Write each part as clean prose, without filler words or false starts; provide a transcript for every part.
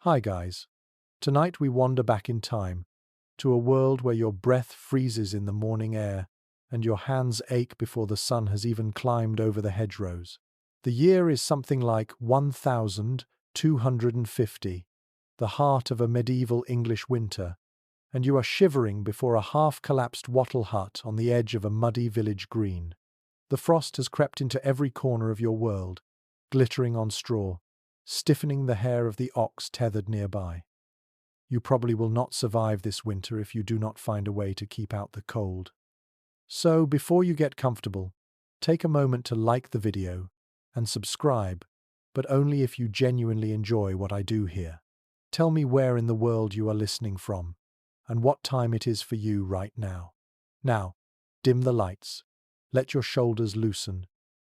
Hi guys. Tonight we wander back in time to a world where your breath freezes in the morning air and your hands ache before the sun has even climbed over the hedgerows. The year is something like 1250, the heart of a medieval English winter, and you are shivering before a half-collapsed wattle hut on the edge of a muddy village green. The frost has crept into every corner of your world, glittering on straw, stiffening the hair of the ox tethered nearby. You probably will not survive this winter if you do not find a way to keep out the cold. So, before you get comfortable, take a moment to like the video and subscribe, but only if you genuinely enjoy what I do here. Tell me where in the world you are listening from, and what time it is for you right now. Now, dim the lights, let your shoulders loosen,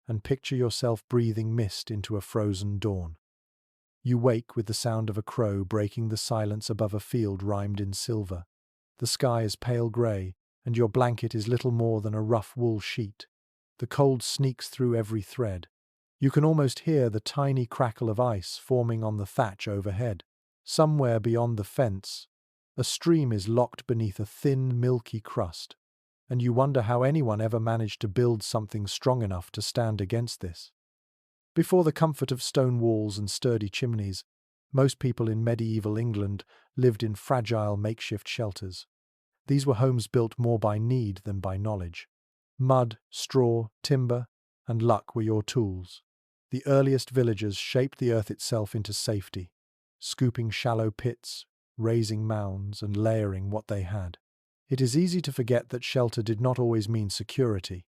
and picture yourself breathing mist into a frozen dawn. You wake with the sound of a crow breaking the silence above a field rimed in silver. The sky is pale grey, and your blanket is little more than a rough wool sheet. The cold sneaks through every thread. You can almost hear the tiny crackle of ice forming on the thatch overhead. Somewhere beyond the fence, a stream is locked beneath a thin, milky crust, and you wonder how anyone ever managed to build something strong enough to stand against this. Before the comfort of stone walls and sturdy chimneys, most people in medieval England lived in fragile makeshift shelters. These were homes built more by need than by knowledge. Mud, straw, timber, and luck were your tools. The earliest villagers shaped the earth itself into safety, scooping shallow pits, raising mounds, and layering what they had. It is easy to forget that shelter did not always mean security.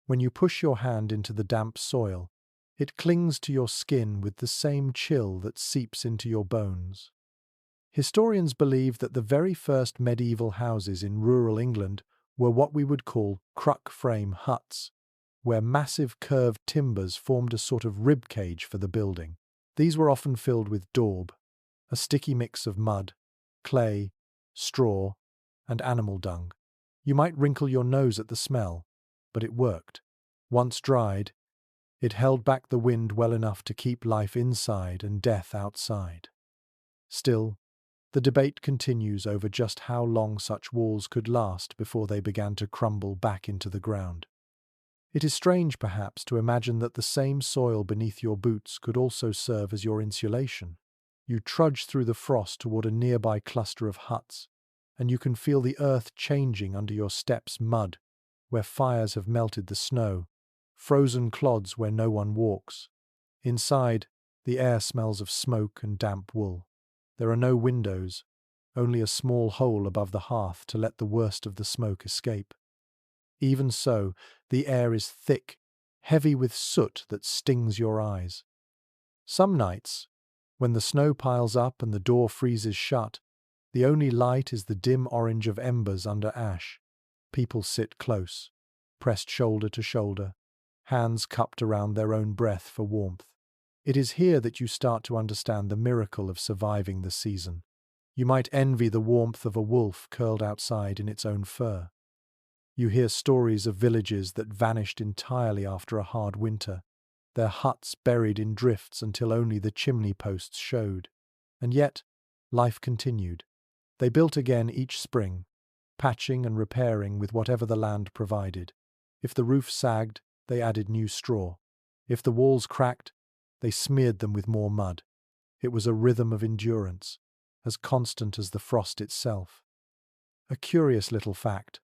When you push your hand into the damp soil, it clings to your skin with the same chill that seeps into your bones. Historians believe that the very first medieval houses in rural England were what we would call cruck-frame huts, where massive curved timbers formed a sort of rib cage for the building. These were often filled with daub, a sticky mix of mud, clay, straw, and animal dung. You might wrinkle your nose at the smell, but it worked. Once dried, it held back the wind well enough to keep life inside and death outside. Still, the debate continues over just how long such walls could last before they began to crumble back into the ground. It is strange, perhaps, to imagine that the same soil beneath your boots could also serve as your insulation. You trudge through the frost toward a nearby cluster of huts, and you can feel the earth changing under your steps, mud where fires have melted the snow, frozen clods where no one walks. Inside, the air smells of smoke and damp wool. There are no windows, only a small hole above the hearth to let the worst of the smoke escape. Even so, the air is thick, heavy with soot that stings your eyes. Some nights, when the snow piles up and the door freezes shut, the only light is the dim orange of embers under ash. People sit close, pressed shoulder to shoulder, hands cupped around their own breath for warmth. It is here that you start to understand the miracle of surviving the season. You might envy the warmth of a wolf curled outside in its own fur. You hear stories of villages that vanished entirely after a hard winter, their huts buried in drifts until only the chimney posts showed. And yet, life continued. They built again each spring, patching and repairing with whatever the land provided. If the roof sagged, they added new straw. If the walls cracked, they smeared them with more mud. It was a rhythm of endurance, as constant as the frost itself. A curious little fact: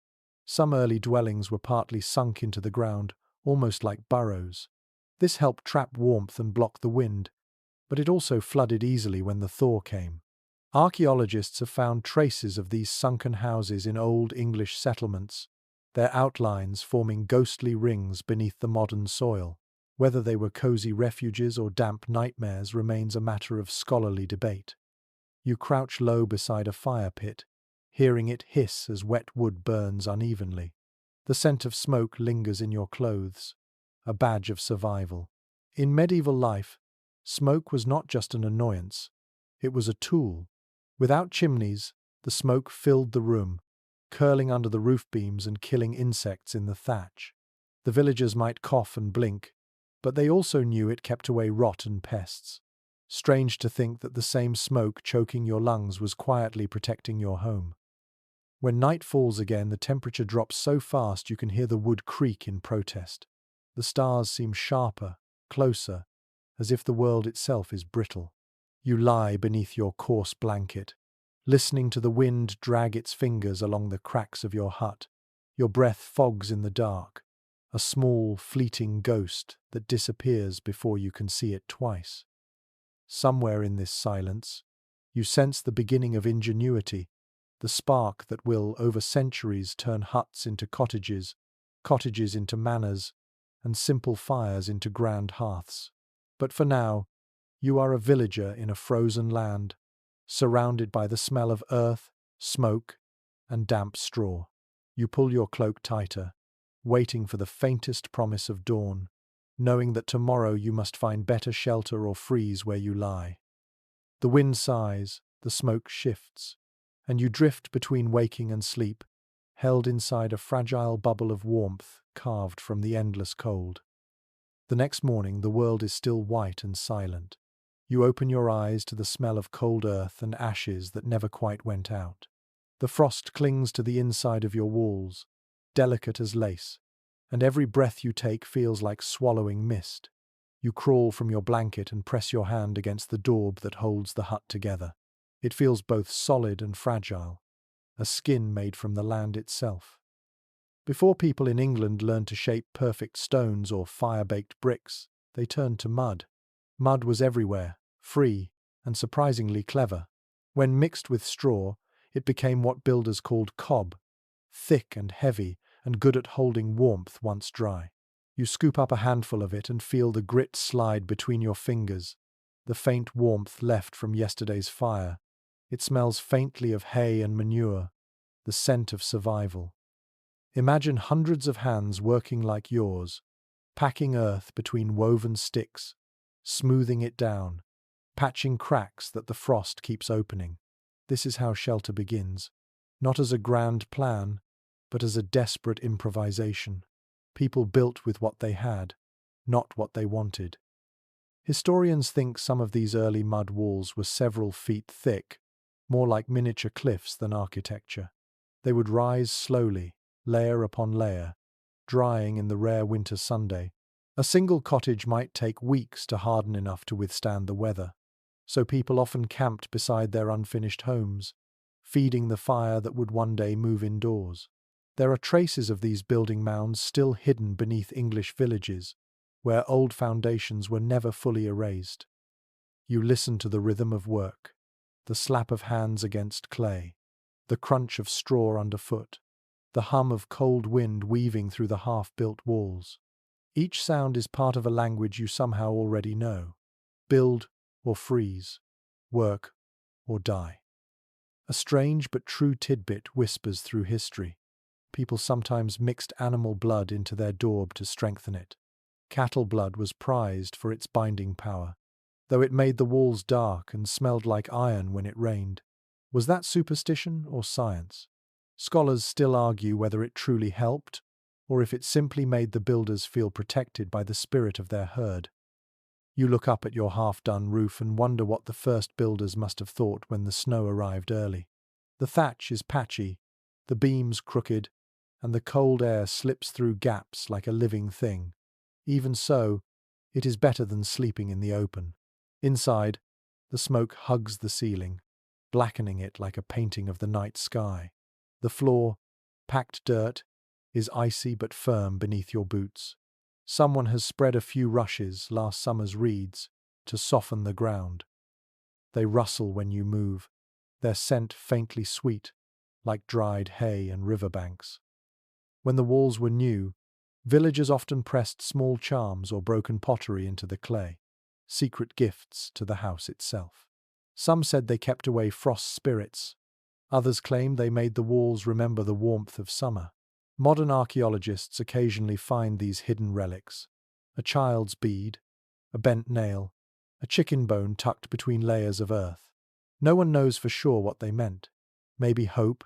some early dwellings were partly sunk into the ground, almost like burrows. This helped trap warmth and block the wind, but it also flooded easily when the thaw came. Archaeologists have found traces of these sunken houses in old English settlements, their outlines forming ghostly rings beneath the modern soil. Whether they were cozy refuges or damp nightmares remains a matter of scholarly debate. You crouch low beside a fire pit, hearing it hiss as wet wood burns unevenly. The scent of smoke lingers in your clothes, a badge of survival. In medieval life, smoke was not just an annoyance, it was a tool. Without chimneys, the smoke filled the room, curling under the roof beams and killing insects in the thatch. The villagers might cough and blink, but they also knew it kept away rot and pests. Strange to think that the same smoke choking your lungs was quietly protecting your home. When night falls again, the temperature drops so fast you can hear the wood creak in protest. The stars seem sharper, closer, as if the world itself is brittle. You lie beneath your coarse blanket, listening to the wind drag its fingers along the cracks of your hut. Your breath fogs in the dark, a small, fleeting ghost that disappears before you can see it twice. Somewhere in this silence, you sense the beginning of ingenuity, the spark that will, over centuries, turn huts into cottages, cottages into manors, and simple fires into grand hearths. But for now, you are a villager in a frozen land, surrounded by the smell of earth, smoke, and damp straw. You pull your cloak tighter, waiting for the faintest promise of dawn, knowing that tomorrow you must find better shelter or freeze where you lie. The wind sighs, the smoke shifts, and you drift between waking and sleep, held inside a fragile bubble of warmth carved from the endless cold. The next morning, the world is still white and silent. You open your eyes to the smell of cold earth and ashes that never quite went out. The frost clings to the inside of your walls, delicate as lace, and every breath you take feels like swallowing mist. You crawl from your blanket and press your hand against the daub that holds the hut together. It feels both solid and fragile, a skin made from the land itself. Before people in England learned to shape perfect stones or fire-baked bricks, they turned to mud. Mud was everywhere, free, and surprisingly clever. When mixed with straw, it became what builders called cob, thick and heavy, and good at holding warmth once dry. You scoop up a handful of it and feel the grit slide between your fingers, the faint warmth left from yesterday's fire. It smells faintly of hay and manure, the scent of survival. Imagine hundreds of hands working like yours, packing earth between woven sticks, smoothing it down, patching cracks that the frost keeps opening. This is how shelter begins, not as a grand plan, but as a desperate improvisation. People built with what they had, not what they wanted. Historians think some of these early mud walls were several feet thick, more like miniature cliffs than architecture. They would rise slowly, layer upon layer, drying in the rare winter Sunday. A single cottage might take weeks to harden enough to withstand the weather, so people often camped beside their unfinished homes, feeding the fire that would one day move indoors. There are traces of these building mounds still hidden beneath English villages, where old foundations were never fully erased. You listen to the rhythm of work, the slap of hands against clay, the crunch of straw underfoot, the hum of cold wind weaving through the half-built walls. Each sound is part of a language you somehow already know. Build or freeze, work or die. A strange but true tidbit whispers through history. People sometimes mixed animal blood into their daub to strengthen it. Cattle blood was prized for its binding power, though it made the walls dark and smelled like iron when it rained. Was that superstition or science? Scholars still argue whether it truly helped, or if it simply made the builders feel protected by the spirit of their herd. You look up at your half-done roof and wonder what the first builders must have thought when the snow arrived early. The thatch is patchy, the beams crooked, and the cold air slips through gaps like a living thing. Even so, it is better than sleeping in the open. Inside, the smoke hugs the ceiling, blackening it like a painting of the night sky. The floor, packed dirt, is icy but firm beneath your boots. Someone has spread a few rushes, last summer's reeds, to soften the ground. They rustle when you move, their scent faintly sweet, like dried hay and riverbanks. When the walls were new, villagers often pressed small charms or broken pottery into the clay, secret gifts to the house itself. Some said they kept away frost spirits. Others claimed they made the walls remember the warmth of summer. Modern archaeologists occasionally find these hidden relics: a child's bead, a bent nail, a chicken bone tucked between layers of earth. No one knows for sure what they meant. Maybe hope,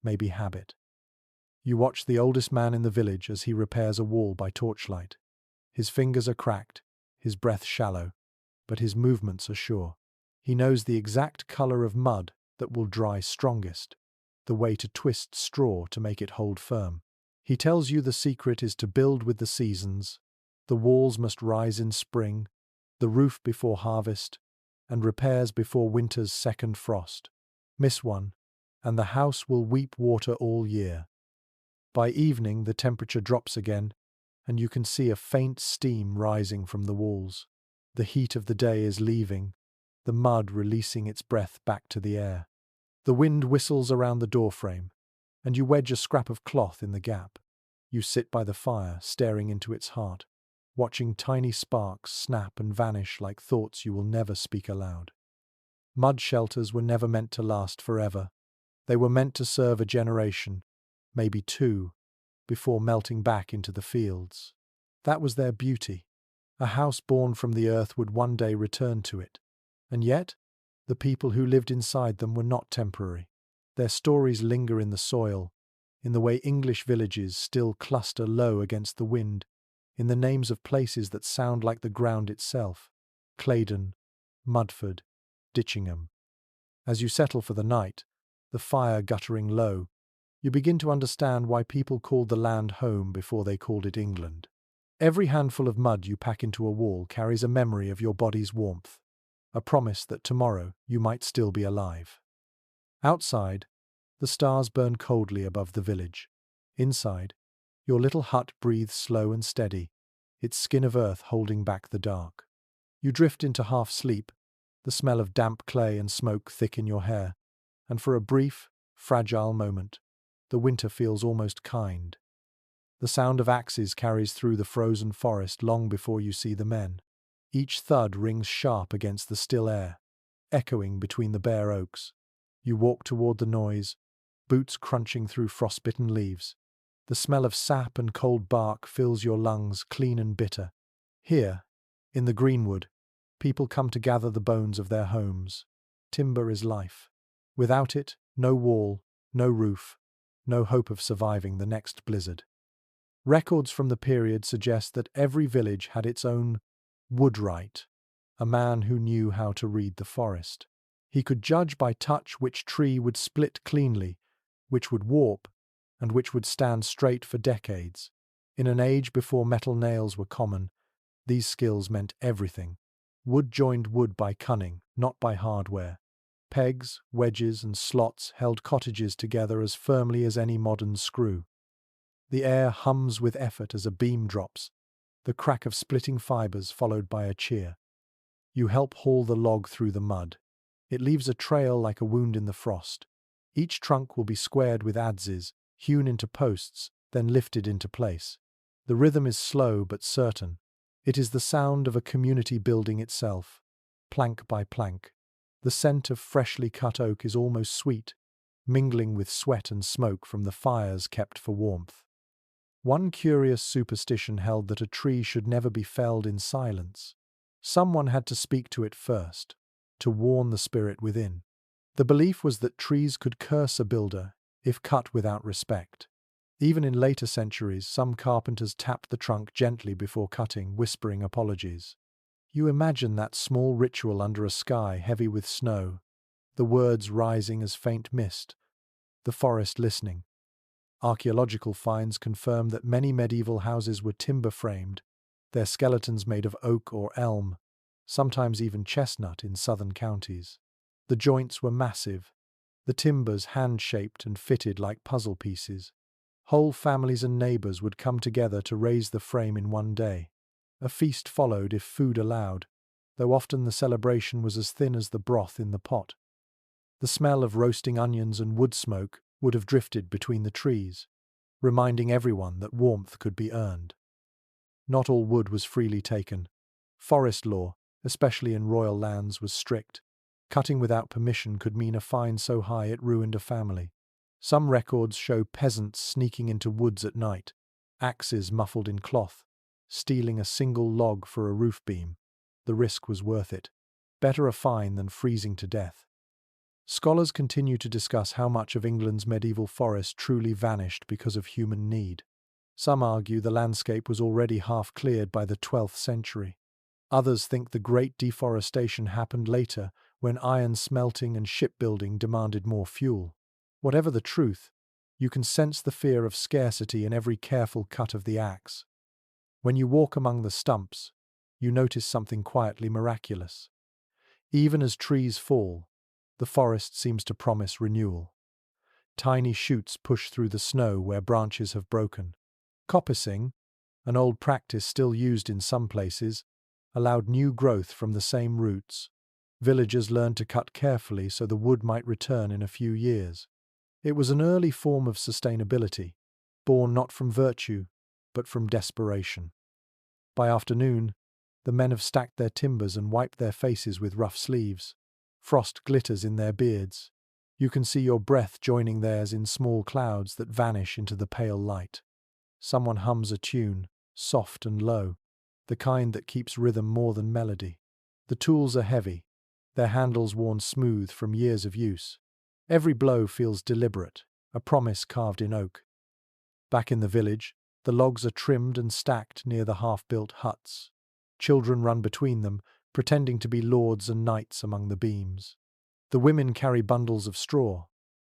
maybe habit. You watch the oldest man in the village as he repairs a wall by torchlight. His fingers are cracked, his breath shallow, but his movements are sure. He knows the exact color of mud that will dry strongest, the way to twist straw to make it hold firm. He tells you the secret is to build with the seasons. The walls must rise in spring, the roof before harvest, and repairs before winter's second frost. Miss one, and the house will weep water all year. By evening the temperature drops again, and you can see a faint steam rising from the walls. The heat of the day is leaving, the mud releasing its breath back to the air. The wind whistles around the doorframe, and you wedge a scrap of cloth in the gap. You sit by the fire, staring into its heart, watching tiny sparks snap and vanish like thoughts you will never speak aloud. Mud shelters were never meant to last forever. They were meant to serve a generation, maybe two, before melting back into the fields. That was their beauty. A house born from the earth would one day return to it. And yet, the people who lived inside them were not temporary. Their stories linger in the soil, in the way English villages still cluster low against the wind, in the names of places that sound like the ground itself: Claydon, Mudford, Ditchingham. As you settle for the night, the fire guttering low, you begin to understand why people called the land home before they called it England. Every handful of mud you pack into a wall carries a memory of your body's warmth, a promise that tomorrow you might still be alive. Outside, the stars burn coldly above the village. Inside, your little hut breathes slow and steady, its skin of earth holding back the dark. You drift into half sleep, the smell of damp clay and smoke thick in your hair, and for a brief, fragile moment, the winter feels almost kind. The sound of axes carries through the frozen forest long before you see the men. Each thud rings sharp against the still air, echoing between the bare oaks. You walk toward the noise, boots crunching through frostbitten leaves. The smell of sap and cold bark fills your lungs, clean and bitter. Here, in the greenwood, people come to gather the bones of their homes. Timber is life. Without it, no wall, no roof, no hope of surviving the next blizzard. Records from the period suggest that every village had its own woodwright, a man who knew how to read the forest. He could judge by touch which tree would split cleanly, which would warp, and which would stand straight for decades. In an age before metal nails were common, these skills meant everything. Wood joined wood by cunning, not by hardware. Pegs, wedges, and slots held cottages together as firmly as any modern screw. The air hums with effort as a beam drops, the crack of splitting fibers followed by a cheer. You help haul the log through the mud. It leaves a trail like a wound in the frost. Each trunk will be squared with adzes, hewn into posts, then lifted into place. The rhythm is slow but certain. It is the sound of a community building itself, plank by plank. The scent of freshly cut oak is almost sweet, mingling with sweat and smoke from the fires kept for warmth. One curious superstition held that a tree should never be felled in silence. Someone had to speak to it first, to warn the spirit within. The belief was that trees could curse a builder if cut without respect. Even in later centuries, some carpenters tapped the trunk gently before cutting, whispering apologies. You imagine that small ritual under a sky heavy with snow, the words rising as faint mist, the forest listening. Archaeological finds confirm that many medieval houses were timber-framed, their skeletons made of oak or elm, sometimes even chestnut in southern counties. The joints were massive, the timbers hand-shaped and fitted like puzzle pieces. Whole families and neighbors would come together to raise the frame in one day. A feast followed if food allowed, though often the celebration was as thin as the broth in the pot. The smell of roasting onions and wood smoke would have drifted between the trees, reminding everyone that warmth could be earned. Not all wood was freely taken. Forest law, especially in royal lands, was strict. Cutting without permission could mean a fine so high it ruined a family. Some records show peasants sneaking into woods at night, axes muffled in cloth, stealing a single log for a roof beam. The risk was worth it. Better a fine than freezing to death. Scholars continue to discuss how much of England's medieval forest truly vanished because of human need. Some argue the landscape was already half cleared by the 12th century. Others think the great deforestation happened later when iron smelting and shipbuilding demanded more fuel. Whatever the truth, you can sense the fear of scarcity in every careful cut of the axe. When you walk among the stumps, you notice something quietly miraculous. Even as trees fall, the forest seems to promise renewal. Tiny shoots push through the snow where branches have broken. Coppicing, an old practice still used in some places, allowed new growth from the same roots. Villagers learned to cut carefully so the wood might return in a few years. It was an early form of sustainability, born not from virtue, but from desperation. By afternoon, the men have stacked their timbers and wiped their faces with rough sleeves. Frost glitters in their beards. You can see your breath joining theirs in small clouds that vanish into the pale light. Someone hums a tune, soft and low, the kind that keeps rhythm more than melody. The tools are heavy, their handles worn smooth from years of use. Every blow feels deliberate, a promise carved in oak. Back in the village, the logs are trimmed and stacked near the half-built huts. Children run between them, pretending to be lords and knights among the beams. The women carry bundles of straw,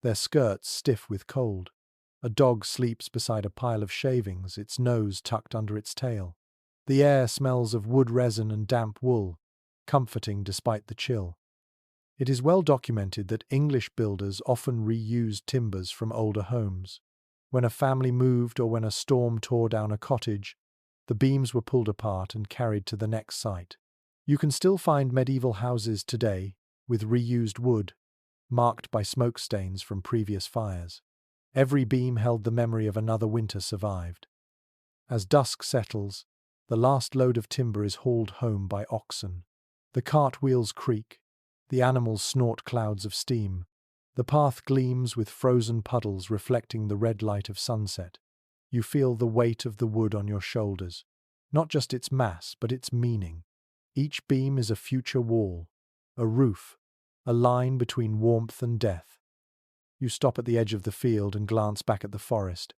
their skirts stiff with cold. A dog sleeps beside a pile of shavings, its nose tucked under its tail. The air smells of wood resin and damp wool, comforting despite the chill. It is well documented that English builders often reused timbers from older homes. When a family moved or when a storm tore down a cottage, the beams were pulled apart and carried to the next site. You can still find medieval houses today, with reused wood, marked by smoke stains from previous fires. Every beam held the memory of another winter survived. As dusk settles, the last load of timber is hauled home by oxen. The cart wheels creak, the animals snort clouds of steam. The path gleams with frozen puddles reflecting the red light of sunset. You feel the weight of the wood on your shoulders, not just its mass, but its meaning. Each beam is a future wall, a roof, a line between warmth and death. You stop at the edge of the field and glance back at the forest.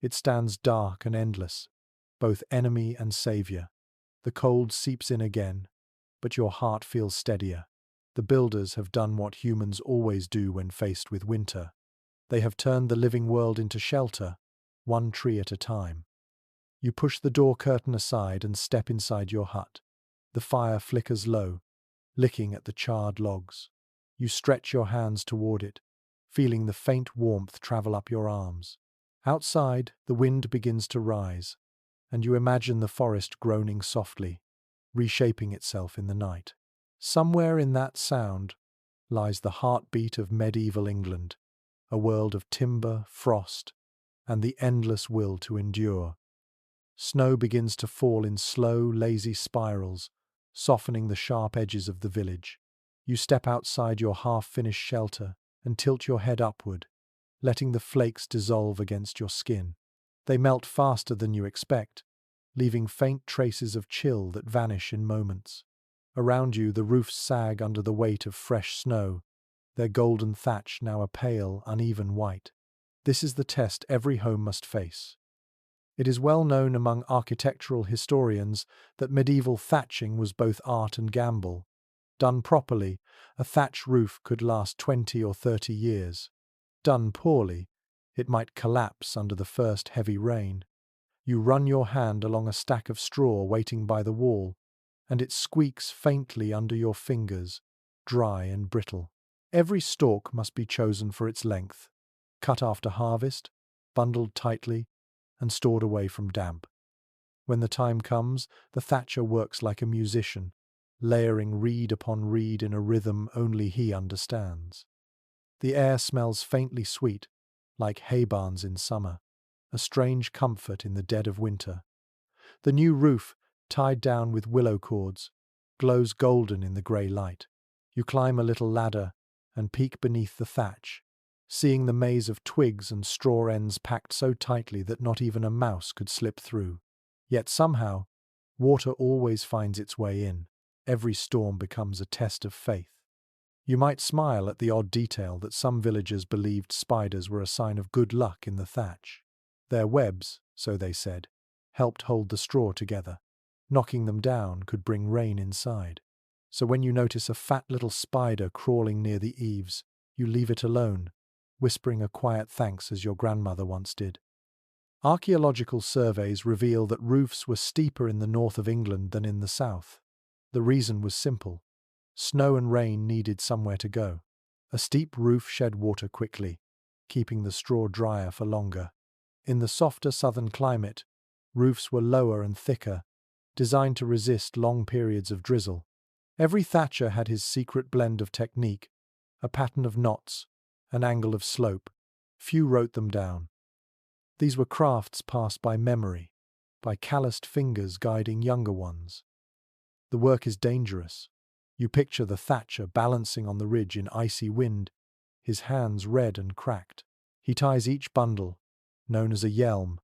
It stands dark and endless, both enemy and savior. The cold seeps in again, but your heart feels steadier. The builders have done what humans always do when faced with winter. They have turned the living world into shelter, one tree at a time. You push the door curtain aside and step inside your hut. The fire flickers low, licking at the charred logs. You stretch your hands toward it, feeling the faint warmth travel up your arms. Outside, the wind begins to rise, and you imagine the forest groaning softly, reshaping itself in the night. Somewhere in that sound lies the heartbeat of medieval England, a world of timber, frost, and the endless will to endure. Snow begins to fall in slow, lazy spirals, softening the sharp edges of the village. You step outside your half-finished shelter and tilt your head upward, letting the flakes dissolve against your skin. They melt faster than you expect, leaving faint traces of chill that vanish in moments. Around you, the roofs sag under the weight of fresh snow, their golden thatch now a pale, uneven white. This is the test every home must face. It is well known among architectural historians that medieval thatching was both art and gamble. Done properly, a thatch roof could last 20 or 30 years. Done poorly, it might collapse under the first heavy rain. You run your hand along a stack of straw waiting by the wall, and it squeaks faintly under your fingers, dry and brittle. Every stalk must be chosen for its length, cut after harvest, bundled tightly, and stored away from damp. When the time comes, the thatcher works like a musician, layering reed upon reed in a rhythm only he understands. The air smells faintly sweet, like hay barns in summer, a strange comfort in the dead of winter. The new roof, tied down with willow cords, glows golden in the grey light. You climb a little ladder and peek beneath the thatch, seeing the maze of twigs and straw ends packed so tightly that not even a mouse could slip through. Yet somehow, water always finds its way in. Every storm becomes a test of faith. You might smile at the odd detail that some villagers believed spiders were a sign of good luck in the thatch. Their webs, so they said, helped hold the straw together. Knocking them down could bring rain inside. So when you notice a fat little spider crawling near the eaves, you leave it alone, whispering a quiet thanks as your grandmother once did. Archaeological surveys reveal that roofs were steeper in the north of England than in the south. The reason was simple. Snow and rain needed somewhere to go. A steep roof shed water quickly, keeping the straw drier for longer. In the softer southern climate, roofs were lower and thicker, designed to resist long periods of drizzle. Every thatcher had his secret blend of technique, a pattern of knots, an angle of slope. Few wrote them down. These were crafts passed by memory, by calloused fingers guiding younger ones. The work is dangerous. You picture the thatcher balancing on the ridge in icy wind, his hands red and cracked. He ties each bundle, known as a yelm,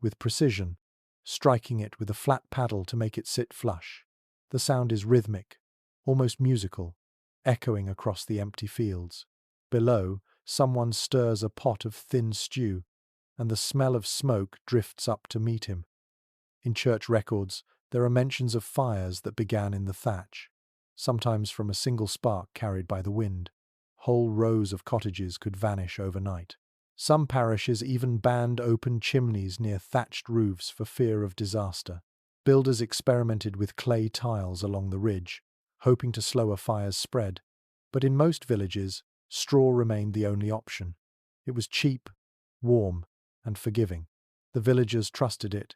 with precision, striking it with a flat paddle to make it sit flush. The sound is rhythmic, almost musical, echoing across the empty fields. Below, someone stirs a pot of thin stew, and the smell of smoke drifts up to meet him. In church records, there are mentions of fires that began in the thatch, sometimes from a single spark carried by the wind. Whole rows of cottages could vanish overnight. Some parishes even banned open chimneys near thatched roofs for fear of disaster. Builders experimented with clay tiles along the ridge, hoping to slow a fire's spread. But in most villages, straw remained the only option. It was cheap, warm, and forgiving. The villagers trusted it,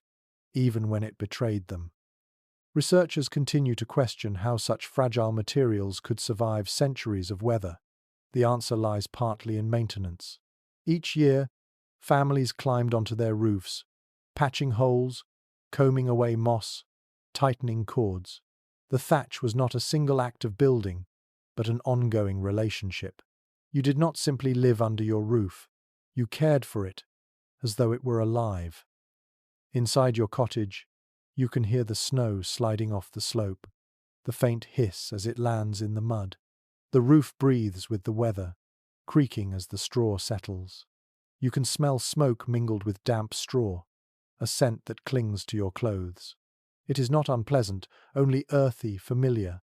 even when it betrayed them. Researchers continue to question how such fragile materials could survive centuries of weather. The answer lies partly in maintenance. Each year, families climbed onto their roofs, patching holes, combing away moss, tightening cords. The thatch was not a single act of building, but an ongoing relationship. You did not simply live under your roof, you cared for it, as though it were alive. Inside your cottage, you can hear the snow sliding off the slope, the faint hiss as it lands in the mud. The roof breathes with the weather, creaking as the straw settles. You can smell smoke mingled with damp straw, a scent that clings to your clothes. It is not unpleasant, only earthy, familiar,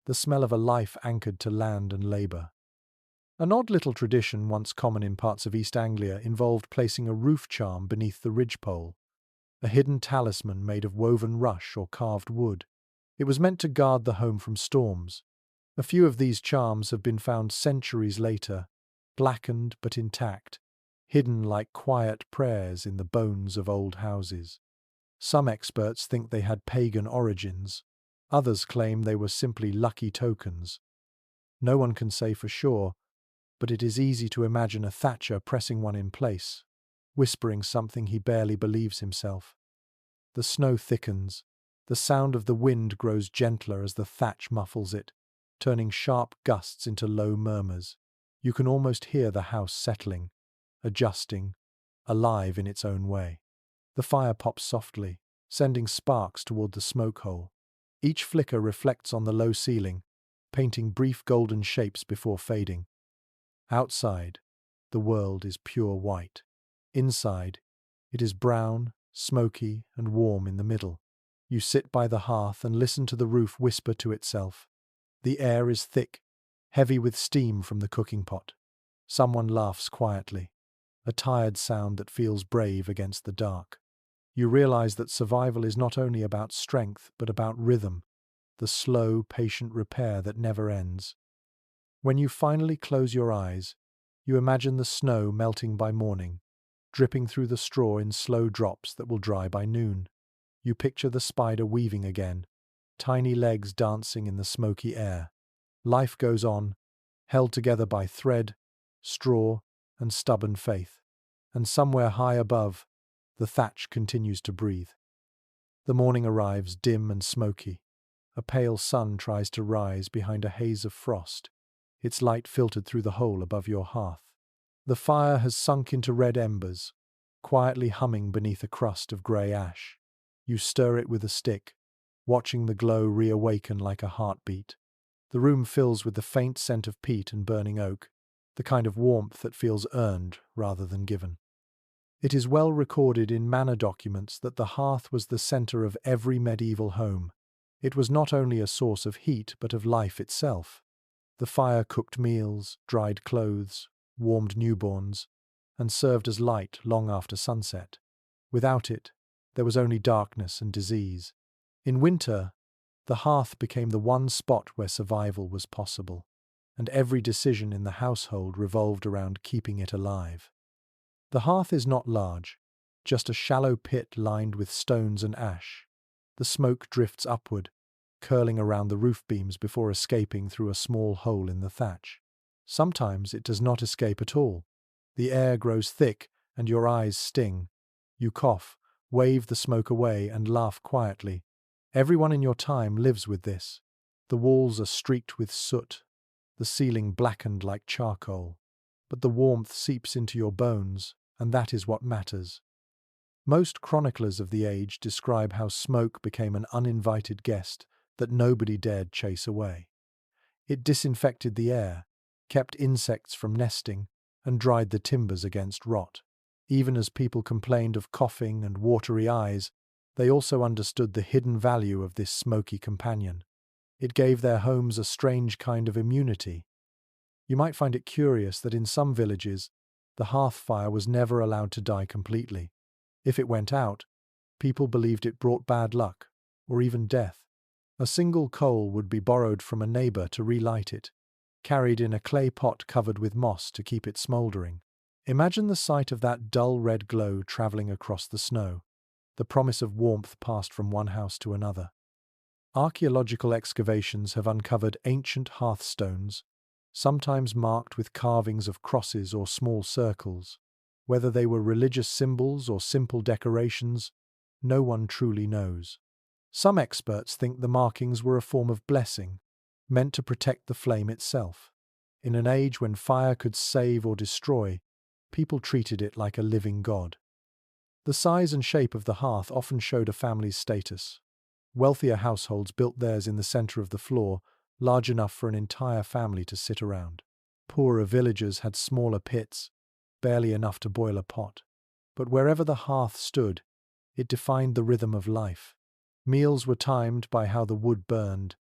the smell of a life anchored to land and labour. An odd little tradition once common in parts of East Anglia involved placing a roof charm beneath the ridgepole, a hidden talisman made of woven rush or carved wood. It was meant to guard the home from storms. A few of these charms have been found centuries later, blackened but intact, hidden like quiet prayers in the bones of old houses. Some experts think they had pagan origins. Others claim they were simply lucky tokens. No one can say for sure, but it is easy to imagine a thatcher pressing one in place, whispering something he barely believes himself. The snow thickens. The sound of the wind grows gentler as the thatch muffles it, turning sharp gusts into low murmurs. You can almost hear the house settling, adjusting, alive in its own way. The fire pops softly, sending sparks toward the smoke hole. Each flicker reflects on the low ceiling, painting brief golden shapes before fading. Outside, the world is pure white. Inside, it is brown, smoky, and warm in the middle. You sit by the hearth and listen to the roof whisper to itself. The air is thick, heavy with steam from the cooking pot. Someone laughs quietly, a tired sound that feels brave against the dark. You realize that survival is not only about strength, but about rhythm, the slow, patient repair that never ends. When you finally close your eyes, you imagine the snow melting by morning, dripping through the straw in slow drops that will dry by noon. You picture the spider weaving again, tiny legs dancing in the smoky air. Life goes on, held together by thread, straw, and stubborn faith. And somewhere high above, the thatch continues to breathe. The morning arrives dim and smoky. A pale sun tries to rise behind a haze of frost, its light filtered through the hole above your hearth. The fire has sunk into red embers, quietly humming beneath a crust of grey ash. You stir it with a stick, watching the glow reawaken like a heartbeat. The room fills with the faint scent of peat and burning oak, the kind of warmth that feels earned rather than given. It is well recorded in manor documents that the hearth was the center of every medieval home. It was not only a source of heat but of life itself. The fire cooked meals, dried clothes, warmed newborns, and served as light long after sunset. Without it, there was only darkness and disease. In winter, the hearth became the one spot where survival was possible, and every decision in the household revolved around keeping it alive. The hearth is not large, just a shallow pit lined with stones and ash. The smoke drifts upward, curling around the roof beams before escaping through a small hole in the thatch. Sometimes it does not escape at all. The air grows thick and your eyes sting. You cough, wave the smoke away, and laugh quietly. Everyone in your time lives with this. The walls are streaked with soot, the ceiling blackened like charcoal. But the warmth seeps into your bones, and that is what matters. Most chroniclers of the age describe how smoke became an uninvited guest that nobody dared chase away. It disinfected the air, kept insects from nesting, and dried the timbers against rot. Even as people complained of coughing and watery eyes, they also understood the hidden value of this smoky companion. It gave their homes a strange kind of immunity. You might find it curious that in some villages, the hearth fire was never allowed to die completely. If it went out, people believed it brought bad luck, or even death. A single coal would be borrowed from a neighbor to relight it, carried in a clay pot covered with moss to keep it smoldering. Imagine the sight of that dull red glow traveling across the snow. The promise of warmth passed from one house to another. Archaeological excavations have uncovered ancient hearthstones, sometimes marked with carvings of crosses or small circles. Whether they were religious symbols or simple decorations, no one truly knows. Some experts think the markings were a form of blessing, meant to protect the flame itself. In an age when fire could save or destroy, people treated it like a living god. The size and shape of the hearth often showed a family's status. Wealthier households built theirs in the center of the floor, large enough for an entire family to sit around. Poorer villagers had smaller pits, barely enough to boil a pot. But wherever the hearth stood, it defined the rhythm of life. Meals were timed by how the wood burned,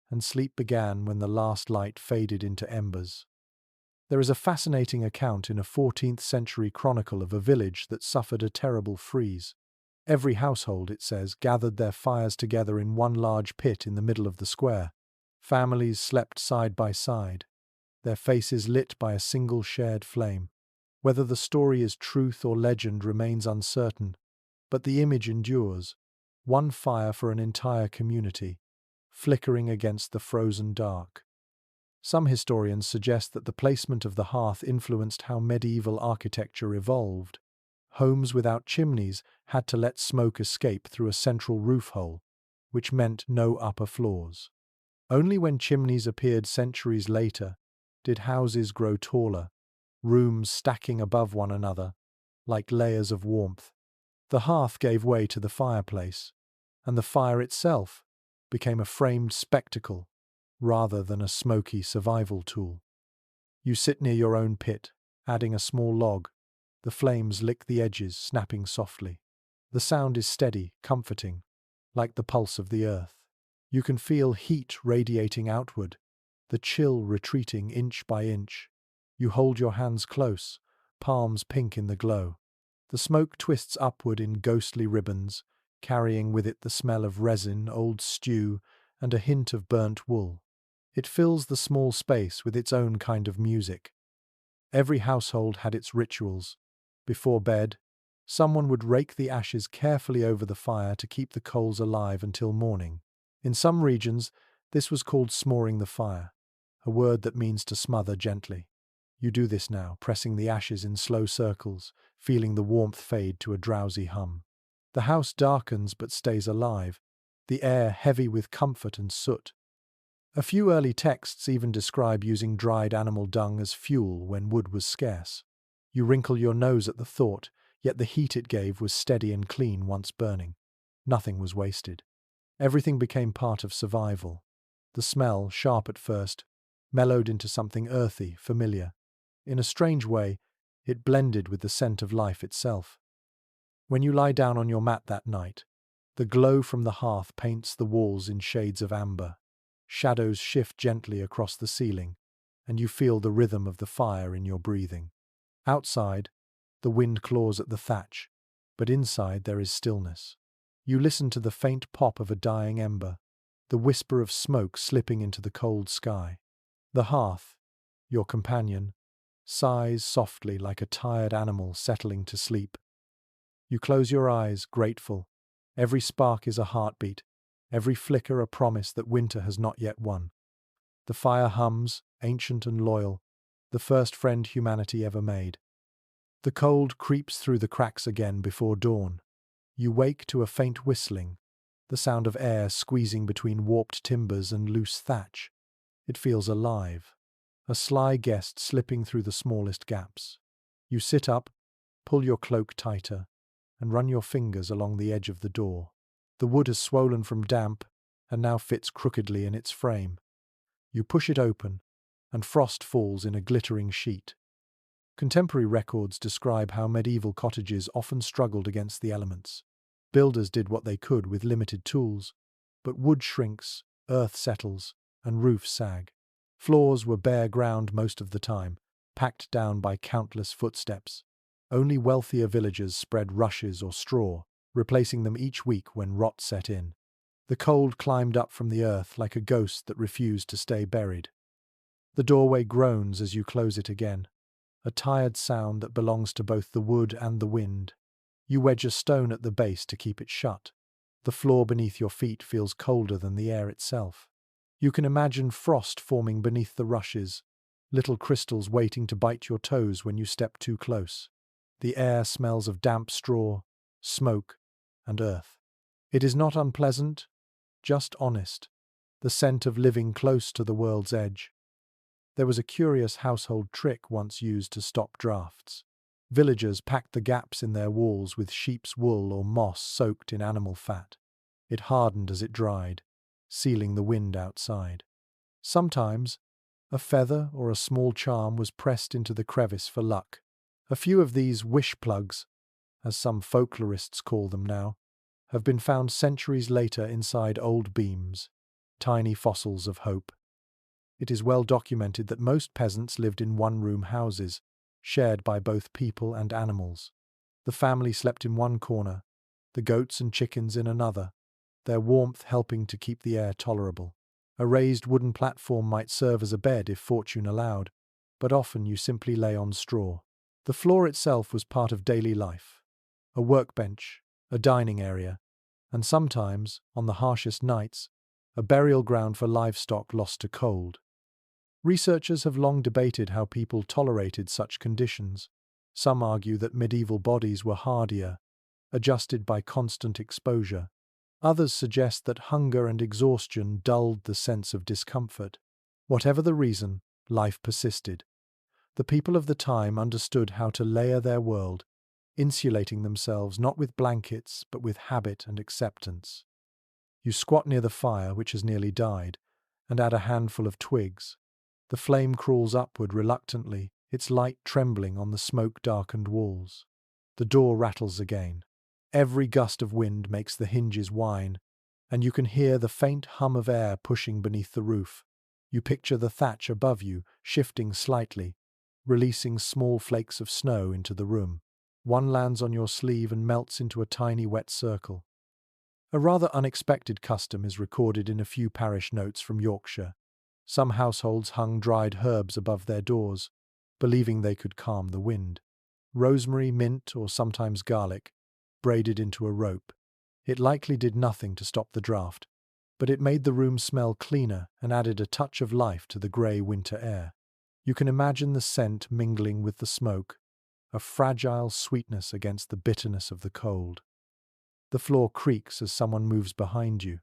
and sleep began when the last light faded into embers. There is a fascinating account in a 14th century chronicle of a village that suffered a terrible freeze. Every household, it says, gathered their fires together in one large pit in the middle of the square. Families slept side by side, their faces lit by a single shared flame. Whether the story is truth or legend remains uncertain, but the image endures. One fire for an entire community, flickering against the frozen dark. Some historians suggest that the placement of the hearth influenced how medieval architecture evolved. Homes without chimneys had to let smoke escape through a central roof hole, which meant no upper floors. Only when chimneys appeared centuries later did houses grow taller, rooms stacking above one another, like layers of warmth. The hearth gave way to the fireplace, and the fire itself became a framed spectacle rather than a smoky survival tool. You sit near your own pit, adding a small log. The flames lick the edges, snapping softly. The sound is steady, comforting, like the pulse of the earth. You can feel heat radiating outward, the chill retreating inch by inch. You hold your hands close, palms pink in the glow. The smoke twists upward in ghostly ribbons, carrying with it the smell of resin, old stew, and a hint of burnt wool. It fills the small space with its own kind of music. Every household had its rituals. Before bed, someone would rake the ashes carefully over the fire to keep the coals alive until morning. In some regions, this was called smoring the fire, a word that means to smother gently. You do this now, pressing the ashes in slow circles, feeling the warmth fade to a drowsy hum. The house darkens but stays alive, the air heavy with comfort and soot. A few early texts even describe using dried animal dung as fuel when wood was scarce. You wrinkle your nose at the thought, yet the heat it gave was steady and clean once burning. Nothing was wasted. Everything became part of survival. The smell, sharp at first, mellowed into something earthy, familiar. In a strange way, it blended with the scent of life itself. When you lie down on your mat that night, the glow from the hearth paints the walls in shades of amber. Shadows shift gently across the ceiling, and you feel the rhythm of the fire in your breathing. Outside, the wind claws at the thatch, but inside there is stillness. You listen to the faint pop of a dying ember, the whisper of smoke slipping into the cold sky. The hearth, your companion, sighs softly like a tired animal settling to sleep. You close your eyes, grateful. Every spark is a heartbeat, every flicker a promise that winter has not yet won. The fire hums, ancient and loyal, the first friend humanity ever made. The cold creeps through the cracks again before dawn. You wake to a faint whistling, the sound of air squeezing between warped timbers and loose thatch. It feels alive, a sly guest slipping through the smallest gaps. You sit up, pull your cloak tighter, and run your fingers along the edge of the door. The wood has swollen from damp and now fits crookedly in its frame. You push it open, and frost falls in a glittering sheet. Contemporary records describe how medieval cottages often struggled against the elements. Builders did what they could with limited tools, but wood shrinks, earth settles, and roofs sag. Floors were bare ground most of the time, packed down by countless footsteps. Only wealthier villagers spread rushes or straw, replacing them each week when rot set in. The cold climbed up from the earth like a ghost that refused to stay buried. The doorway groans as you close it again, a tired sound that belongs to both the wood and the wind. You wedge a stone at the base to keep it shut. The floor beneath your feet feels colder than the air itself. You can imagine frost forming beneath the rushes, little crystals waiting to bite your toes when you step too close. The air smells of damp straw, smoke, and earth. It is not unpleasant, just honest, the scent of living close to the world's edge. There was a curious household trick once used to stop drafts. Villagers packed the gaps in their walls with sheep's wool or moss soaked in animal fat. It hardened as it dried, sealing the wind outside. Sometimes, a feather or a small charm was pressed into the crevice for luck. A few of these wish plugs, as some folklorists call them now, have been found centuries later inside old beams, tiny fossils of hope. It is well documented that most peasants lived in one-room houses, shared by both people and animals. The family slept in one corner, the goats and chickens in another, their warmth helping to keep the air tolerable. A raised wooden platform might serve as a bed if fortune allowed, but often you simply lay on straw. The floor itself was part of daily life, a workbench, a dining area, and sometimes, on the harshest nights, a burial ground for livestock lost to cold. Researchers have long debated how people tolerated such conditions. Some argue that medieval bodies were hardier, adjusted by constant exposure. Others suggest that hunger and exhaustion dulled the sense of discomfort. Whatever the reason, life persisted. The people of the time understood how to layer their world, insulating themselves not with blankets but with habit and acceptance. You squat near the fire, which has nearly died, and add a handful of twigs. The flame crawls upward reluctantly, its light trembling on the smoke-darkened walls. The door rattles again. Every gust of wind makes the hinges whine, and you can hear the faint hum of air pushing beneath the roof. You picture the thatch above you, shifting slightly, releasing small flakes of snow into the room. One lands on your sleeve and melts into a tiny wet circle. A rather unexpected custom is recorded in a few parish notes from Yorkshire. Some households hung dried herbs above their doors, believing they could calm the wind. Rosemary, mint, or sometimes garlic, braided into a rope. It likely did nothing to stop the draught, but it made the room smell cleaner and added a touch of life to the grey winter air. You can imagine the scent mingling with the smoke, a fragile sweetness against the bitterness of the cold. The floor creaks as someone moves behind you.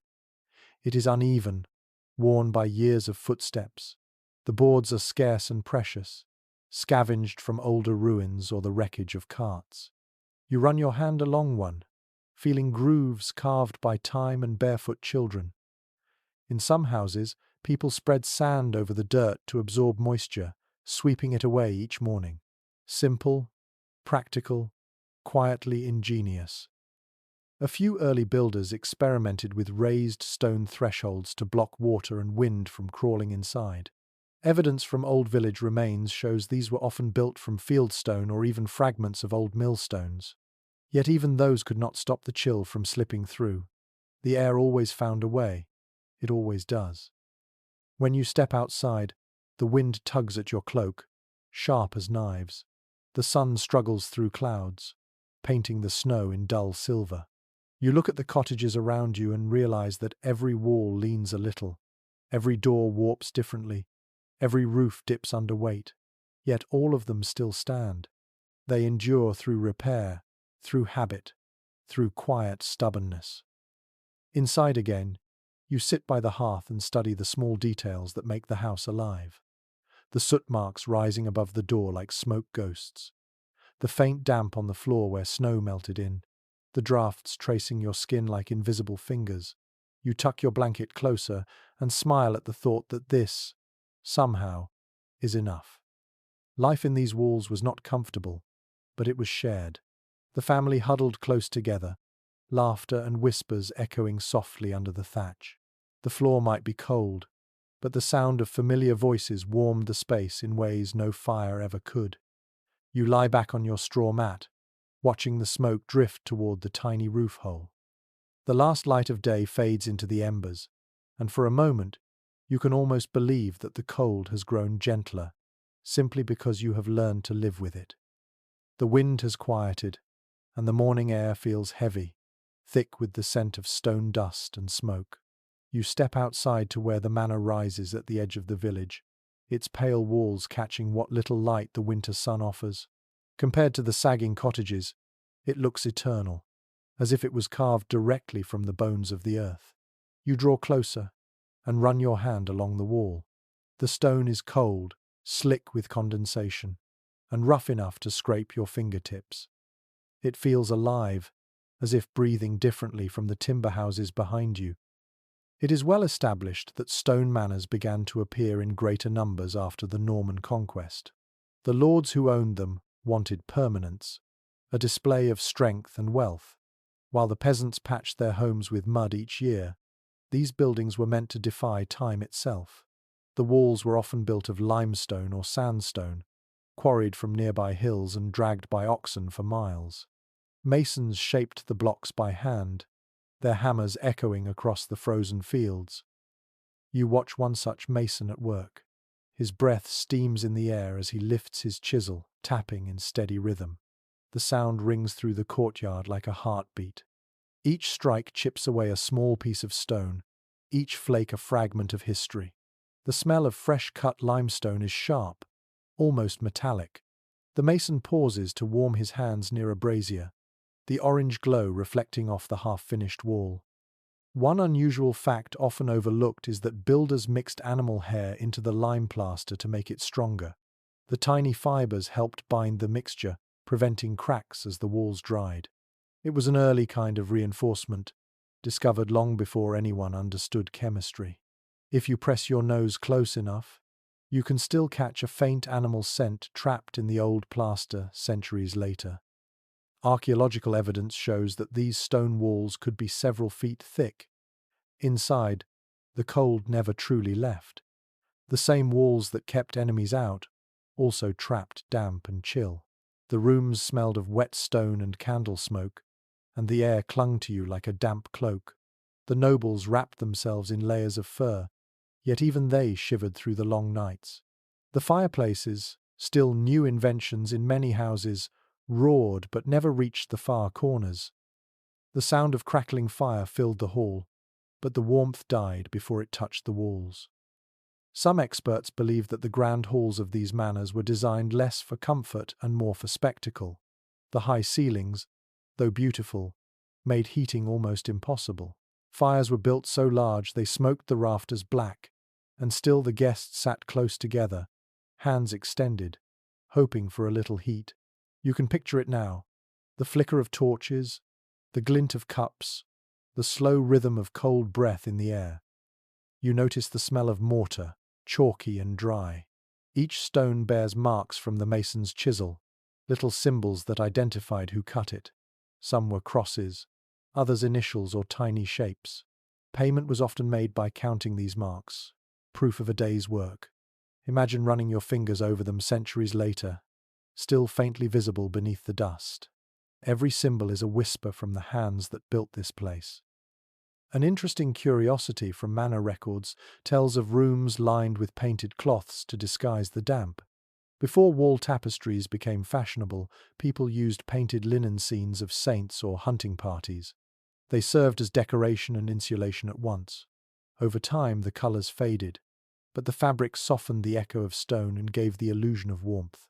It is uneven, worn by years of footsteps. The boards are scarce and precious, scavenged from older ruins or the wreckage of carts. You run your hand along one, feeling grooves carved by time and barefoot children. In some houses, people spread sand over the dirt to absorb moisture, sweeping it away each morning. Simple, practical, quietly ingenious. A few early builders experimented with raised stone thresholds to block water and wind from crawling inside. Evidence from old village remains shows these were often built from fieldstone or even fragments of old millstones. Yet even those could not stop the chill from slipping through. The air always found a way. It always does. When you step outside, the wind tugs at your cloak, sharp as knives. The sun struggles through clouds, painting the snow in dull silver. You look at the cottages around you and realize that every wall leans a little, every door warps differently, every roof dips under weight, yet all of them still stand. They endure through repair, through habit, through quiet stubbornness. Inside again, you sit by the hearth and study the small details that make the house alive. The soot marks rising above the door like smoke ghosts. The faint damp on the floor where snow melted in. The drafts tracing your skin like invisible fingers. You tuck your blanket closer and smile at the thought that this, somehow, is enough. Life in these walls was not comfortable, but it was shared. The family huddled close together, laughter and whispers echoing softly under the thatch. The floor might be cold, but the sound of familiar voices warmed the space in ways no fire ever could. You lie back on your straw mat, watching the smoke drift toward the tiny roof hole. The last light of day fades into the embers, and for a moment, you can almost believe that the cold has grown gentler, simply because you have learned to live with it. The wind has quieted, and the morning air feels heavy, thick with the scent of stone dust and smoke. You step outside to where the manor rises at the edge of the village, its pale walls catching what little light the winter sun offers. Compared to the sagging cottages, it looks eternal, as if it was carved directly from the bones of the earth. You draw closer and run your hand along the wall. The stone is cold, slick with condensation, and rough enough to scrape your fingertips. It feels alive, as if breathing differently from the timber houses behind you. It is well established that stone manors began to appear in greater numbers after the Norman conquest. The lords who owned them wanted permanence, a display of strength and wealth. While the peasants patched their homes with mud each year, these buildings were meant to defy time itself. The walls were often built of limestone or sandstone, quarried from nearby hills and dragged by oxen for miles. Masons shaped the blocks by hand, their hammers echoing across the frozen fields. You watch one such mason at work. His breath steams in the air as he lifts his chisel, tapping in steady rhythm. The sound rings through the courtyard like a heartbeat. Each strike chips away a small piece of stone, each flake a fragment of history. The smell of fresh-cut limestone is sharp, almost metallic. The mason pauses to warm his hands near a brazier, the orange glow reflecting off the half-finished wall. One unusual fact often overlooked is that builders mixed animal hair into the lime plaster to make it stronger. The tiny fibers helped bind the mixture, preventing cracks as the walls dried. It was an early kind of reinforcement, discovered long before anyone understood chemistry. If you press your nose close enough, you can still catch a faint animal scent trapped in the old plaster centuries later. Archaeological evidence shows that these stone walls could be several feet thick. Inside, the cold never truly left. The same walls that kept enemies out also trapped damp and chill. The rooms smelled of wet stone and candle smoke, and the air clung to you like a damp cloak. The nobles wrapped themselves in layers of fur, yet even they shivered through the long nights. The fireplaces, still new inventions in many houses, roared but never reached the far corners. The sound of crackling fire filled the hall, but the warmth died before it touched the walls. Some experts believe that the grand halls of these manors were designed less for comfort and more for spectacle. The high ceilings, though beautiful, made heating almost impossible. Fires were built so large they smoked the rafters black, and still the guests sat close together, hands extended, hoping for a little heat. You can picture it now, the flicker of torches, the glint of cups, the slow rhythm of cold breath in the air. You notice the smell of mortar, chalky and dry. Each stone bears marks from the mason's chisel, little symbols that identified who cut it. Some were crosses, others initials or tiny shapes. Payment was often made by counting these marks, proof of a day's work. Imagine running your fingers over them centuries later, still faintly visible beneath the dust. Every symbol is a whisper from the hands that built this place. An interesting curiosity from manor records tells of rooms lined with painted cloths to disguise the damp. Before wall tapestries became fashionable, people used painted linen scenes of saints or hunting parties. They served as decoration and insulation at once. Over time, the colours faded, but the fabric softened the echo of stone and gave the illusion of warmth.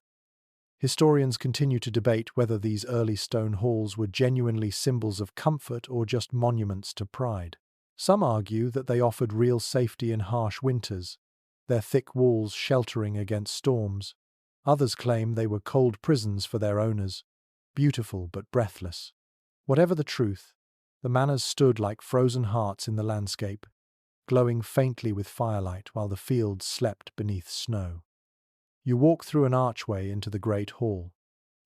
Historians continue to debate whether these early stone halls were genuinely symbols of comfort or just monuments to pride. Some argue that they offered real safety in harsh winters, their thick walls sheltering against storms. Others claim they were cold prisons for their owners, beautiful but breathless. Whatever the truth, the manors stood like frozen hearts in the landscape, glowing faintly with firelight while the fields slept beneath snow. You walk through an archway into the great hall.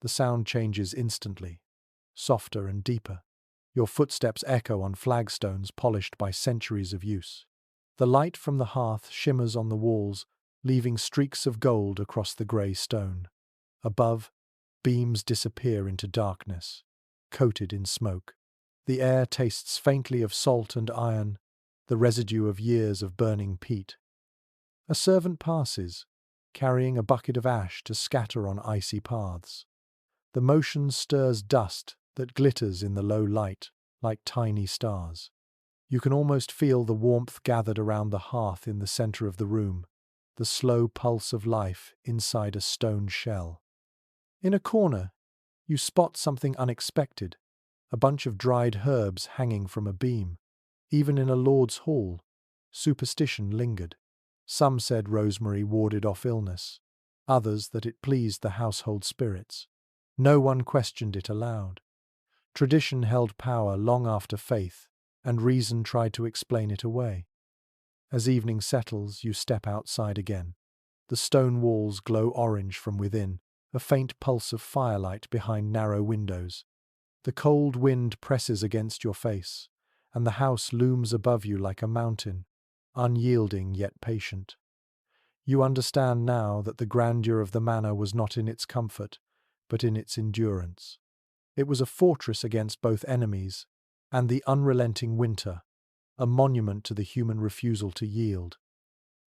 The sound changes instantly, softer and deeper. Your footsteps echo on flagstones polished by centuries of use. The light from the hearth shimmers on the walls, leaving streaks of gold across the grey stone. Above, beams disappear into darkness, coated in smoke. The air tastes faintly of salt and iron, the residue of years of burning peat. A servant passes, carrying a bucket of ash to scatter on icy paths. The motion stirs dust that glitters in the low light like tiny stars. You can almost feel the warmth gathered around the hearth in the center of the room, the slow pulse of life inside a stone shell. In a corner, you spot something unexpected, a bunch of dried herbs hanging from a beam. Even in a lord's hall, superstition lingered. Some said rosemary warded off illness, others that it pleased the household spirits. No one questioned it aloud. Tradition held power long after faith, and reason tried to explain it away. As evening settles, you step outside again. The stone walls glow orange from within, a faint pulse of firelight behind narrow windows. The cold wind presses against your face, and the house looms above you like a mountain, unyielding yet patient. You understand now that the grandeur of the manor was not in its comfort, but in its endurance. It was a fortress against both enemies and the unrelenting winter, a monument to the human refusal to yield.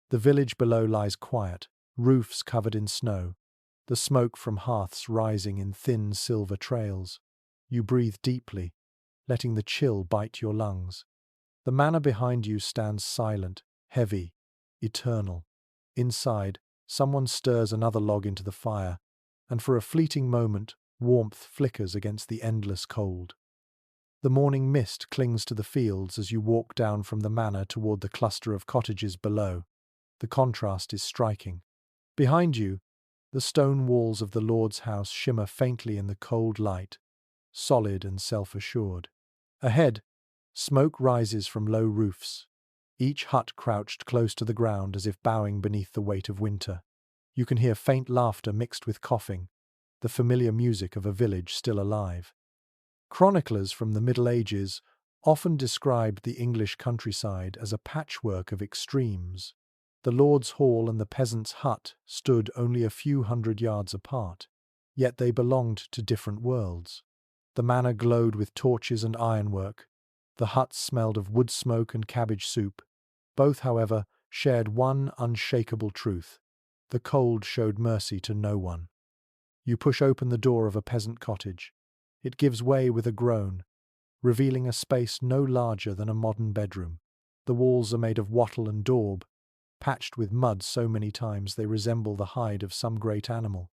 The village below lies quiet, roofs covered in snow, the smoke from hearths rising in thin silver trails. You breathe deeply, letting the chill bite your lungs. The manor behind you stands silent, heavy, eternal. Inside, someone stirs another log into the fire, and for a fleeting moment, warmth flickers against the endless cold. The morning mist clings to the fields as you walk down from the manor toward the cluster of cottages below. The contrast is striking. Behind you, the stone walls of the Lord's house shimmer faintly in the cold light, solid and self-assured. Ahead, smoke rises from low roofs, each hut crouched close to the ground as if bowing beneath the weight of winter. You can hear faint laughter mixed with coughing, the familiar music of a village still alive. Chroniclers from the Middle Ages often described the English countryside as a patchwork of extremes. The Lord's Hall and the peasant's hut stood only a few hundred yards apart, yet they belonged to different worlds. The manor glowed with torches and ironwork. The huts smelled of wood smoke and cabbage soup. Both, however, shared one unshakable truth. The cold showed mercy to no one. You push open the door of a peasant cottage. It gives way with a groan, revealing a space no larger than a modern bedroom. The walls are made of wattle and daub, patched with mud so many times they resemble the hide of some great animal.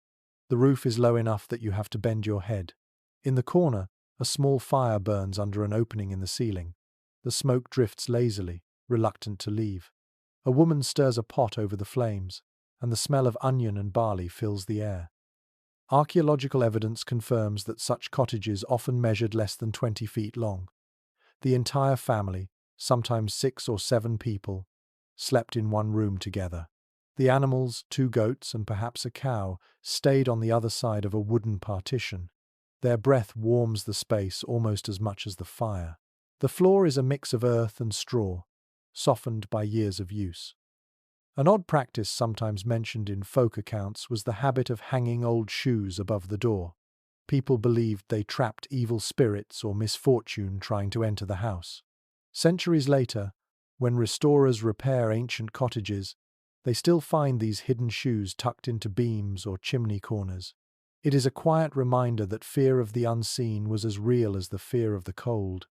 The roof is low enough that you have to bend your head. In the corner, a small fire burns under an opening in the ceiling. The smoke drifts lazily, reluctant to leave. A woman stirs a pot over the flames, and the smell of onion and barley fills the air. Archaeological evidence confirms that such cottages often measured less than 20 feet long. The entire family, sometimes 6 or 7 people, slept in one room together. The animals, 2 goats and perhaps a cow, stayed on the other side of a wooden partition. Their breath warms the space almost as much as the fire. The floor is a mix of earth and straw, softened by years of use. An odd practice sometimes mentioned in folk accounts was the habit of hanging old shoes above the door. People believed they trapped evil spirits or misfortune trying to enter the house. Centuries later, when restorers repair ancient cottages, they still find these hidden shoes tucked into beams or chimney corners. It is a quiet reminder that fear of the unseen was as real as the fear of the cold.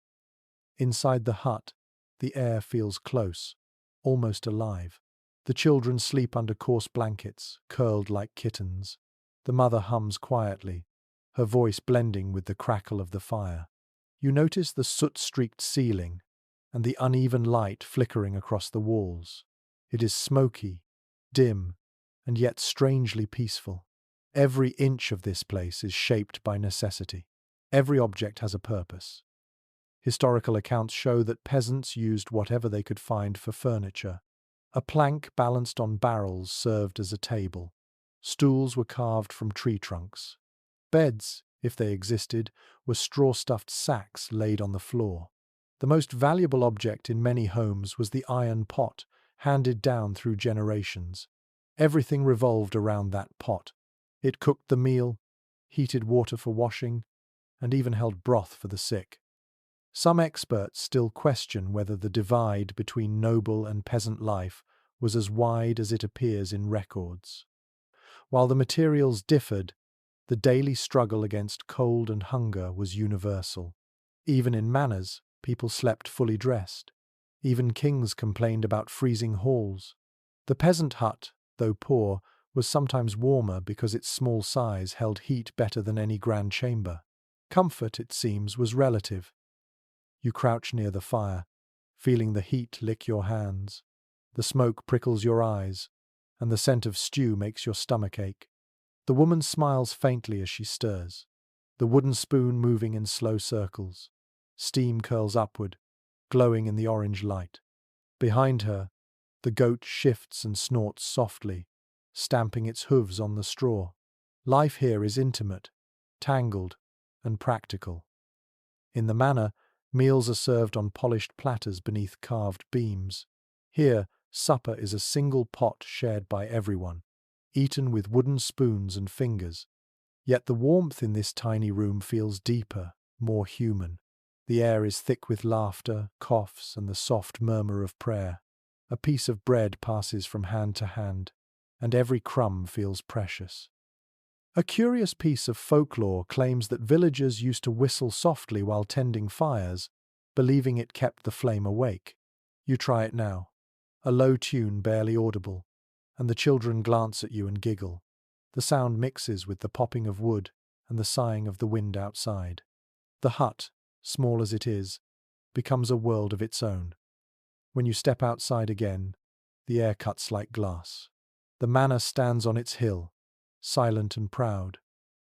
Inside the hut, the air feels close, almost alive. The children sleep under coarse blankets, curled like kittens. The mother hums quietly, her voice blending with the crackle of the fire. You notice the soot-streaked ceiling and the uneven light flickering across the walls. It is smoky, dim, and yet strangely peaceful. Every inch of this place is shaped by necessity. Every object has a purpose. Historical accounts show that peasants used whatever they could find for furniture. A plank balanced on barrels served as a table. Stools were carved from tree trunks. Beds, if they existed, were straw-stuffed sacks laid on the floor. The most valuable object in many homes was the iron pot, handed down through generations. Everything revolved around that pot. It cooked the meal, heated water for washing, and even held broth for the sick. Some experts still question whether the divide between noble and peasant life was as wide as it appears in records. While the materials differed, the daily struggle against cold and hunger was universal. Even in manors, people slept fully dressed. Even kings complained about freezing halls. The peasant hut, though poor, was sometimes warmer because its small size held heat better than any grand chamber. Comfort, it seems, was relative. You crouch near the fire, feeling the heat lick your hands. The smoke prickles your eyes, and the scent of stew makes your stomach ache. The woman smiles faintly as she stirs, the wooden spoon moving in slow circles. Steam curls upward, glowing in the orange light. Behind her, the goat shifts and snorts softly, stamping its hooves on the straw. Life here is intimate, tangled, and practical. In the manor, meals are served on polished platters beneath carved beams. Here, supper is a single pot shared by everyone, eaten with wooden spoons and fingers. Yet the warmth in this tiny room feels deeper, more human. The air is thick with laughter, coughs, and the soft murmur of prayer. A piece of bread passes from hand to hand, and every crumb feels precious. A curious piece of folklore claims that villagers used to whistle softly while tending fires, believing it kept the flame awake. You try it now. A low tune barely audible, and the children glance at you and giggle. The sound mixes with the popping of wood and the sighing of the wind outside. The hut, small as it is, becomes a world of its own. When you step outside again, the air cuts like glass. The manor stands on its hill, silent and proud,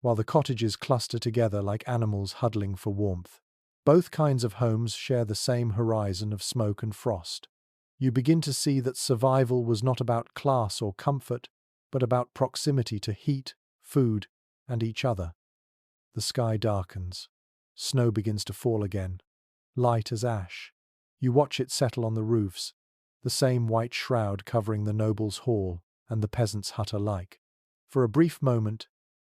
while the cottages cluster together like animals huddling for warmth. Both kinds of homes share the same horizon of smoke and frost. You begin to see that survival was not about class or comfort, but about proximity to heat, food, and each other. The sky darkens. Snow begins to fall again, light as ash. You watch it settle on the roofs, the same white shroud covering the noble's hall and the peasant's hut alike. For a brief moment,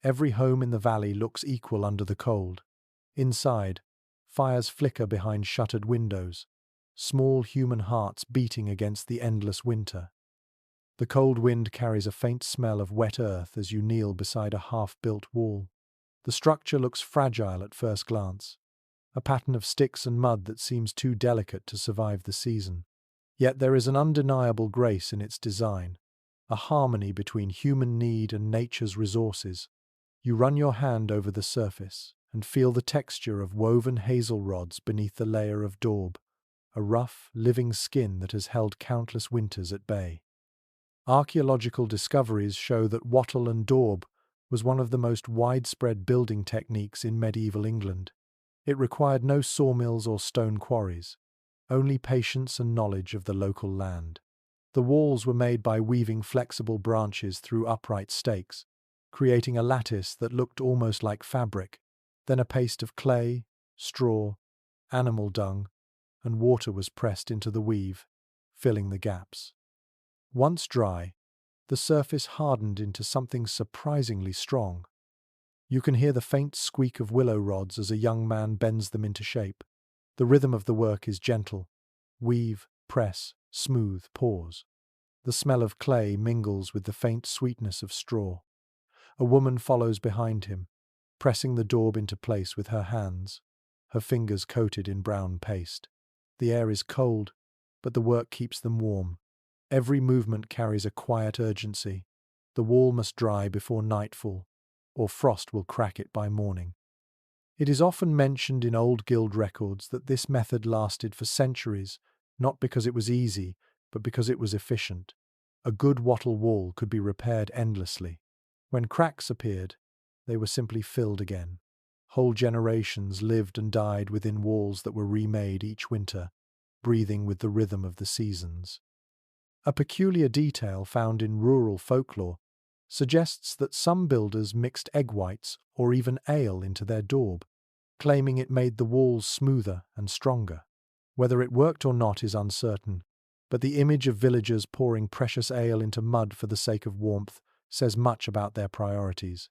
every home in the valley looks equal under the cold. Inside, fires flicker behind shuttered windows, small human hearts beating against the endless winter. The cold wind carries a faint smell of wet earth as you kneel beside a half-built wall. The structure looks fragile at first glance, a pattern of sticks and mud that seems too delicate to survive the season. Yet there is an undeniable grace in its design, a harmony between human need and nature's resources. You run your hand over the surface and feel the texture of woven hazel rods beneath the layer of daub, a rough, living skin that has held countless winters at bay. Archaeological discoveries show that wattle and daub was one of the most widespread building techniques in medieval England. It required no sawmills or stone quarries, only patience and knowledge of the local land. The walls were made by weaving flexible branches through upright stakes, creating a lattice that looked almost like fabric. Then a paste of clay, straw, animal dung, and water was pressed into the weave, filling the gaps. Once dry, the surface hardened into something surprisingly strong. You can hear the faint squeak of willow rods as a young man bends them into shape. The rhythm of the work is gentle. Weave, press, smooth, pause. The smell of clay mingles with the faint sweetness of straw. A woman follows behind him, pressing the daub into place with her hands, her fingers coated in brown paste. The air is cold, but the work keeps them warm. Every movement carries a quiet urgency. The wall must dry before nightfall, or frost will crack it by morning. It is often mentioned in old guild records that this method lasted for centuries, not because it was easy, but because it was efficient. A good wattle wall could be repaired endlessly. When cracks appeared, they were simply filled again. Whole generations lived and died within walls that were remade each winter, breathing with the rhythm of the seasons. A peculiar detail found in rural folklore suggests that some builders mixed egg whites or even ale into their daub, claiming it made the walls smoother and stronger. Whether it worked or not is uncertain, but the image of villagers pouring precious ale into mud for the sake of warmth says much about their priorities.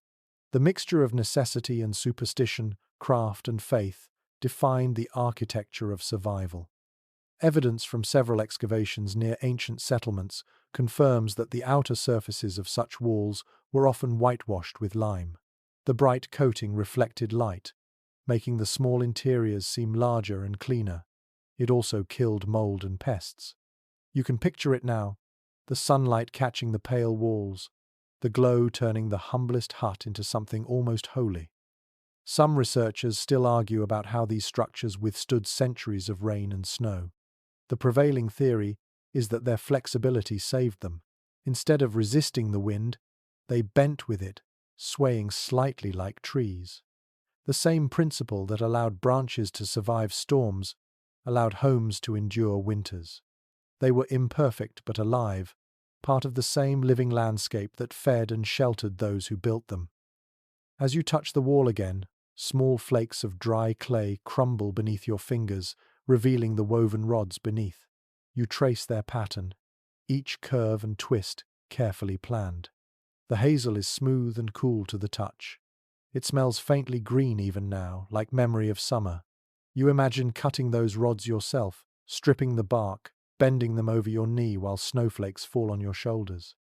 The mixture of necessity and superstition, craft and faith, defined the architecture of survival. Evidence from several excavations near ancient settlements confirms that the outer surfaces of such walls were often whitewashed with lime. The bright coating reflected light, making the small interiors seem larger and cleaner. It also killed mold and pests. You can picture it now, the sunlight catching the pale walls, the glow turning the humblest hut into something almost holy. Some researchers still argue about how these structures withstood centuries of rain and snow. The prevailing theory is that their flexibility saved them. Instead of resisting the wind, they bent with it, swaying slightly like trees. The same principle that allowed branches to survive storms allowed homes to endure winters. They were imperfect but alive, part of the same living landscape that fed and sheltered those who built them. As you touch the wall again, small flakes of dry clay crumble beneath your fingers, revealing the woven rods beneath. You trace their pattern, each curve and twist carefully planned. The hazel is smooth and cool to the touch. It smells faintly green even now, like memory of summer. You imagine cutting those rods yourself, stripping the bark, bending them over your knee while snowflakes fall on your shoulders.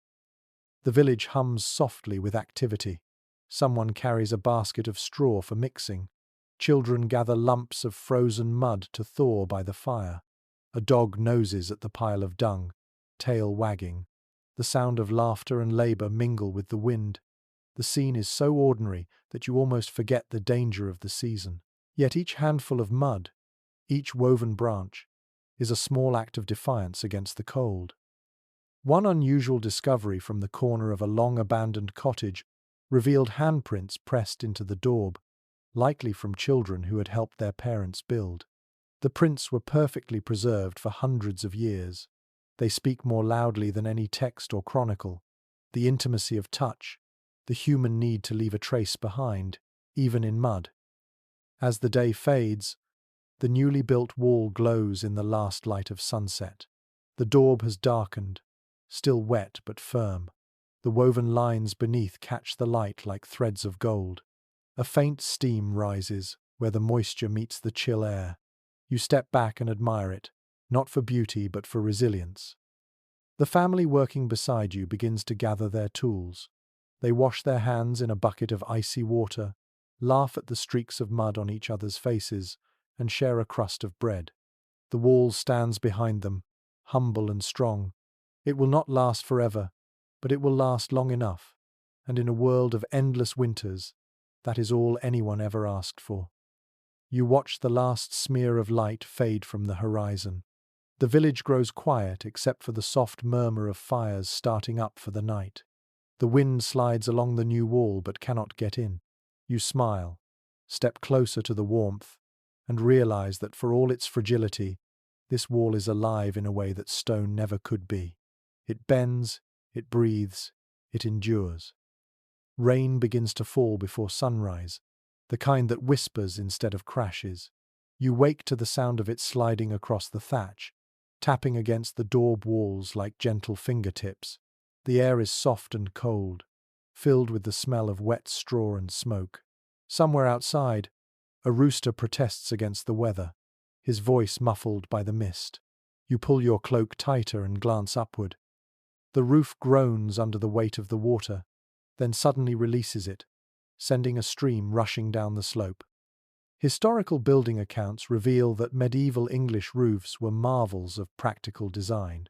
The village hums softly with activity. Someone carries a basket of straw for mixing. Children gather lumps of frozen mud to thaw by the fire. A dog noses at the pile of dung, tail wagging. The sound of laughter and labor mingle with the wind. The scene is so ordinary that you almost forget the danger of the season. Yet each handful of mud, each woven branch, is a small act of defiance against the cold. One unusual discovery from the corner of a long-abandoned cottage revealed handprints pressed into the daub, likely from children who had helped their parents build. The prints were perfectly preserved for hundreds of years. They speak more loudly than any text or chronicle. The intimacy of touch, the human need to leave a trace behind, even in mud. As the day fades, the newly built wall glows in the last light of sunset. The daub has darkened, still wet but firm. The woven lines beneath catch the light like threads of gold. A faint steam rises where the moisture meets the chill air. You step back and admire it, not for beauty but for resilience. The family working beside you begins to gather their tools. They wash their hands in a bucket of icy water, laugh at the streaks of mud on each other's faces, and share a crust of bread. The wall stands behind them, humble and strong. It will not last forever, but it will last long enough, and in a world of endless winters, that is all anyone ever asked for. You watch the last smear of light fade from the horizon. The village grows quiet except for the soft murmur of fires starting up for the night. The wind slides along the new wall but cannot get in. You smile, step closer to the warmth, and realize that for all its fragility, this wall is alive in a way that stone never could be. It bends, it breathes, it endures. Rain begins to fall before sunrise, the kind that whispers instead of crashes. You wake to the sound of it sliding across the thatch, tapping against the daub walls like gentle fingertips. The air is soft and cold, filled with the smell of wet straw and smoke. Somewhere outside, a rooster protests against the weather, his voice muffled by the mist. You pull your cloak tighter and glance upward. The roof groans under the weight of the water, then suddenly releases it, sending a stream rushing down the slope. Historical building accounts reveal that medieval English roofs were marvels of practical design.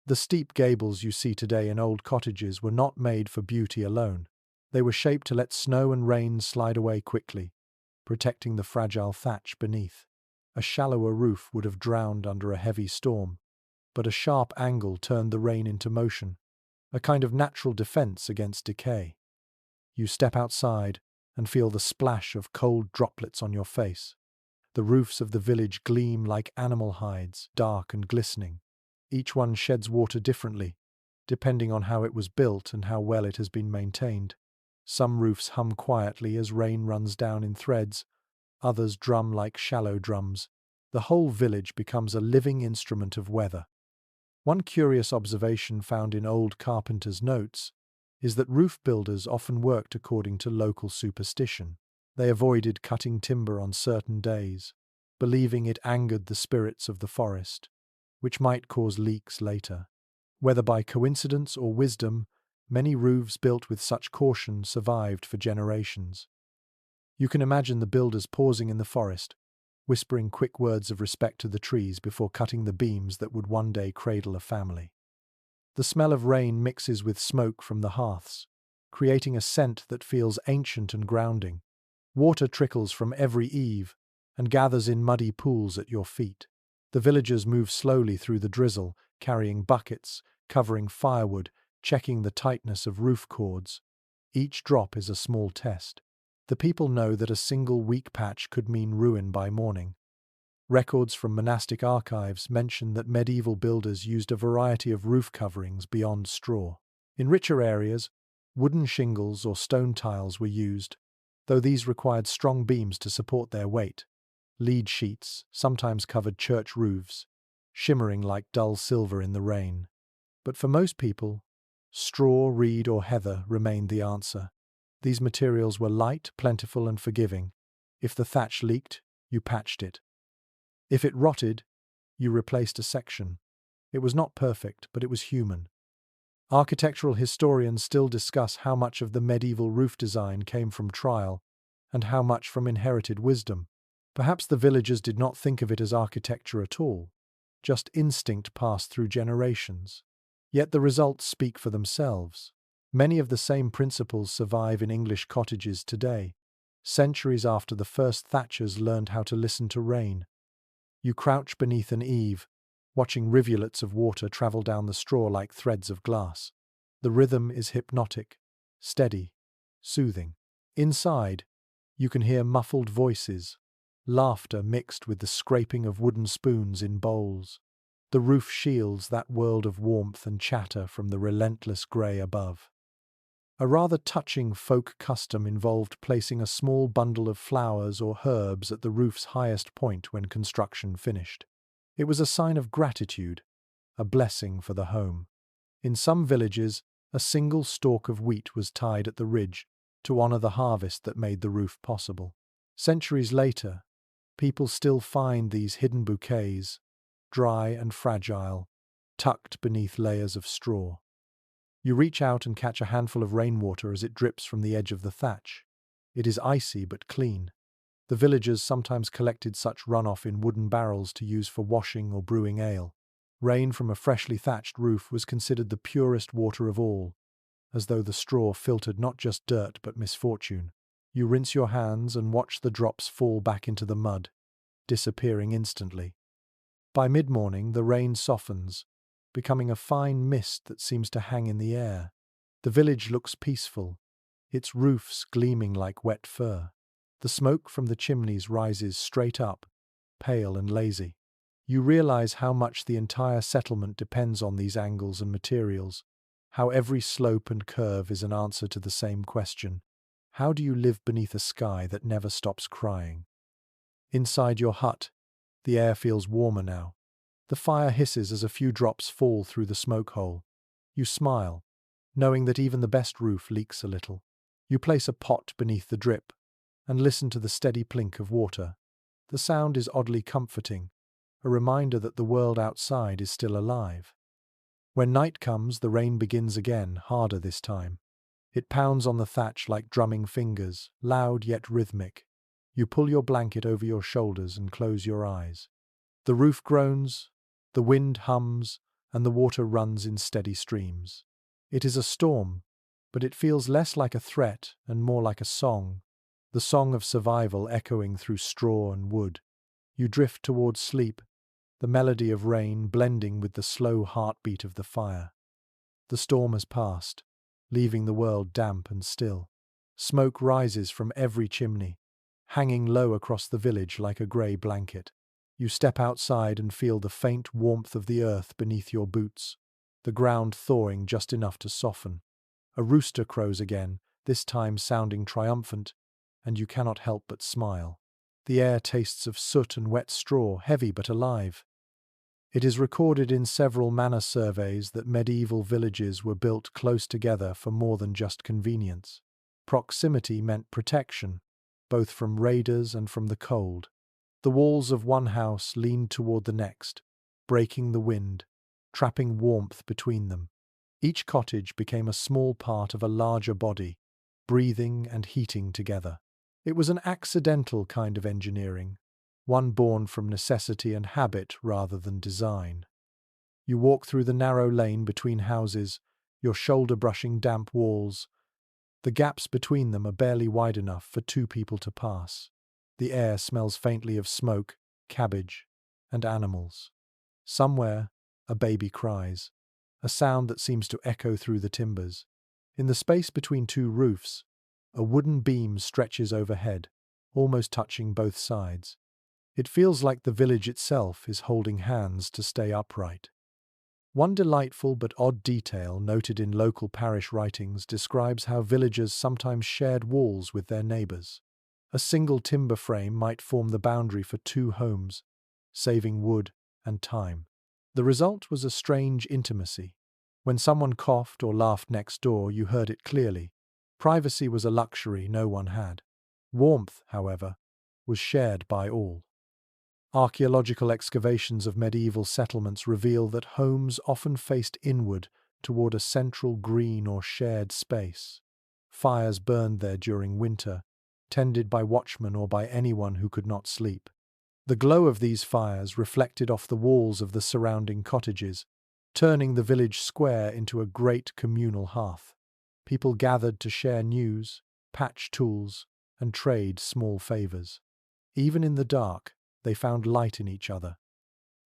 The steep gables you see today in old cottages were not made for beauty alone. They were shaped to let snow and rain slide away quickly, protecting the fragile thatch beneath. A shallower roof would have drowned under a heavy storm, but a sharp angle turned the rain into motion, a kind of natural defense against decay. You step outside and feel the splash of cold droplets on your face. The roofs of the village gleam like animal hides, dark and glistening. Each one sheds water differently, depending on how it was built and how well it has been maintained. Some roofs hum quietly as rain runs down in threads, others drum like shallow drums. The whole village becomes a living instrument of weather. One curious observation found in old carpenters' notes is that roof builders often worked according to local superstition. They avoided cutting timber on certain days, believing it angered the spirits of the forest, which might cause leaks later. Whether by coincidence or wisdom, many roofs built with such caution survived for generations. You can imagine the builders pausing in the forest, whispering quick words of respect to the trees before cutting the beams that would one day cradle a family. The smell of rain mixes with smoke from the hearths, creating a scent that feels ancient and grounding. Water trickles from every eave and gathers in muddy pools at your feet. The villagers move slowly through the drizzle, carrying buckets, covering firewood, checking the tightness of roof cords. Each drop is a small test. The people know that a single weak patch could mean ruin by morning. Records from monastic archives mention that medieval builders used a variety of roof coverings beyond straw. In richer areas, wooden shingles or stone tiles were used, though these required strong beams to support their weight. Lead sheets sometimes covered church roofs, shimmering like dull silver in the rain. But for most people, straw, reed, or heather remained the answer. These materials were light, plentiful, and forgiving. If the thatch leaked, you patched it. If it rotted, you replaced a section. It was not perfect, but it was human. Architectural historians still discuss how much of the medieval roof design came from trial and how much from inherited wisdom. Perhaps the villagers did not think of it as architecture at all, just instinct passed through generations. Yet the results speak for themselves. Many of the same principles survive in English cottages today, centuries after the first thatchers learned how to listen to rain. You crouch beneath an eave, watching rivulets of water travel down the straw like threads of glass. The rhythm is hypnotic, steady, soothing. Inside, you can hear muffled voices, laughter mixed with the scraping of wooden spoons in bowls. The roof shields that world of warmth and chatter from the relentless grey above. A rather touching folk custom involved placing a small bundle of flowers or herbs at the roof's highest point when construction finished. It was a sign of gratitude, a blessing for the home. In some villages, a single stalk of wheat was tied at the ridge to honor the harvest that made the roof possible. Centuries later, people still find these hidden bouquets, dry and fragile, tucked beneath layers of straw. You reach out and catch a handful of rainwater as it drips from the edge of the thatch. It is icy but clean. The villagers sometimes collected such runoff in wooden barrels to use for washing or brewing ale. Rain from a freshly thatched roof was considered the purest water of all, as though the straw filtered not just dirt but misfortune. You rinse your hands and watch the drops fall back into the mud, disappearing instantly. By mid-morning, the rain softens, becoming a fine mist that seems to hang in the air. The village looks peaceful, its roofs gleaming like wet fur. The smoke from the chimneys rises straight up, pale and lazy. You realize how much the entire settlement depends on these angles and materials, how every slope and curve is an answer to the same question. How do you live beneath a sky that never stops crying? Inside your hut, the air feels warmer now. The fire hisses as a few drops fall through the smoke hole. You smile, knowing that even the best roof leaks a little. You place a pot beneath the drip and listen to the steady plink of water. The sound is oddly comforting, a reminder that the world outside is still alive. When night comes, the rain begins again, harder this time. It pounds on the thatch like drumming fingers, loud yet rhythmic. You pull your blanket over your shoulders and close your eyes. The roof groans, the wind hums, and the water runs in steady streams. It is a storm, but it feels less like a threat and more like a song, the song of survival echoing through straw and wood. You drift towards sleep, the melody of rain blending with the slow heartbeat of the fire. The storm has passed, leaving the world damp and still. Smoke rises from every chimney, hanging low across the village like a grey blanket. You step outside and feel the faint warmth of the earth beneath your boots, the ground thawing just enough to soften. A rooster crows again, this time sounding triumphant, and you cannot help but smile. The air tastes of soot and wet straw, heavy but alive. It is recorded in several manor surveys that medieval villages were built close together for more than just convenience. Proximity meant protection, both from raiders and from the cold. The walls of one house leaned toward the next, breaking the wind, trapping warmth between them. Each cottage became a small part of a larger body, breathing and heating together. It was an accidental kind of engineering, one born from necessity and habit rather than design. You walk through the narrow lane between houses, your shoulder brushing damp walls. The gaps between them are barely wide enough for two people to pass. The air smells faintly of smoke, cabbage, and animals. Somewhere, a baby cries, a sound that seems to echo through the timbers. In the space between two roofs, a wooden beam stretches overhead, almost touching both sides. It feels like the village itself is holding hands to stay upright. One delightful but odd detail noted in local parish writings describes how villagers sometimes shared walls with their neighbours. A single timber frame might form the boundary for two homes, saving wood and time. The result was a strange intimacy. When someone coughed or laughed next door, you heard it clearly. Privacy was a luxury no one had. Warmth, however, was shared by all. Archaeological excavations of medieval settlements reveal that homes often faced inward toward a central green or shared space. Fires burned there during winter, tended by watchmen or by anyone who could not sleep. The glow of these fires reflected off the walls of the surrounding cottages, turning the village square into a great communal hearth. People gathered to share news, patch tools, and trade small favors. Even in the dark, they found light in each other.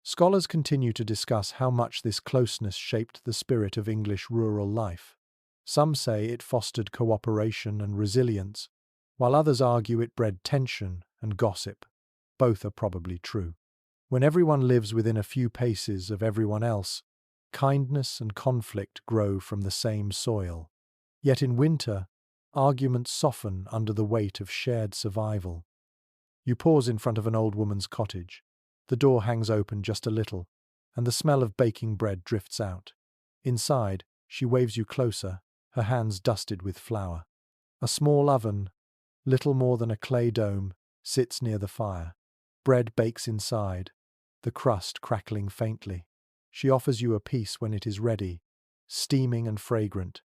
Scholars continue to discuss how much this closeness shaped the spirit of English rural life. Some say it fostered cooperation and resilience, while others argue it bred tension and gossip. Both are probably true. When everyone lives within a few paces of everyone else, kindness and conflict grow from the same soil. Yet in winter, arguments soften under the weight of shared survival. You pause in front of an old woman's cottage. The door hangs open just a little, and the smell of baking bread drifts out. Inside, she waves you closer, her hands dusted with flour. A small oven, little more than a clay dome, sits near the fire. Bread bakes inside, the crust crackling faintly. She offers you a piece when it is ready, steaming and fragrant.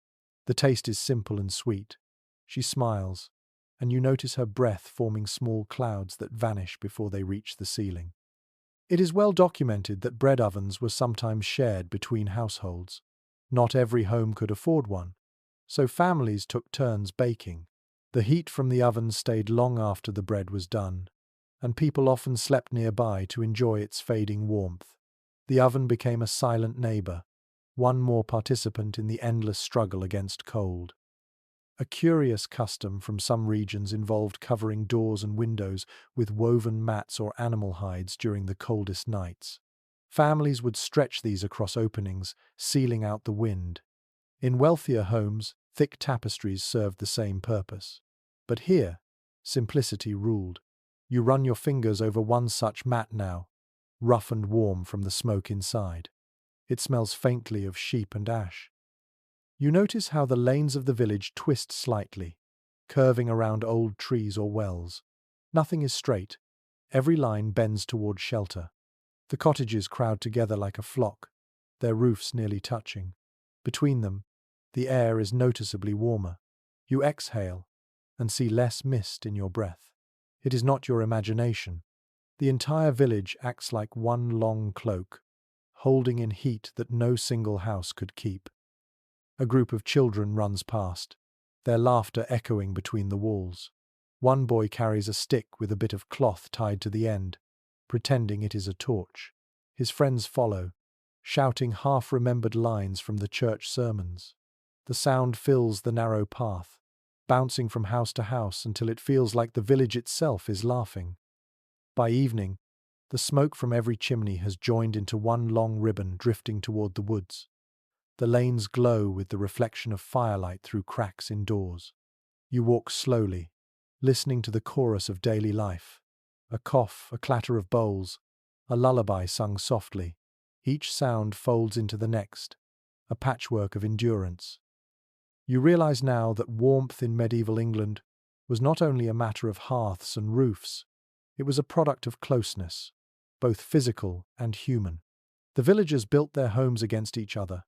The taste is simple and sweet. She smiles, and you notice her breath forming small clouds that vanish before they reach the ceiling. It is well documented that bread ovens were sometimes shared between households. Not every home could afford one, so families took turns baking. The heat from the oven stayed long after the bread was done, and people often slept nearby to enjoy its fading warmth. The oven became a silent neighbor, one more participant in the endless struggle against cold. A curious custom from some regions involved covering doors and windows with woven mats or animal hides during the coldest nights. Families would stretch these across openings, sealing out the wind. In wealthier homes, thick tapestries served the same purpose. But here, simplicity ruled. You run your fingers over one such mat now, rough and warm from the smoke inside. It smells faintly of sheep and ash. You notice how the lanes of the village twist slightly, curving around old trees or wells. Nothing is straight. Every line bends toward shelter. The cottages crowd together like a flock, their roofs nearly touching. Between them, the air is noticeably warmer. You exhale and see less mist in your breath. It is not your imagination. The entire village acts like one long cloak, holding in heat that no single house could keep. A group of children runs past, their laughter echoing between the walls. One boy carries a stick with a bit of cloth tied to the end, pretending it is a torch. His friends follow, shouting half-remembered lines from the church sermons. The sound fills the narrow path, bouncing from house to house until it feels like the village itself is laughing. By evening, the smoke from every chimney has joined into one long ribbon drifting toward the woods. The lanes glow with the reflection of firelight through cracks in doors. You walk slowly, listening to the chorus of daily life. A cough, a clatter of bowls, a lullaby sung softly. Each sound folds into the next, a patchwork of endurance. You realize now that warmth in medieval England was not only a matter of hearths and roofs, it was a product of closeness, both physical and human. The villagers built their homes against each other,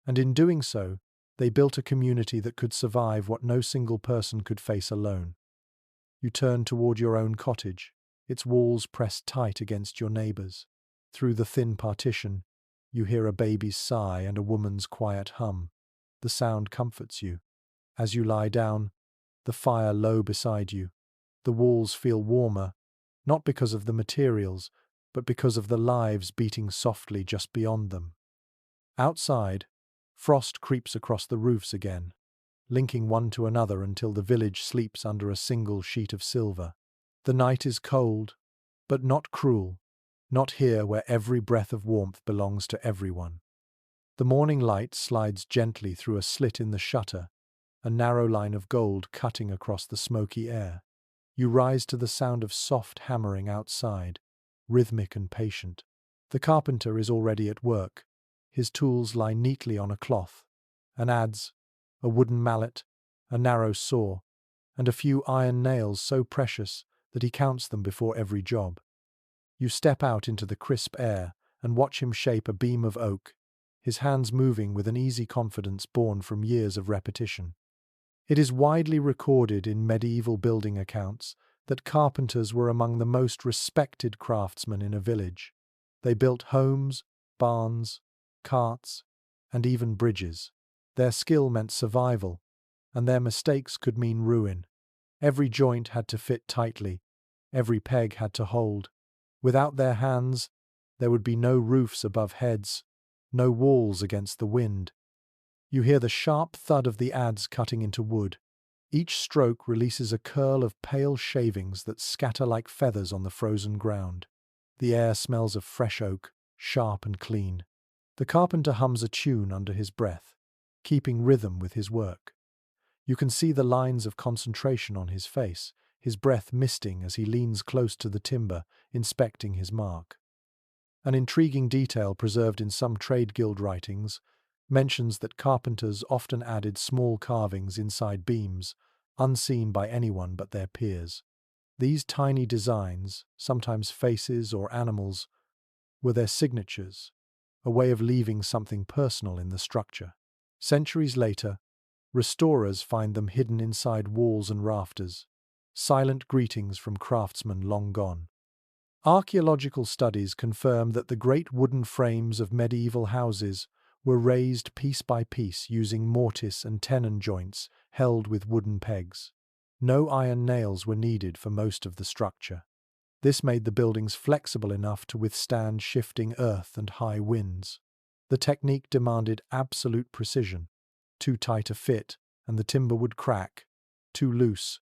and in doing so, they built a community that could survive what no single person could face alone. You turn toward your own cottage, its walls pressed tight against your neighbors. Through the thin partition, you hear a baby's sigh and a woman's quiet hum. The sound comforts you. As you lie down, the fire low beside you, the walls feel warmer, not because of the materials, but because of the lives beating softly just beyond them. Outside, frost creeps across the roofs again, linking one to another until the village sleeps under a single sheet of silver. The night is cold, but not cruel, not here where every breath of warmth belongs to everyone. The morning light slides gently through a slit in the shutter, a narrow line of gold cutting across the smoky air. You rise to the sound of soft hammering outside, rhythmic and patient. The carpenter is already at work. His tools lie neatly on a cloth, an adze, a wooden mallet, a narrow saw, and a few iron nails so precious that he counts them before every job. You step out into the crisp air and watch him shape a beam of oak, his hands moving with an easy confidence born from years of repetition. It is widely recorded in medieval building accounts that carpenters were among the most respected craftsmen in a village. They built homes, barns, carts, and even bridges. Their skill meant survival, and their mistakes could mean ruin. Every joint had to fit tightly, every peg had to hold. Without their hands, there would be no roofs above heads, no walls against the wind. You hear the sharp thud of the adze cutting into wood. Each stroke releases a curl of pale shavings that scatter like feathers on the frozen ground. The air smells of fresh oak, sharp and clean. The carpenter hums a tune under his breath, keeping rhythm with his work. You can see the lines of concentration on his face, his breath misting as he leans close to the timber, inspecting his mark. An intriguing detail preserved in some trade guild writings mentions that carpenters often added small carvings inside beams, unseen by anyone but their peers. These tiny designs, sometimes faces or animals, were their signatures, a way of leaving something personal in the structure. Centuries later, restorers find them hidden inside walls and rafters, silent greetings from craftsmen long gone. Archaeological studies confirm that the great wooden frames of medieval houses were raised piece by piece using mortise and tenon joints held with wooden pegs. No iron nails were needed for most of the structure. This made the buildings flexible enough to withstand shifting earth and high winds. The technique demanded absolute precision, too tight a fit, and the timber would crack, too loose,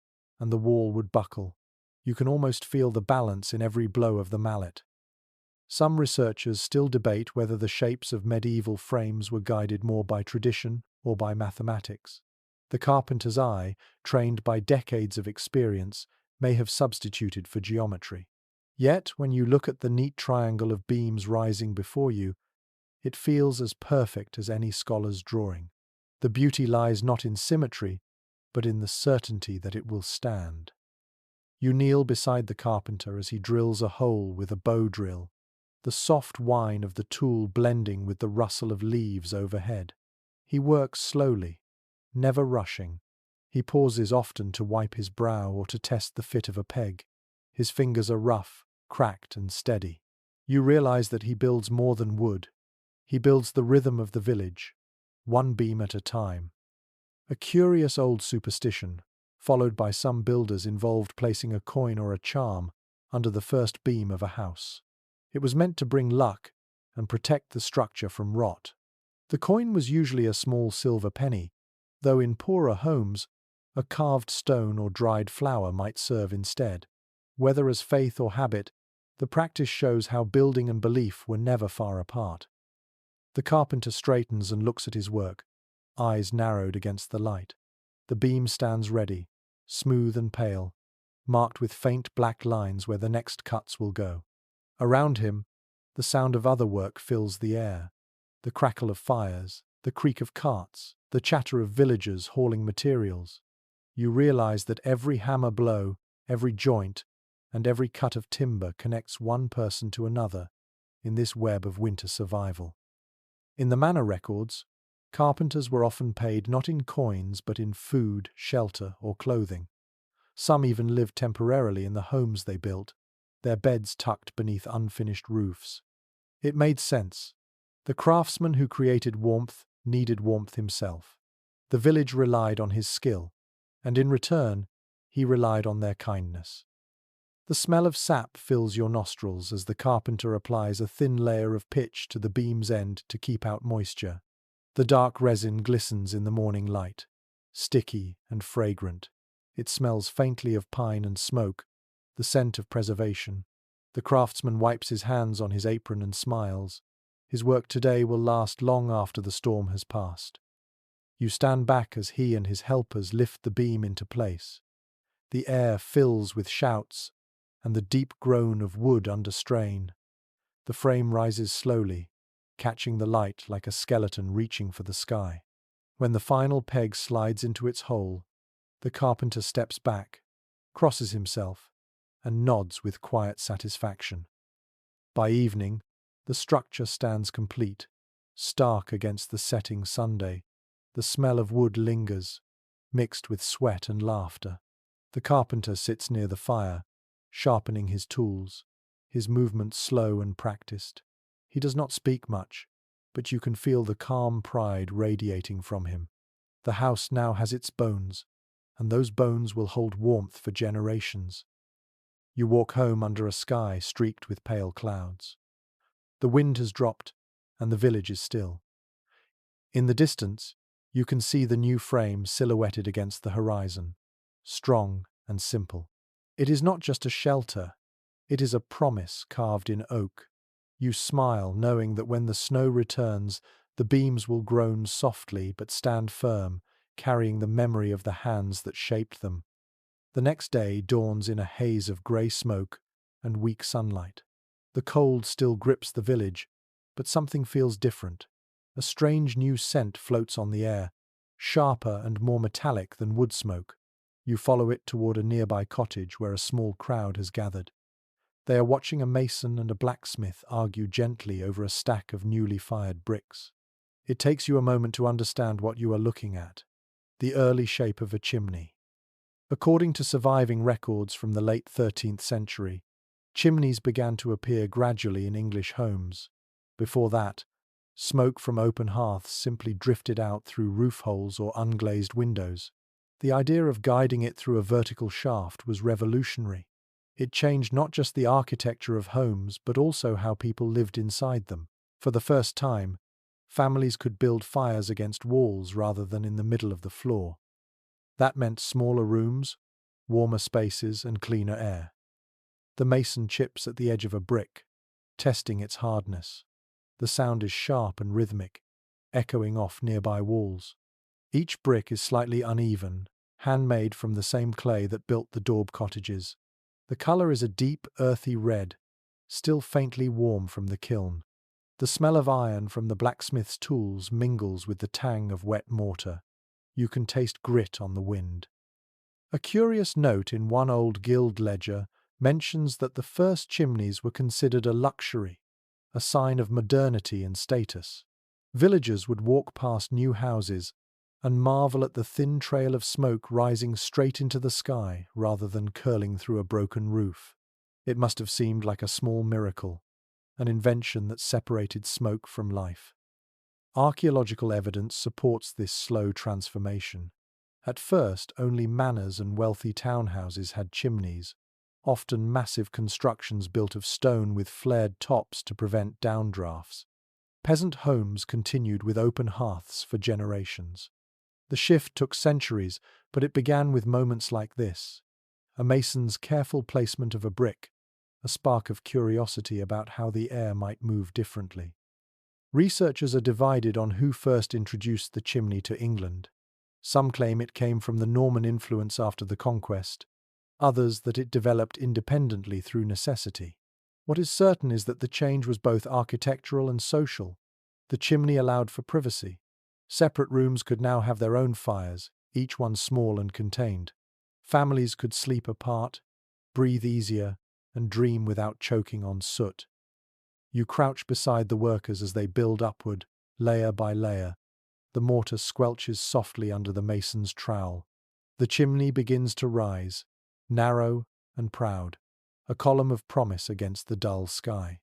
and the wall would buckle. You can almost feel the balance in every blow of the mallet. Some researchers still debate whether the shapes of medieval frames were guided more by tradition or by mathematics. The carpenter's eye, trained by decades of experience, may have substituted for geometry. Yet, when you look at the neat triangle of beams rising before you, it feels as perfect as any scholar's drawing. The beauty lies not in symmetry, but in the certainty that it will stand. You kneel beside the carpenter as he drills a hole with a bow drill, the soft whine of the tool blending with the rustle of leaves overhead. He works slowly, never rushing. He pauses often to wipe his brow or to test the fit of a peg. His fingers are rough, cracked and steady. You realize that he builds more than wood. He builds the rhythm of the village, one beam at a time. A curious old superstition, followed by some builders, involved placing a coin or a charm under the first beam of a house. It was meant to bring luck and protect the structure from rot. The coin was usually a small silver penny, though in poorer homes, a carved stone or dried flower might serve instead. Whether as faith or habit, the practice shows how building and belief were never far apart. The carpenter straightens and looks at his work, eyes narrowed against the light. The beam stands ready, smooth and pale, marked with faint black lines where the next cuts will go. Around him, the sound of other work fills the air. The crackle of fires, the creak of carts, the chatter of villagers hauling materials. You realize that every hammer blow, every joint, and every cut of timber connects one person to another in this web of winter survival. In the manor records, carpenters were often paid not in coins but in food, shelter, or clothing. Some even lived temporarily in the homes they built, their beds tucked beneath unfinished roofs. It made sense. The craftsman who created warmth needed warmth himself. The village relied on his skill, and in return, he relied on their kindness. The smell of sap fills your nostrils as the carpenter applies a thin layer of pitch to the beam's end to keep out moisture. The dark resin glistens in the morning light, sticky and fragrant. It smells faintly of pine and smoke, the scent of preservation. The craftsman wipes his hands on his apron and smiles. His work today will last long after the storm has passed. You stand back as he and his helpers lift the beam into place. The air fills with shouts and the deep groan of wood under strain. The frame rises slowly, catching the light like a skeleton reaching for the sky. When the final peg slides into its hole, the carpenter steps back, crosses himself, and nods with quiet satisfaction. By evening, the structure stands complete, stark against the setting Sunday. The smell of wood lingers, mixed with sweat and laughter. The carpenter sits near the fire, sharpening his tools, his movements slow and practiced. He does not speak much, but you can feel the calm pride radiating from him. The house now has its bones, and those bones will hold warmth for generations. You walk home under a sky streaked with pale clouds. The wind has dropped, and the village is still. In the distance, you can see the new frame silhouetted against the horizon, strong and simple. It is not just a shelter, it is a promise carved in oak. You smile, knowing that when the snow returns, the beams will groan softly but stand firm, carrying the memory of the hands that shaped them. The next day dawns in a haze of grey smoke and weak sunlight. The cold still grips the village, but something feels different. A strange new scent floats on the air, sharper and more metallic than wood smoke. You follow it toward a nearby cottage where a small crowd has gathered. They are watching a mason and a blacksmith argue gently over a stack of newly fired bricks. It takes you a moment to understand what you are looking at: the early shape of a chimney. According to surviving records from the late 13th century, chimneys began to appear gradually in English homes. Before that, smoke from open hearths simply drifted out through roof holes or unglazed windows. The idea of guiding it through a vertical shaft was revolutionary. It changed not just the architecture of homes, but also how people lived inside them. For the first time, families could build fires against walls rather than in the middle of the floor. That meant smaller rooms, warmer spaces, and cleaner air. The mason chips at the edge of a brick, testing its hardness. The sound is sharp and rhythmic, echoing off nearby walls. Each brick is slightly uneven, handmade from the same clay that built the daub cottages. The color is a deep, earthy red, still faintly warm from the kiln. The smell of iron from the blacksmith's tools mingles with the tang of wet mortar. You can taste grit on the wind. A curious note in one old guild ledger mentions that the first chimneys were considered a luxury, a sign of modernity and status. Villagers would walk past new houses and marvel at the thin trail of smoke rising straight into the sky rather than curling through a broken roof. It must have seemed like a small miracle, an invention that separated smoke from life. Archaeological evidence supports this slow transformation. At first, only manors and wealthy townhouses had chimneys, often massive constructions built of stone with flared tops to prevent downdrafts. Peasant homes continued with open hearths for generations. The shift took centuries, but it began with moments like this: a mason's careful placement of a brick, a spark of curiosity about how the air might move differently. Researchers are divided on who first introduced the chimney to England. Some claim it came from the Norman influence after the conquest, others that it developed independently through necessity. What is certain is that the change was both architectural and social. The chimney allowed for privacy. Separate rooms could now have their own fires, each one small and contained. Families could sleep apart, breathe easier, and dream without choking on soot. You crouch beside the workers as they build upward, layer by layer. The mortar squelches softly under the mason's trowel. The chimney begins to rise, narrow and proud, a column of promise against the dull sky.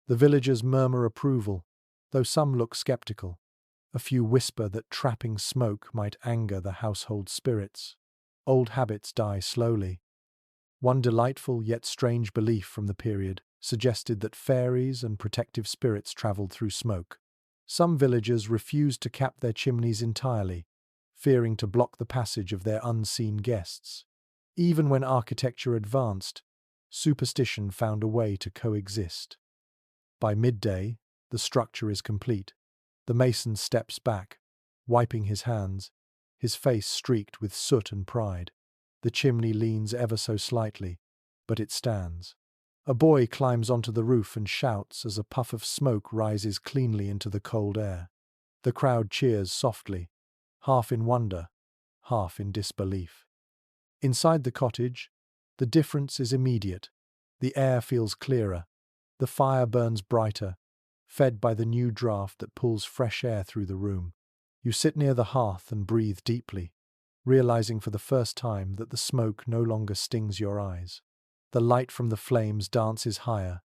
The villagers murmur approval, though some look skeptical. A few whisper that trapping smoke might anger the household spirits. Old habits die slowly. One delightful yet strange belief from the period suggested that fairies and protective spirits travelled through smoke. Some villagers refused to cap their chimneys entirely, fearing to block the passage of their unseen guests. Even when architecture advanced, superstition found a way to coexist. By midday, the structure is complete. The mason steps back, wiping his hands, his face streaked with soot and pride. The chimney leans ever so slightly, but it stands. A boy climbs onto the roof and shouts as a puff of smoke rises cleanly into the cold air. The crowd cheers softly, half in wonder, half in disbelief. Inside the cottage, the difference is immediate. The air feels clearer. The fire burns brighter, fed by the new draft that pulls fresh air through the room. You sit near the hearth and breathe deeply, realizing for the first time that the smoke no longer stings your eyes. The light from the flames dances higher,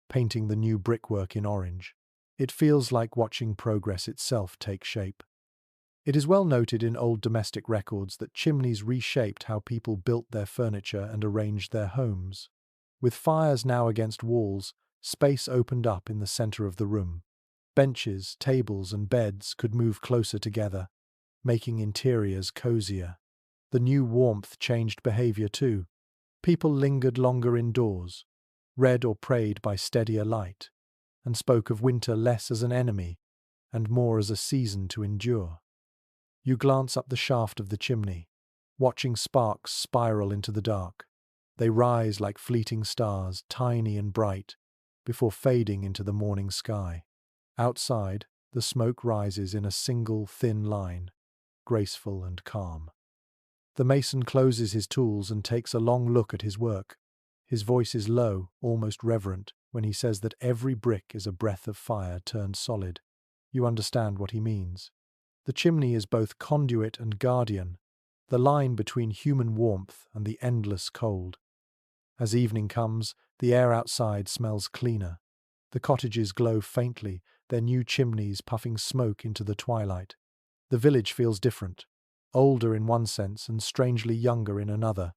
painting the new brickwork in orange. It feels like watching progress itself take shape. It is well noted in old domestic records that chimneys reshaped how people built their furniture and arranged their homes. With fires now against walls, space opened up in the center of the room. Benches, tables, and beds could move closer together, making interiors cozier. The new warmth changed behavior too. People lingered longer indoors, read or prayed by steadier light, and spoke of winter less as an enemy and more as a season to endure. You glance up the shaft of the chimney, watching sparks spiral into the dark. They rise like fleeting stars, tiny and bright, before fading into the morning sky. Outside, the smoke rises in a single thin line, graceful and calm. The mason closes his tools and takes a long look at his work. His voice is low, almost reverent, when he says that every brick is a breath of fire turned solid. You understand what he means. The chimney is both conduit and guardian, the line between human warmth and the endless cold. As evening comes, the air outside smells cleaner. The cottages glow faintly, their new chimneys puffing smoke into the twilight. The village feels different, older in one sense and strangely younger in another,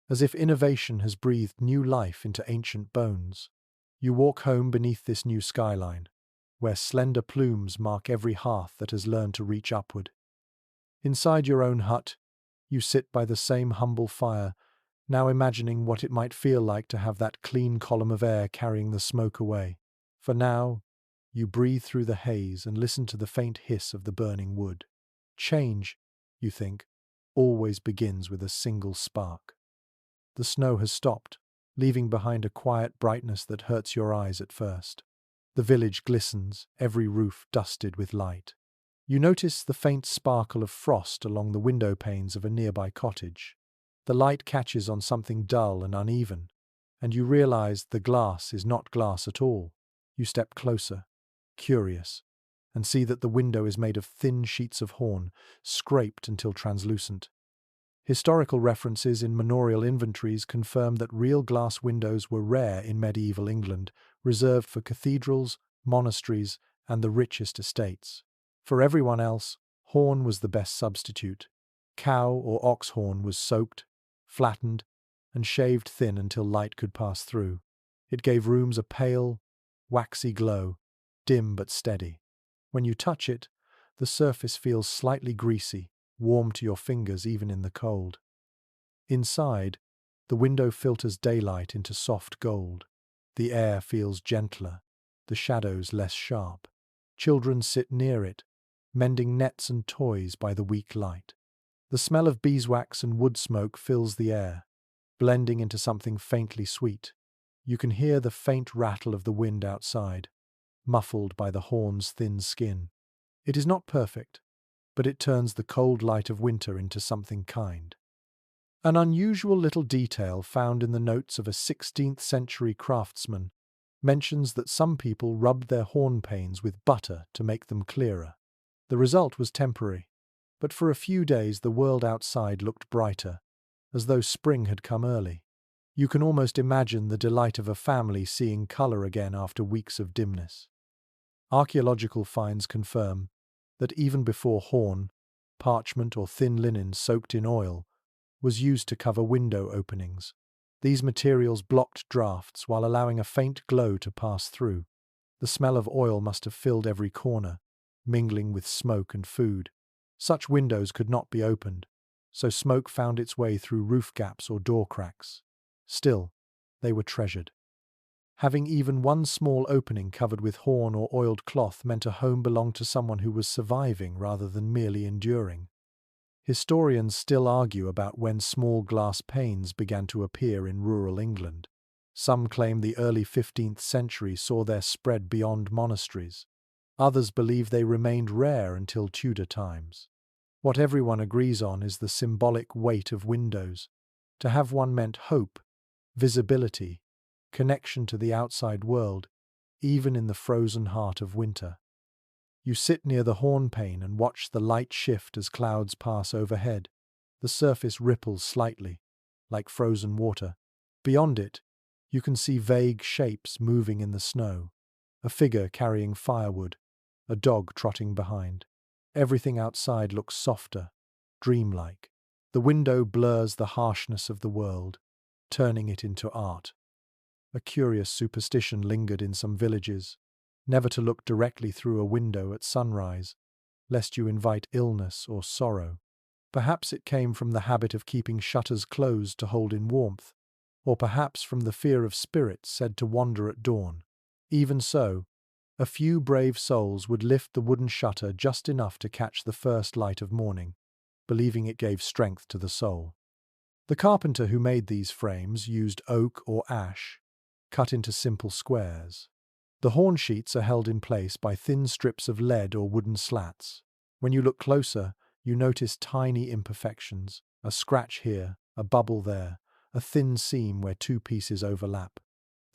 as if innovation has breathed new life into ancient bones. You walk home beneath this new skyline, where slender plumes mark every hearth that has learned to reach upward. Inside your own hut, You sit by the same humble fire, now imagining what it might feel like to have that clean column of air carrying the smoke away. For now, you breathe through the haze and listen to the faint hiss of the burning wood. Change, you think, always begins with a single spark. The snow has stopped, leaving behind a quiet brightness that hurts your eyes at first. The village glistens, every roof dusted with light. You notice the faint sparkle of frost along the window panes of a nearby cottage. The light catches on something dull and uneven, and you realize the glass is not glass at all. You step closer, curious, and see that the window is made of thin sheets of horn, scraped until translucent. Historical references in manorial inventories confirm that real glass windows were rare in medieval England, reserved for cathedrals, monasteries, and the richest estates. For everyone else, horn was the best substitute. Cow or ox horn was soaked, flattened, and shaved thin until light could pass through. It gave rooms a pale, waxy glow, dim but steady. When you touch it, the surface feels slightly greasy, warm to your fingers even in the cold. Inside, the window filters daylight into soft gold. The air feels gentler, the shadows less sharp. Children sit near it, mending nets and toys by the weak light. The smell of beeswax and wood smoke fills the air, blending into something faintly sweet. You can hear the faint rattle of the wind outside, muffled by the horn's thin skin. It is not perfect, but it turns the cold light of winter into something kind. An unusual little detail found in the notes of a 16th century craftsman mentions that some people rubbed their horn panes with butter to make them clearer. The result was temporary, but for a few days the world outside looked brighter, as though spring had come early. You can almost imagine the delight of a family seeing colour again after weeks of dimness. Archaeological finds confirm that even before horn, parchment or thin linen soaked in oil was used to cover window openings. These materials blocked drafts while allowing a faint glow to pass through. The smell of oil must have filled every corner, mingling with smoke and food. Such windows could not be opened, so smoke found its way through roof gaps or door cracks. Still, they were treasured. Having even one small opening covered with horn or oiled cloth meant a home belonged to someone who was surviving rather than merely enduring. Historians still argue about when small glass panes began to appear in rural England. Some claim the early 15th century saw their spread beyond monasteries. Others believe they remained rare until Tudor times. What everyone agrees on is the symbolic weight of windows. To have one meant hope, visibility, connection to the outside world, even in the frozen heart of winter. You sit near the horn pane and watch the light shift as clouds pass overhead. The surface ripples slightly, like frozen water. Beyond it, you can see vague shapes moving in the snow. A figure carrying firewood, a dog trotting behind. Everything outside looks softer, dreamlike. The window blurs the harshness of the world, turning it into art. A curious superstition lingered in some villages, never to look directly through a window at sunrise, lest you invite illness or sorrow. Perhaps it came from the habit of keeping shutters closed to hold in warmth, or perhaps from the fear of spirits said to wander at dawn. Even so, a few brave souls would lift the wooden shutter just enough to catch the first light of morning, believing it gave strength to the soul. The carpenter who made these frames used oak or ash, cut into simple squares. The horn sheets are held in place by thin strips of lead or wooden slats. When you look closer, you notice tiny imperfections, a scratch here, a bubble there, a thin seam where two pieces overlap.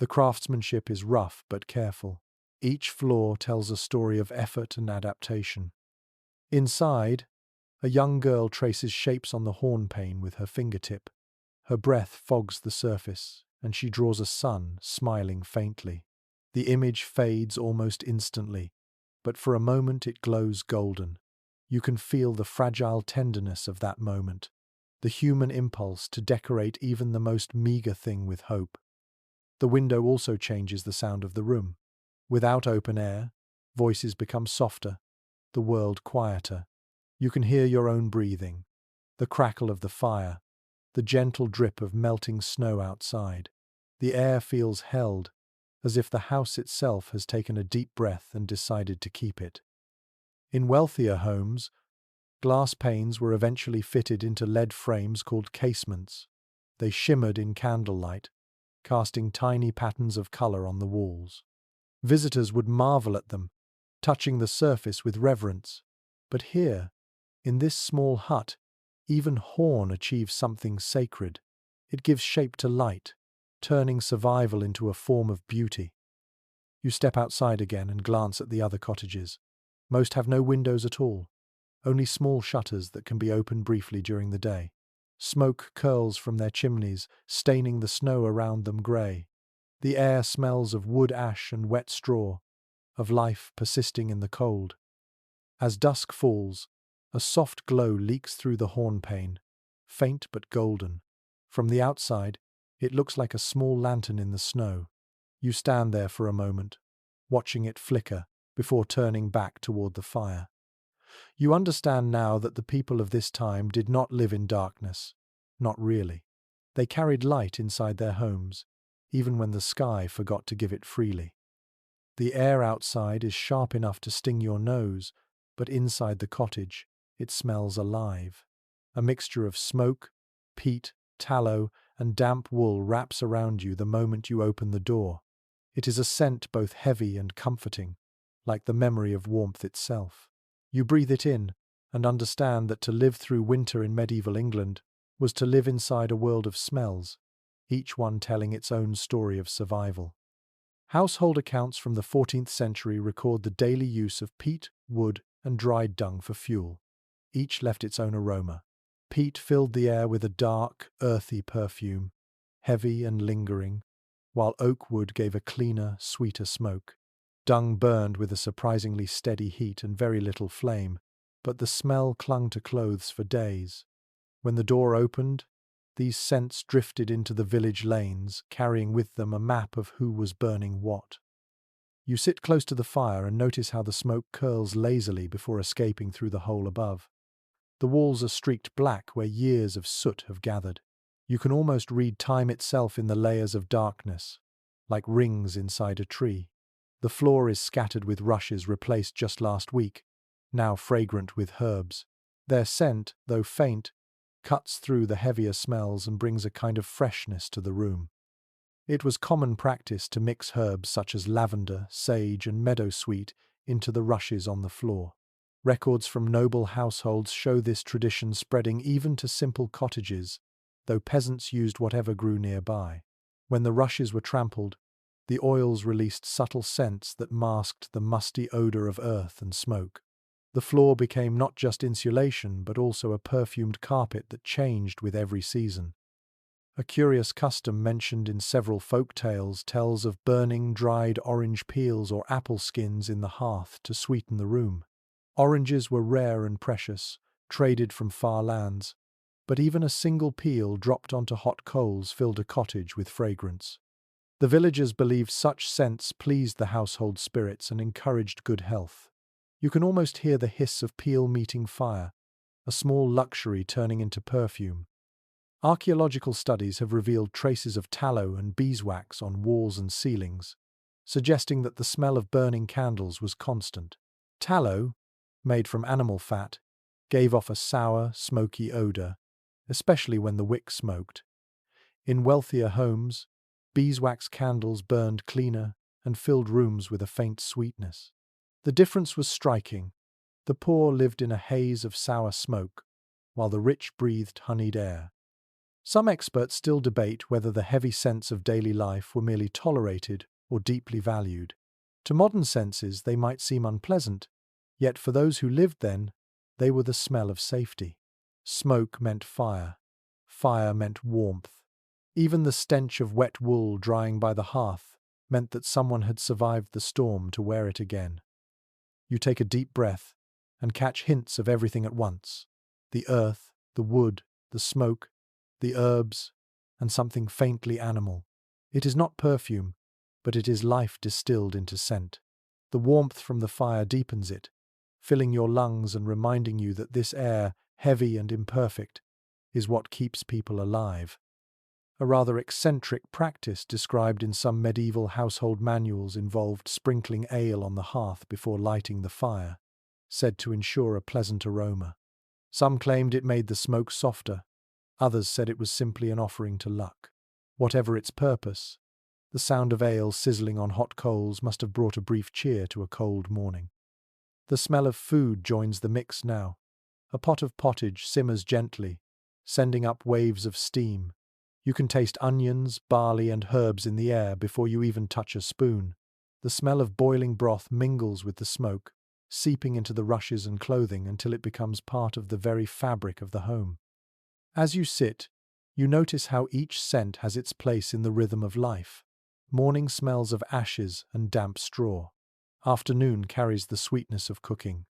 The craftsmanship is rough but careful. Each flaw tells a story of effort and adaptation. Inside, a young girl traces shapes on the horn pane with her fingertip. Her breath fogs the surface, and she draws a sun, smiling faintly. The image fades almost instantly, but for a moment it glows golden. You can feel the fragile tenderness of that moment, the human impulse to decorate even the most meager thing with hope. The window also changes the sound of the room. Without open air, voices become softer, the world quieter. You can hear your own breathing, The crackle of the fire, the gentle drip of melting snow outside. The air feels held, as if the house itself has taken a deep breath and decided to keep it. In wealthier homes, glass panes were eventually fitted into lead frames called casements. They shimmered in candlelight, casting tiny patterns of color on the walls. Visitors would marvel at them, touching the surface with reverence. But here, in this small hut, even horn achieves something sacred. It gives shape to light, turning survival into a form of beauty. You step outside again and glance at the other cottages. Most have no windows at all, only small shutters that can be opened briefly during the day. Smoke curls from their chimneys, staining the snow around them grey. The air smells of wood ash and wet straw, of life persisting in the cold. As dusk falls, a soft glow leaks through the horn pane, faint but golden. From the outside, it looks like a small lantern in the snow. You stand there for a moment, watching it flicker before turning back toward the fire. You understand now that the people of this time did not live in darkness. Not really. They carried light inside their homes, even when the sky forgot to give it freely. The air outside is sharp enough to sting your nose, but inside the cottage, it smells alive. A mixture of smoke, peat, tallow, and damp wool wraps around you the moment you open the door. It is a scent both heavy and comforting, like the memory of warmth itself. You breathe it in and understand that to live through winter in medieval England was to live inside a world of smells, each one telling its own story of survival. Household accounts from the 14th century record the daily use of peat, wood, and dried dung for fuel. Each left its own aroma. Peat filled the air with a dark, earthy perfume, heavy and lingering, while oak wood gave a cleaner, sweeter smoke. Dung burned with a surprisingly steady heat and very little flame, but the smell clung to clothes for days. When the door opened, these scents drifted into the village lanes, carrying with them a map of who was burning what. You sit close to the fire and notice how the smoke curls lazily before escaping through the hole above. The walls are streaked black where years of soot have gathered. You can almost read time itself in the layers of darkness, like rings inside a tree. The floor is scattered with rushes replaced just last week, now fragrant with herbs. Their scent, though faint, cuts through the heavier smells and brings a kind of freshness to the room. It was common practice to mix herbs such as lavender, sage, and meadowsweet into the rushes on the floor. Records from noble households show this tradition spreading even to simple cottages, though peasants used whatever grew nearby. When the rushes were trampled, the oils released subtle scents that masked the musty odor of earth and smoke. The floor became not just insulation, but also a perfumed carpet that changed with every season. A curious custom mentioned in several folk tales tells of burning dried orange peels or apple skins in the hearth to sweeten the room. Oranges were rare and precious, traded from far lands, but even a single peel dropped onto hot coals filled a cottage with fragrance. The villagers believed such scents pleased the household spirits and encouraged good health. You can almost hear the hiss of peel meeting fire, a small luxury turning into perfume. Archaeological studies have revealed traces of tallow and beeswax on walls and ceilings, suggesting that the smell of burning candles was constant. Tallow, made from animal fat, gave off a sour, smoky odor, especially when the wick smoked. In wealthier homes, beeswax candles burned cleaner and filled rooms with a faint sweetness. The difference was striking. The poor lived in a haze of sour smoke, while the rich breathed honeyed air. Some experts still debate whether the heavy scents of daily life were merely tolerated or deeply valued. To modern senses, they might seem unpleasant, yet for those who lived then, they were the smell of safety. Smoke meant fire. Fire meant warmth. Even the stench of wet wool drying by the hearth meant that someone had survived the storm to wear it again. You take a deep breath and catch hints of everything at once: the earth, the wood, the smoke, the herbs, and something faintly animal. It is not perfume, but it is life distilled into scent. The warmth from the fire deepens it, filling your lungs and reminding you that this air, heavy and imperfect, is what keeps people alive. A rather eccentric practice described in some medieval household manuals involved sprinkling ale on the hearth before lighting the fire, said to ensure a pleasant aroma. Some claimed it made the smoke softer, others said it was simply an offering to luck. Whatever its purpose, the sound of ale sizzling on hot coals must have brought a brief cheer to a cold morning. The smell of food joins the mix now. A pot of pottage simmers gently, sending up waves of steam. You can taste onions, barley, and herbs in the air before you even touch a spoon. The smell of boiling broth mingles with the smoke, seeping into the rushes and clothing until it becomes part of the very fabric of the home. As you sit, you notice how each scent has its place in the rhythm of life. Morning smells of ashes and damp straw. Afternoon carries the sweetness of cooking.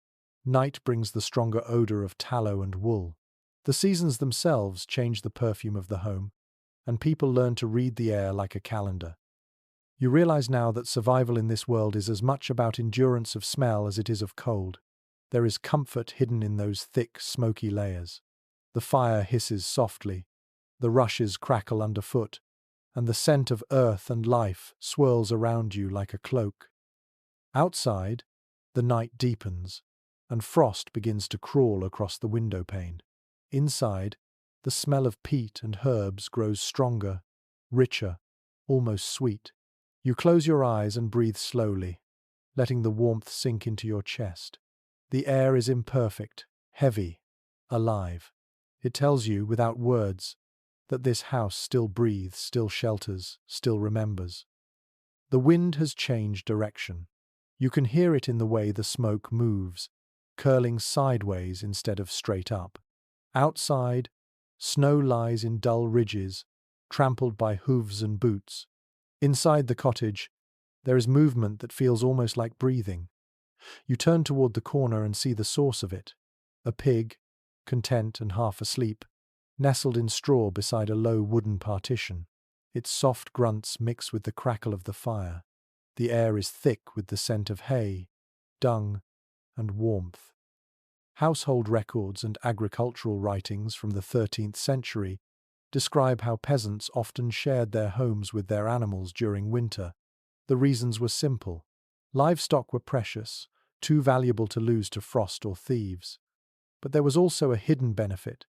Night brings the stronger odor of tallow and wool. The seasons themselves change the perfume of the home, and people learn to read the air like a calendar. You realize now that survival in this world is as much about endurance of smell as it is of cold. There is comfort hidden in those thick, smoky layers. The fire hisses softly, the rushes crackle underfoot, and the scent of earth and life swirls around you like a cloak. Outside, the night deepens, and frost begins to crawl across the window pane. Inside, the smell of peat and herbs grows stronger, richer, almost sweet. You close your eyes and breathe slowly, letting the warmth sink into your chest. The air is imperfect, heavy, alive. It tells you, without words, that this house still breathes, still shelters, still remembers. The wind has changed direction. You can hear it in the way the smoke moves, curling sideways instead of straight up. Outside, snow lies in dull ridges, trampled by hooves and boots. Inside the cottage, there is movement that feels almost like breathing. You turn toward the corner and see the source of it. A pig, content and half asleep, nestled in straw beside a low wooden partition. Its soft grunts mix with the crackle of the fire. The air is thick with the scent of hay, dung, and warmth. Household records and agricultural writings from the 13th century describe how peasants often shared their homes with their animals during winter. The reasons were simple. Livestock were precious, too valuable to lose to frost or thieves. But there was also a hidden benefit.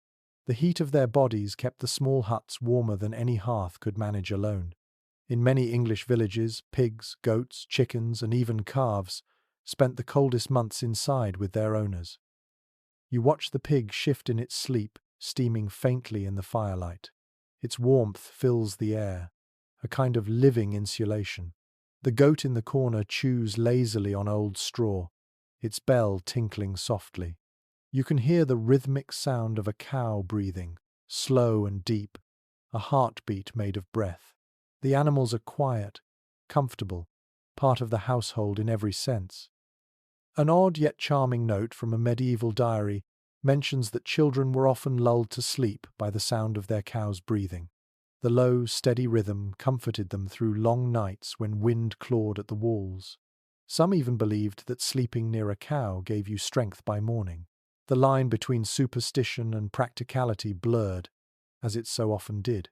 The heat of their bodies kept the small huts warmer than any hearth could manage alone. In many English villages, pigs, goats, chickens, and even calves spent the coldest months inside with their owners. You watch the pig shift in its sleep, steaming faintly in the firelight. Its warmth fills the air, a kind of living insulation. The goat in the corner chews lazily on old straw, its bell tinkling softly. You can hear the rhythmic sound of a cow breathing, slow and deep, a heartbeat made of breath. The animals are quiet, comfortable, part of the household in every sense. An odd yet charming note from a medieval diary mentions that children were often lulled to sleep by the sound of their cow's breathing. The low, steady rhythm comforted them through long nights when wind clawed at the walls. Some even believed that sleeping near a cow gave you strength by morning. The line between superstition and practicality blurred, as it so often did.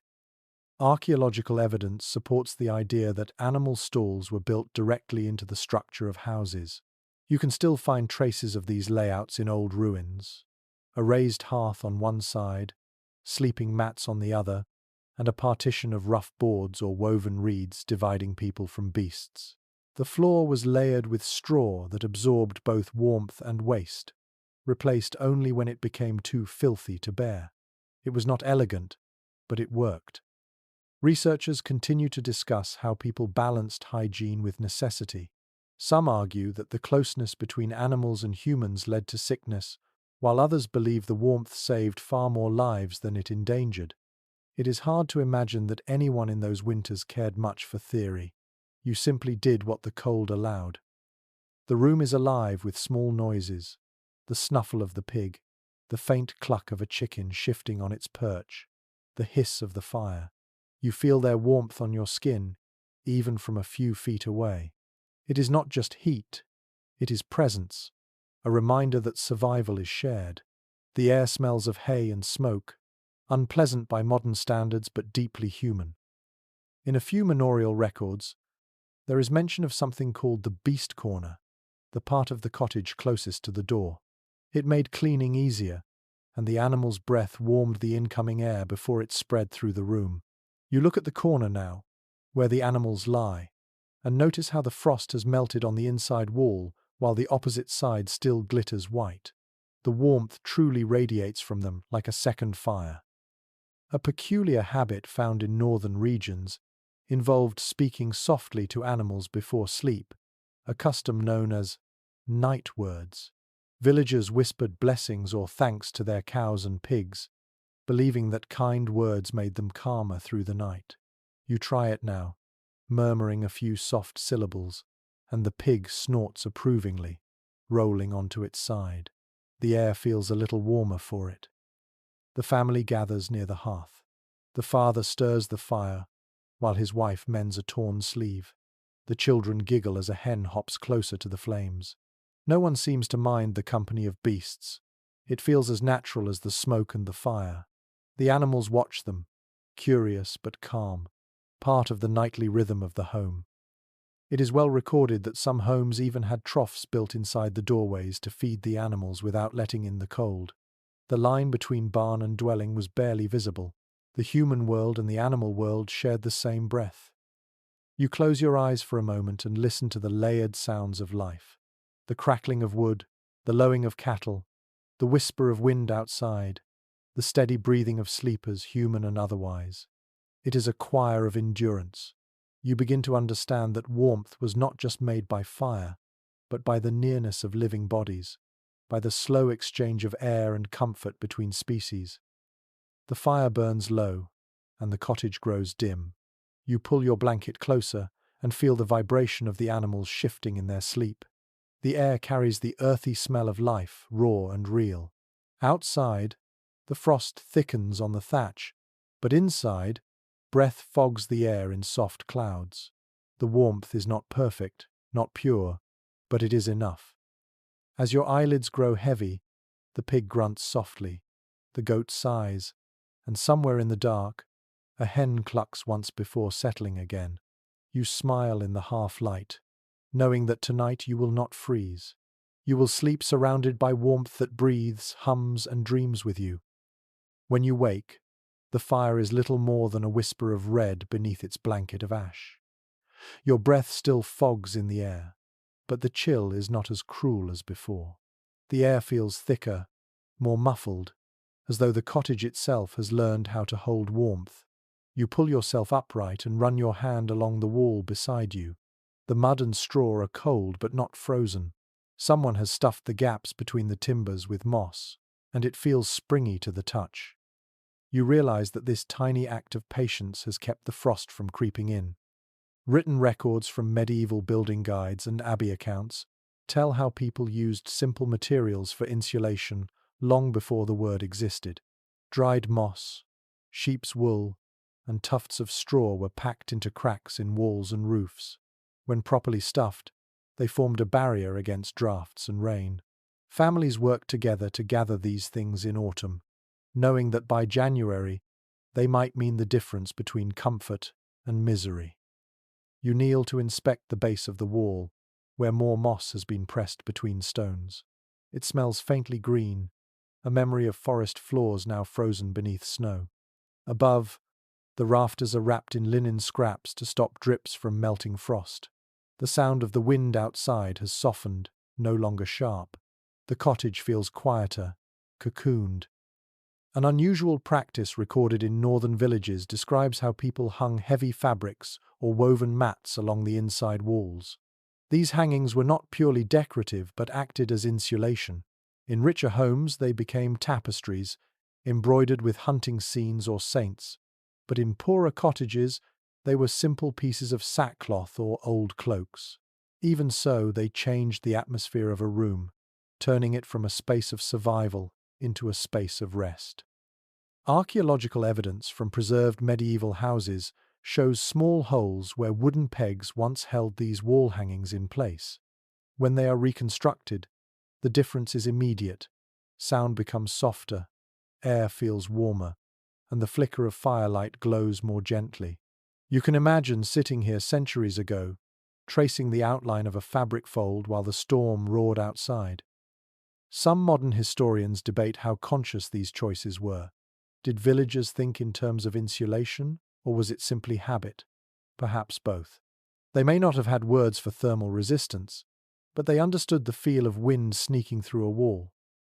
Archaeological evidence supports the idea that animal stalls were built directly into the structure of houses. You can still find traces of these layouts in old ruins. A raised hearth on one side, sleeping mats on the other, and a partition of rough boards or woven reeds dividing people from beasts. The floor was layered with straw that absorbed both warmth and waste, replaced only when it became too filthy to bear. It was not elegant, but it worked. Researchers continue to discuss how people balanced hygiene with necessity. Some argue that the closeness between animals and humans led to sickness, while others believe the warmth saved far more lives than it endangered. It is hard to imagine that anyone in those winters cared much for theory. You simply did what the cold allowed. The room is alive with small noises, the snuffle of the pig, the faint cluck of a chicken shifting on its perch, the hiss of the fire. You feel their warmth on your skin, even from a few feet away. It is not just heat, it is presence, a reminder that survival is shared. The air smells of hay and smoke, unpleasant by modern standards but deeply human. In a few manorial records, there is mention of something called the beast corner, the part of the cottage closest to the door. It made cleaning easier, and the animal's breath warmed the incoming air before it spread through the room. You look at the corner now, where the animals lie, and notice how the frost has melted on the inside wall while the opposite side still glitters white. The warmth truly radiates from them like a second fire. A peculiar habit found in northern regions involved speaking softly to animals before sleep, a custom known as night words. Villagers whispered blessings or thanks to their cows and pigs, believing that kind words made them calmer through the night. You try it now, murmuring a few soft syllables, and the pig snorts approvingly, rolling onto its side. The air feels a little warmer for it. The family gathers near the hearth. The father stirs the fire, while his wife mends a torn sleeve. The children giggle as a hen hops closer to the flames. No one seems to mind the company of beasts. It feels as natural as the smoke and the fire. The animals watch them, curious but calm, part of the nightly rhythm of the home. It is well recorded that some homes even had troughs built inside the doorways to feed the animals without letting in the cold. The line between barn and dwelling was barely visible. The human world and the animal world shared the same breath. You close your eyes for a moment and listen to the layered sounds of life. The crackling of wood, the lowing of cattle, the whisper of wind outside, the steady breathing of sleepers, human and otherwise. It is a choir of endurance. You begin to understand that warmth was not just made by fire, but by the nearness of living bodies, by the slow exchange of air and comfort between species. The fire burns low, and the cottage grows dim. You pull your blanket closer and feel the vibration of the animals shifting in their sleep. The air carries the earthy smell of life, raw and real. Outside, the frost thickens on the thatch, but inside, breath fogs the air in soft clouds. The warmth is not perfect, not pure, but it is enough. As your eyelids grow heavy, the pig grunts softly, the goat sighs, and somewhere in the dark, a hen clucks once before settling again. You smile in the half-light, knowing that tonight you will not freeze. You will sleep surrounded by warmth that breathes, hums, and dreams with you. When you wake, the fire is little more than a whisper of red beneath its blanket of ash. Your breath still fogs in the air, but the chill is not as cruel as before. The air feels thicker, more muffled, as though the cottage itself has learned how to hold warmth. You pull yourself upright and run your hand along the wall beside you. The mud and straw are cold but not frozen. Someone has stuffed the gaps between the timbers with moss, and it feels springy to the touch. You realize that this tiny act of patience has kept the frost from creeping in. Written records from medieval building guides and abbey accounts tell how people used simple materials for insulation long before the word existed. Dried moss, sheep's wool, and tufts of straw were packed into cracks in walls and roofs. When properly stuffed, they formed a barrier against drafts and rain. Families worked together to gather these things in autumn, knowing that by January they might mean the difference between comfort and misery. You kneel to inspect the base of the wall, where more moss has been pressed between stones. It smells faintly green, a memory of forest floors now frozen beneath snow. Above, the rafters are wrapped in linen scraps to stop drips from melting frost. The sound of the wind outside has softened, no longer sharp. The cottage feels quieter, cocooned. An unusual practice recorded in northern villages describes how people hung heavy fabrics or woven mats along the inside walls. These hangings were not purely decorative but acted as insulation. In richer homes they became tapestries, embroidered with hunting scenes or saints, but in poorer cottages they were simple pieces of sackcloth or old cloaks. Even so, they changed the atmosphere of a room, turning it from a space of survival into a space of rest. Archaeological evidence from preserved medieval houses shows small holes where wooden pegs once held these wall hangings in place. When they are reconstructed, the difference is immediate. Sound becomes softer, air feels warmer, and the flicker of firelight glows more gently. You can imagine sitting here centuries ago, tracing the outline of a fabric fold while the storm roared outside. Some modern historians debate how conscious these choices were. Did villagers think in terms of insulation, or was it simply habit? Perhaps both. They may not have had words for thermal resistance, but they understood the feel of wind sneaking through a wall.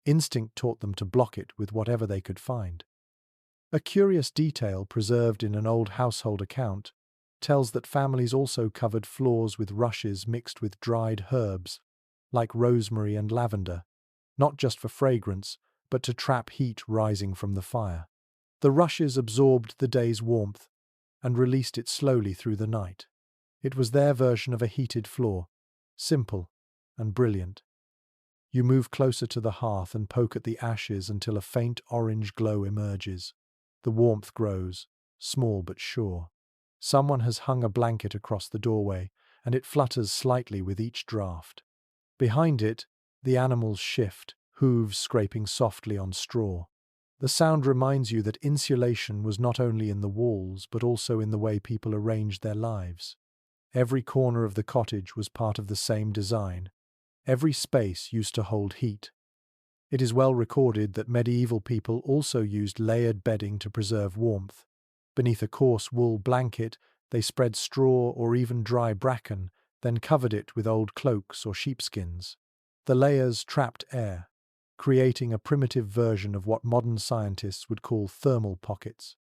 Instinct taught them to block it with whatever they could find. A curious detail preserved in an old household account tells that families also covered floors with rushes mixed with dried herbs, like rosemary and lavender, not just for fragrance, but to trap heat rising from the fire. The rushes absorbed the day's warmth and released it slowly through the night. It was their version of a heated floor, simple and brilliant. You move closer to the hearth and poke at the ashes until a faint orange glow emerges. The warmth grows, small but sure. Someone has hung a blanket across the doorway, and it flutters slightly with each draft. Behind it, the animals shift, hooves scraping softly on straw. The sound reminds you that insulation was not only in the walls, but also in the way people arranged their lives. Every corner of the cottage was part of the same design. Every space used to hold heat. It is well recorded that medieval people also used layered bedding to preserve warmth. Beneath a coarse wool blanket, they spread straw or even dry bracken, then covered it with old cloaks or sheepskins. The layers trapped air, creating a primitive version of what modern scientists would call thermal pockets.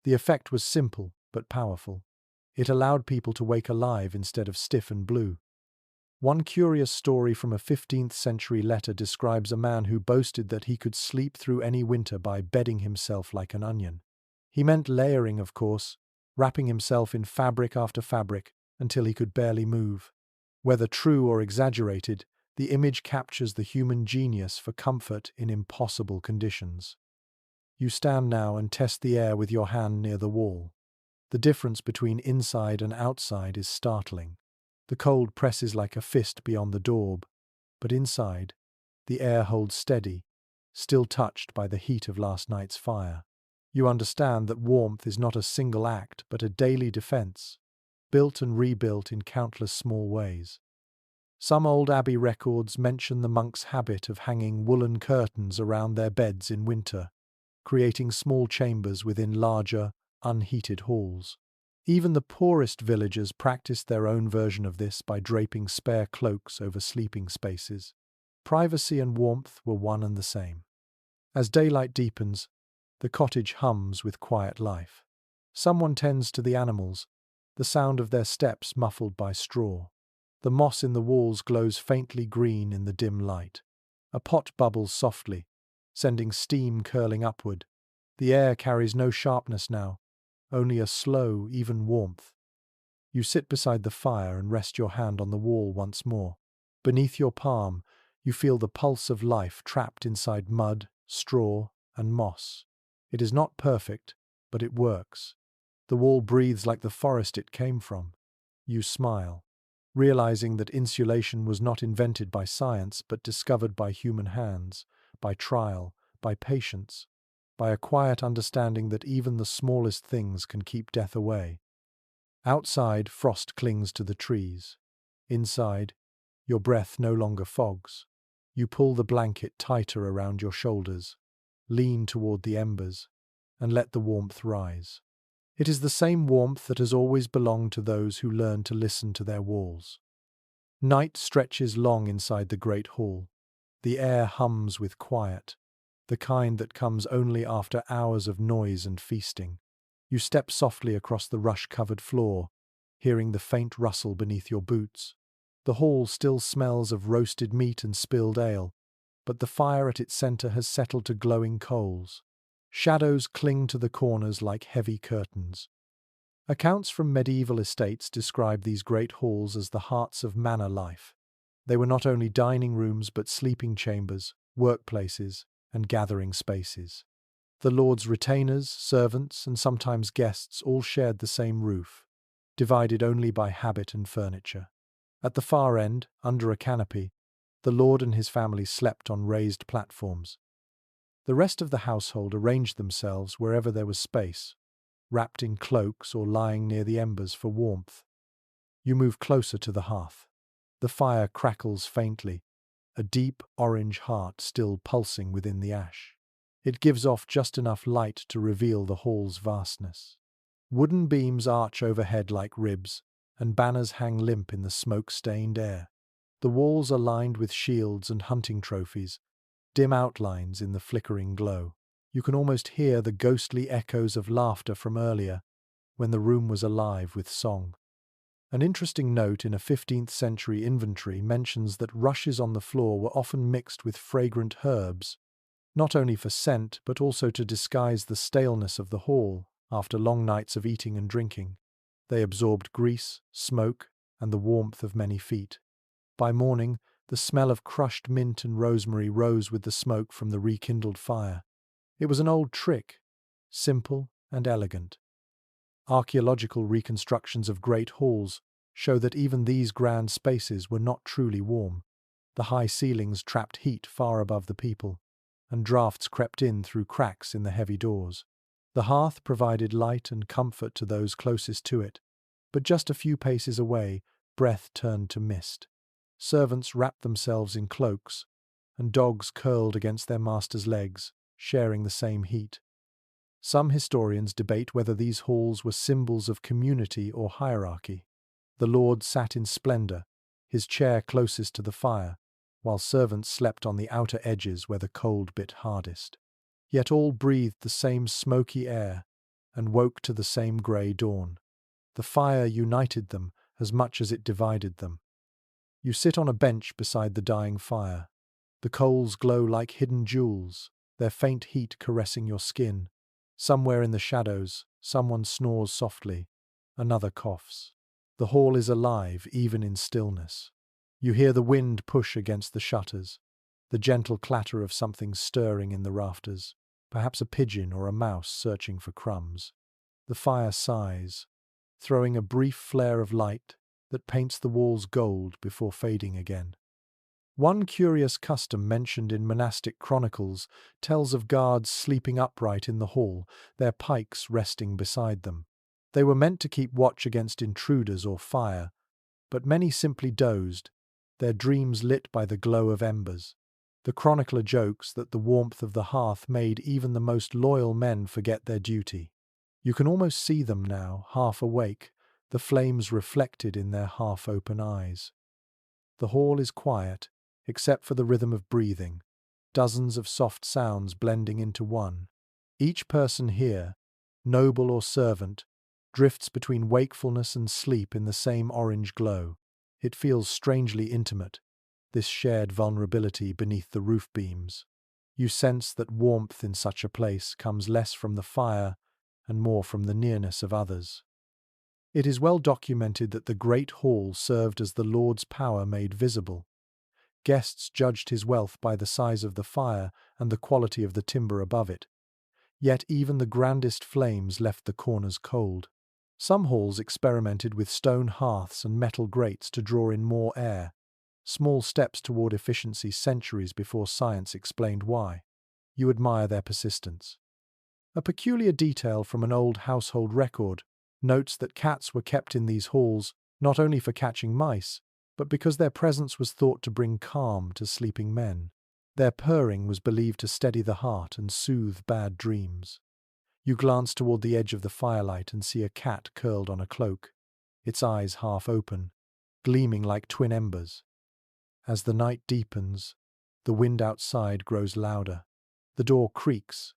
The effect was simple but powerful. It allowed people to wake alive instead of stiff and blue. One curious story from a 15th century letter describes a man who boasted that he could sleep through any winter by bedding himself like an onion. He meant layering, of course, wrapping himself in fabric after fabric until he could barely move. Whether true or exaggerated, the image captures the human genius for comfort in impossible conditions. You stand now and test the air with your hand near the wall. The difference between inside and outside is startling. The cold presses like a fist beyond the daub, but inside, the air holds steady, still touched by the heat of last night's fire. You understand that warmth is not a single act, but a daily defense, built and rebuilt in countless small ways. Some old abbey records mention the monks' habit of hanging woolen curtains around their beds in winter, creating small chambers within larger, unheated halls. Even the poorest villagers practiced their own version of this by draping spare cloaks over sleeping spaces. Privacy and warmth were one and the same. As daylight deepens, the cottage hums with quiet life. Someone tends to the animals, the sound of their steps muffled by straw. The moss in the walls glows faintly green in the dim light. A pot bubbles softly, sending steam curling upward. The air carries no sharpness now, only a slow, even warmth. You sit beside the fire and rest your hand on the wall once more. Beneath your palm, you feel the pulse of life trapped inside mud, straw, and moss. It is not perfect, but it works. The wall breathes like the forest it came from. You smile, realizing that insulation was not invented by science, but discovered by human hands, by trial, by patience, by a quiet understanding that even the smallest things can keep death away. Outside, frost clings to the trees. Inside, your breath no longer fogs. You pull the blanket tighter around your shoulders, lean toward the embers, and let the warmth rise. It is the same warmth that has always belonged to those who learn to listen to their walls. Night stretches long inside the great hall. The air hums with quiet, the kind that comes only after hours of noise and feasting. You step softly across the rush-covered floor, hearing the faint rustle beneath your boots. The hall still smells of roasted meat and spilled ale, but the fire at its center has settled to glowing coals. Shadows cling to the corners like heavy curtains. Accounts from medieval estates describe these great halls as the hearts of manor life. They were not only dining rooms but sleeping chambers, workplaces, and gathering spaces. The lord's retainers, servants, and sometimes guests all shared the same roof, divided only by habit and furniture. At the far end, under a canopy, the lord and his family slept on raised platforms. The rest of the household arranged themselves wherever there was space, wrapped in cloaks or lying near the embers for warmth. You move closer to the hearth. The fire crackles faintly, a deep orange heart still pulsing within the ash. It gives off just enough light to reveal the hall's vastness. Wooden beams arch overhead like ribs, and banners hang limp in the smoke-stained air. The walls are lined with shields and hunting trophies, dim outlines in the flickering glow. You can almost hear the ghostly echoes of laughter from earlier, when the room was alive with song. An interesting note in a 15th century inventory mentions that rushes on the floor were often mixed with fragrant herbs, not only for scent but also to disguise the staleness of the hall after long nights of eating and drinking. They absorbed grease, smoke, and the warmth of many feet. By morning, the smell of crushed mint and rosemary rose with the smoke from the rekindled fire. It was an old trick, simple and elegant. Archaeological reconstructions of great halls show that even these grand spaces were not truly warm. The high ceilings trapped heat far above the people, and draughts crept in through cracks in the heavy doors. The hearth provided light and comfort to those closest to it, but just a few paces away, breath turned to mist. Servants wrapped themselves in cloaks, and dogs curled against their masters' legs, sharing the same heat. Some historians debate whether these halls were symbols of community or hierarchy. The lord sat in splendor, his chair closest to the fire, while servants slept on the outer edges where the cold bit hardest. Yet all breathed the same smoky air and woke to the same grey dawn. The fire united them as much as it divided them. You sit on a bench beside the dying fire. The coals glow like hidden jewels, their faint heat caressing your skin. Somewhere in the shadows, someone snores softly, another coughs. The hall is alive even in stillness. You hear the wind push against the shutters, the gentle clatter of something stirring in the rafters, perhaps a pigeon or a mouse searching for crumbs. The fire sighs, throwing a brief flare of light that paints the walls gold before fading again. One curious custom mentioned in monastic chronicles tells of guards sleeping upright in the hall, their pikes resting beside them. They were meant to keep watch against intruders or fire, but many simply dozed, their dreams lit by the glow of embers. The chronicler jokes that the warmth of the hearth made even the most loyal men forget their duty. You can almost see them now, half awake, the flames reflected in their half-open eyes. The hall is quiet, except for the rhythm of breathing, dozens of soft sounds blending into one. Each person here, noble or servant, drifts between wakefulness and sleep in the same orange glow. It feels strangely intimate, this shared vulnerability beneath the roof beams. You sense that warmth in such a place comes less from the fire and more from the nearness of others. It is well documented that the great hall served as the Lord's power made visible. Guests judged his wealth by the size of the fire and the quality of the timber above it. Yet even the grandest flames left the corners cold. Some halls experimented with stone hearths and metal grates to draw in more air, small steps toward efficiency centuries before science explained why. You admire their persistence. A peculiar detail from an old household record notes that cats were kept in these halls not only for catching mice, but because their presence was thought to bring calm to sleeping men. Their purring was believed to steady the heart and soothe bad dreams. You glance toward the edge of the firelight and see a cat curled on a cloak, its eyes half open, gleaming like twin embers. As the night deepens, the wind outside grows louder. The door creaks,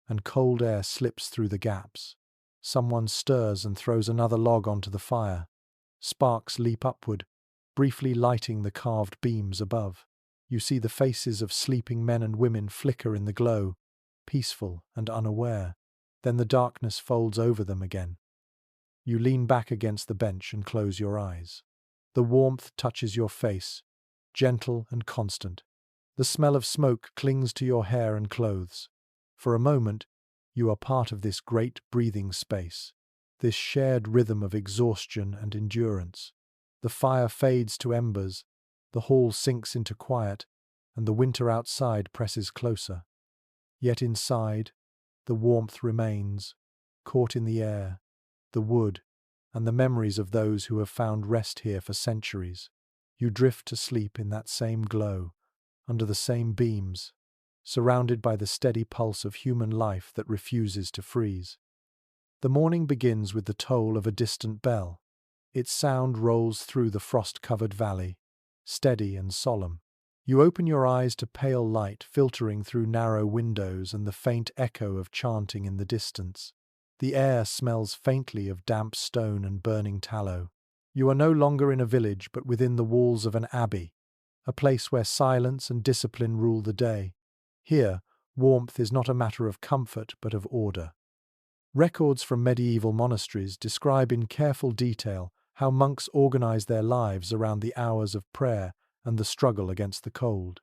and cold air slips through the gaps. Someone stirs and throws another log onto the fire. Sparks leap upward, briefly lighting the carved beams above. You see the faces of sleeping men and women flicker in the glow, peaceful and unaware. Then the darkness folds over them again. You lean back against the bench and close your eyes. The warmth touches your face, gentle and constant. The smell of smoke clings to your hair and clothes. For a moment, you are part of this great breathing space, this shared rhythm of exhaustion and endurance. The fire fades to embers, the hall sinks into quiet, and the winter outside presses closer. Yet inside, the warmth remains, caught in the air, the wood, and the memories of those who have found rest here for centuries. You drift to sleep in that same glow, under the same beams, surrounded by the steady pulse of human life that refuses to freeze. The morning begins with the toll of a distant bell. Its sound rolls through the frost-covered valley, steady and solemn. You open your eyes to pale light filtering through narrow windows and the faint echo of chanting in the distance. The air smells faintly of damp stone and burning tallow. You are no longer in a village but within the walls of an abbey, a place where silence and discipline rule the day. Here, warmth is not a matter of comfort but of order. Records from medieval monasteries describe in careful detail how monks organized their lives around the hours of prayer and the struggle against the cold.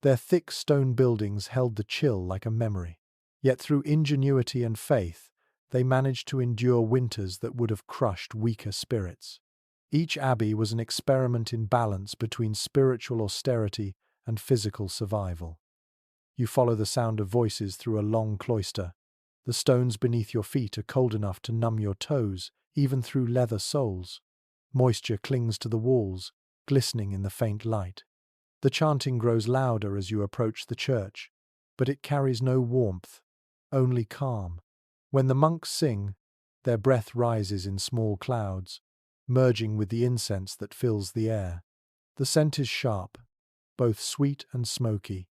Their thick stone buildings held the chill like a memory. Yet through ingenuity and faith, they managed to endure winters that would have crushed weaker spirits. Each abbey was an experiment in balance between spiritual austerity and physical survival. You follow the sound of voices through a long cloister. The stones beneath your feet are cold enough to numb your toes, even through leather soles. Moisture clings to the walls, glistening in the faint light. The chanting grows louder as you approach the church, but it carries no warmth, only calm. When the monks sing, their breath rises in small clouds, merging with the incense that fills the air. The scent is sharp, both sweet and smoky,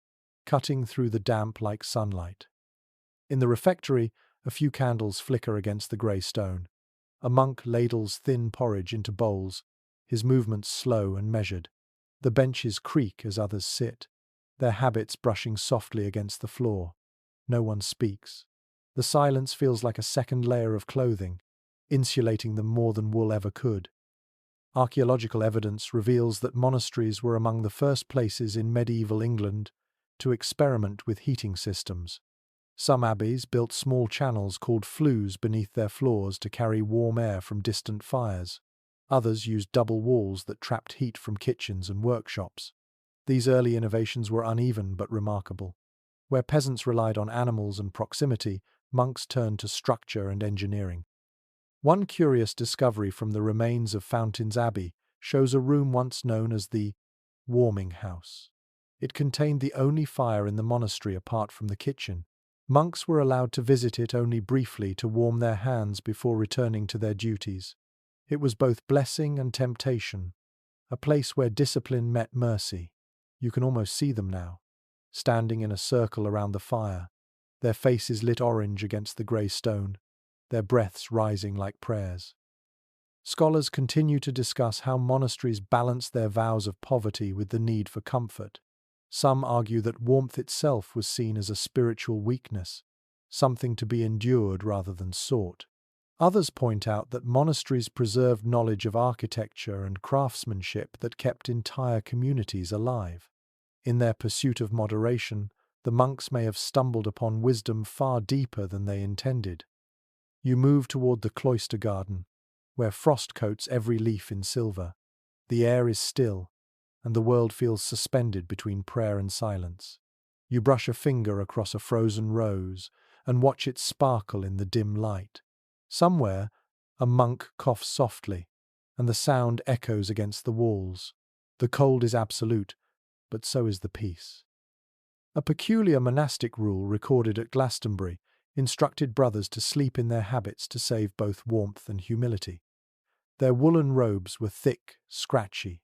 cutting through the damp like sunlight. In the refectory, a few candles flicker against the grey stone. A monk ladles thin porridge into bowls, his movements slow and measured. The benches creak as others sit, their habits brushing softly against the floor. No one speaks. The silence feels like a second layer of clothing, insulating them more than wool ever could. Archaeological evidence reveals that monasteries were among the first places in medieval England to experiment with heating systems. Some abbeys built small channels called flues beneath their floors to carry warm air from distant fires. Others used double walls that trapped heat from kitchens and workshops. These early innovations were uneven but remarkable. Where peasants relied on animals and proximity, monks turned to structure and engineering. One curious discovery from the remains of Fountains Abbey shows a room once known as the warming house. It contained the only fire in the monastery apart from the kitchen. Monks were allowed to visit it only briefly to warm their hands before returning to their duties. It was both blessing and temptation, a place where discipline met mercy. You can almost see them now, standing in a circle around the fire, their faces lit orange against the grey stone, their breaths rising like prayers. Scholars continue to discuss how monasteries balanced their vows of poverty with the need for comfort. Some argue that warmth itself was seen as a spiritual weakness, something to be endured rather than sought. Others point out that monasteries preserved knowledge of architecture and craftsmanship that kept entire communities alive. In their pursuit of moderation, the monks may have stumbled upon wisdom far deeper than they intended. You move toward the cloister garden, where frost coats every leaf in silver. The air is still, and the world feels suspended between prayer and silence. You brush a finger across a frozen rose and watch it sparkle in the dim light. Somewhere, a monk coughs softly, and the sound echoes against the walls. The cold is absolute, but so is the peace. A peculiar monastic rule recorded at Glastonbury instructed brothers to sleep in their habits to save both warmth and humility. Their woolen robes were thick, scratchy,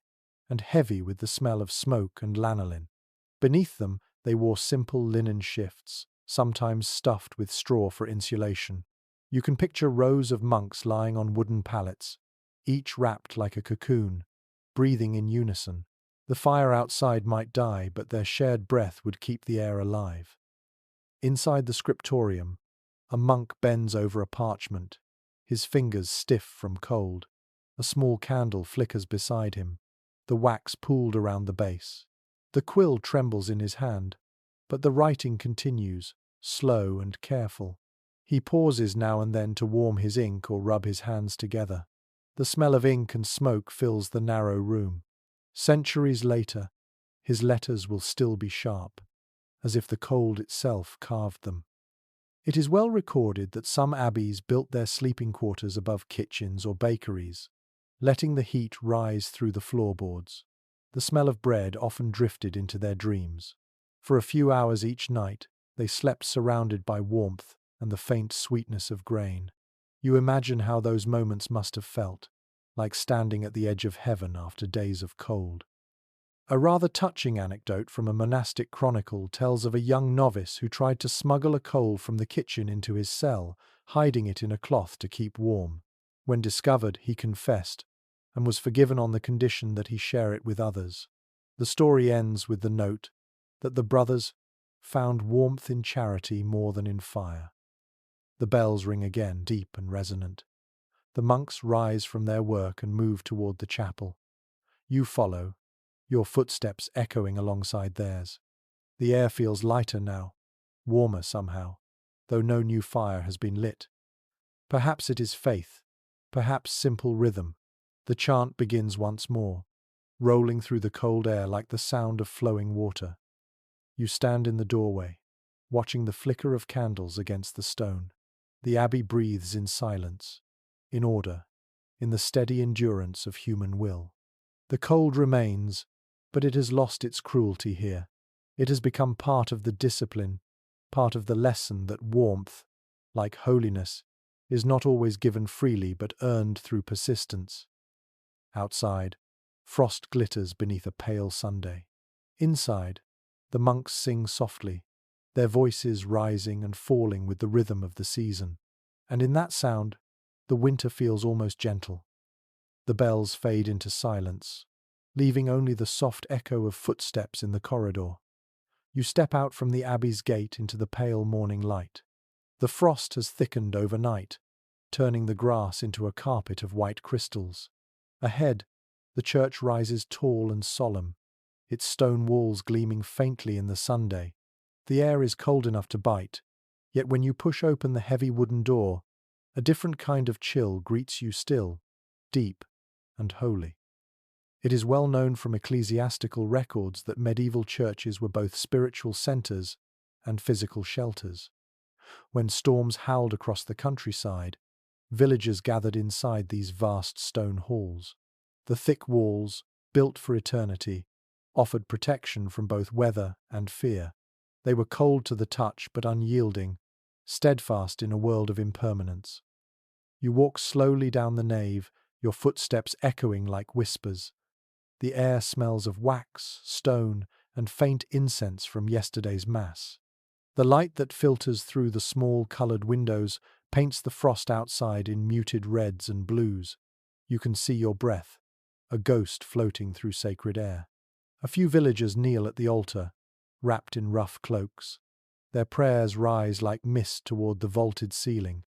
and heavy with the smell of smoke and lanolin. Beneath them, they wore simple linen shifts, sometimes stuffed with straw for insulation. You can picture rows of monks lying on wooden pallets, each wrapped like a cocoon, breathing in unison. The fire outside might die, but their shared breath would keep the air alive. Inside the scriptorium, a monk bends over a parchment, his fingers stiff from cold. A small candle flickers beside him, the wax pooled around the base. The quill trembles in his hand, but the writing continues, slow and careful. He pauses now and then to warm his ink or rub his hands together. The smell of ink and smoke fills the narrow room. Centuries later, his letters will still be sharp, as if the cold itself carved them. It is well recorded that some abbeys built their sleeping quarters above kitchens or bakeries, letting the heat rise through the floorboards. The smell of bread often drifted into their dreams. For a few hours each night, they slept surrounded by warmth and the faint sweetness of grain. You imagine how those moments must have felt, like standing at the edge of heaven after days of cold. A rather touching anecdote from a monastic chronicle tells of a young novice who tried to smuggle a coal from the kitchen into his cell, hiding it in a cloth to keep warm. When discovered, he confessed, and was forgiven on the condition that he share it with others. The story ends with the note that the brothers found warmth in charity more than in fire. The bells ring again, deep and resonant. The monks rise from their work and move toward the chapel. You follow, your footsteps echoing alongside theirs. The air feels lighter now, warmer somehow, though no new fire has been lit. Perhaps it is faith, perhaps simple rhythm. The chant begins once more, rolling through the cold air like the sound of flowing water. You stand in the doorway, watching the flicker of candles against the stone. The abbey breathes in silence, in order, in the steady endurance of human will. The cold remains, but it has lost its cruelty here. It has become part of the discipline, part of the lesson that warmth, like holiness, is not always given freely but earned through persistence. Outside, frost glitters beneath a pale Sunday. Inside, the monks sing softly, their voices rising and falling with the rhythm of the season. And in that sound, the winter feels almost gentle. The bells fade into silence, leaving only the soft echo of footsteps in the corridor. You step out from the abbey's gate into the pale morning light. The frost has thickened overnight, turning the grass into a carpet of white crystals. Ahead, the church rises tall and solemn, its stone walls gleaming faintly in the Sunday. The air is cold enough to bite, yet when you push open the heavy wooden door, a different kind of chill greets you still, deep and holy. It is well known from ecclesiastical records that medieval churches were both spiritual centers and physical shelters. When storms howled across the countryside, villagers gathered inside these vast stone halls. The thick walls, built for eternity, offered protection from both weather and fear. They were cold to the touch but unyielding, steadfast in a world of impermanence. You walk slowly down the nave, your footsteps echoing like whispers. The air smells of wax, stone, and faint incense from yesterday's mass. The light that filters through the small coloured windows paints the frost outside in muted reds and blues. You can see your breath, a ghost floating through sacred air. A few villagers kneel at the altar, wrapped in rough cloaks. Their prayers rise like mist toward the vaulted ceiling.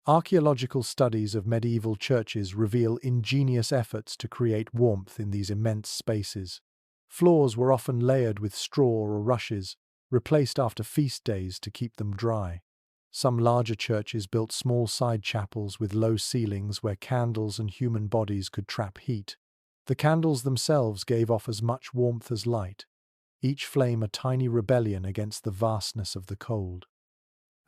Archaeological studies of medieval churches reveal ingenious efforts to create warmth in these immense spaces. Floors were often layered with straw or rushes, replaced after feast days to keep them dry. Some larger churches built small side chapels with low ceilings where candles and human bodies could trap heat. The candles themselves gave off as much warmth as light, each flame a tiny rebellion against the vastness of the cold.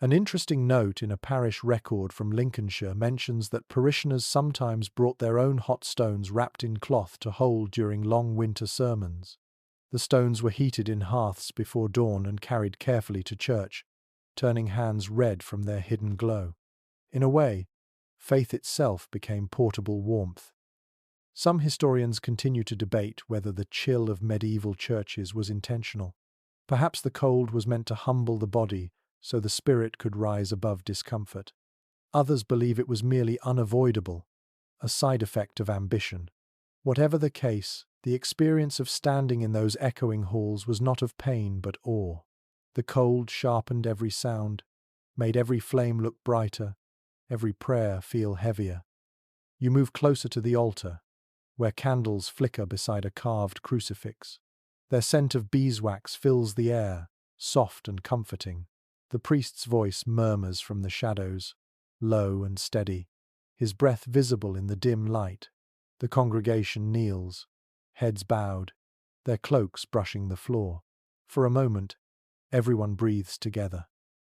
An interesting note in a parish record from Lincolnshire mentions that parishioners sometimes brought their own hot stones wrapped in cloth to hold during long winter sermons. The stones were heated in hearths before dawn and carried carefully to church, turning hands red from their hidden glow. In a way, faith itself became portable warmth. Some historians continue to debate whether the chill of medieval churches was intentional. Perhaps the cold was meant to humble the body so the spirit could rise above discomfort. Others believe it was merely unavoidable, a side effect of ambition. Whatever the case, the experience of standing in those echoing halls was not of pain but awe. The cold sharpened every sound, made every flame look brighter, every prayer feel heavier. You move closer to the altar, where candles flicker beside a carved crucifix. Their scent of beeswax fills the air, soft and comforting. The priest's voice murmurs from the shadows, low and steady, his breath visible in the dim light. The congregation kneels, heads bowed, their cloaks brushing the floor. For a moment, Everyone breathes together.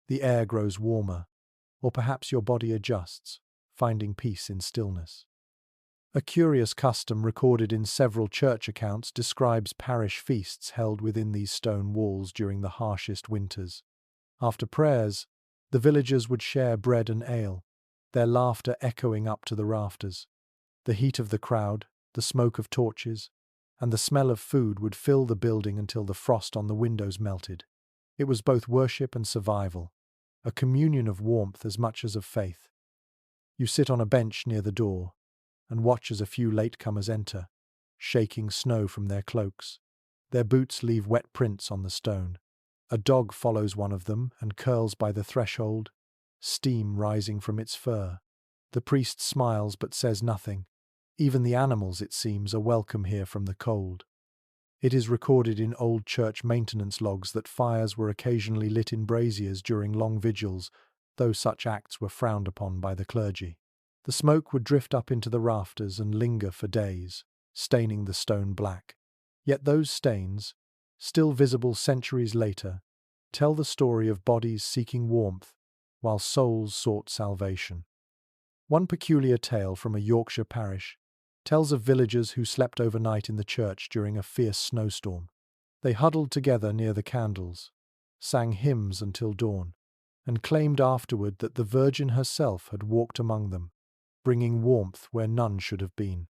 The air grows warmer, or perhaps your body adjusts, finding peace in stillness. A curious custom recorded in several church accounts describes parish feasts held within these stone walls during the harshest winters. After prayers, the villagers would share bread and ale, their laughter echoing up to the rafters. The heat of the crowd, the smoke of torches, and the smell of food would fill the building until the frost on the windows melted. It was both worship and survival, a communion of warmth as much as of faith. You sit on a bench near the door and watch as a few latecomers enter, shaking snow from their cloaks. Their boots leave wet prints on the stone. A dog follows one of them and curls by the threshold, steam rising from its fur. The priest smiles but says nothing. Even the animals, it seems, are welcome here from the cold. It is recorded in old church maintenance logs that fires were occasionally lit in braziers during long vigils, though such acts were frowned upon by the clergy. The smoke would drift up into the rafters and linger for days, staining the stone black. Yet those stains, still visible centuries later, tell the story of bodies seeking warmth while souls sought salvation. One peculiar tale from a Yorkshire parish tells of villagers who slept overnight in the church during a fierce snowstorm. They huddled together near the candles, sang hymns until dawn, and claimed afterward that the Virgin herself had walked among them, bringing warmth where none should have been.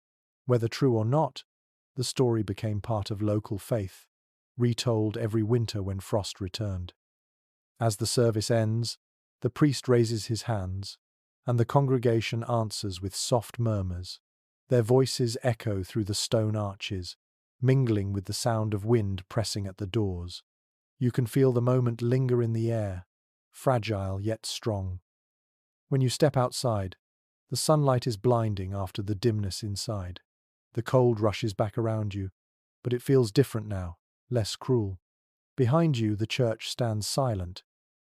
Whether true or not, the story became part of local faith, retold every winter when frost returned. As the service ends, the priest raises his hands, and the congregation answers with soft murmurs. Their voices echo through the stone arches, mingling with the sound of wind pressing at the doors. You can feel the moment linger in the air, fragile yet strong. When you step outside, the sunlight is blinding after the dimness inside. The cold rushes back around you, but it feels different now, less cruel. Behind you, the church stands silent,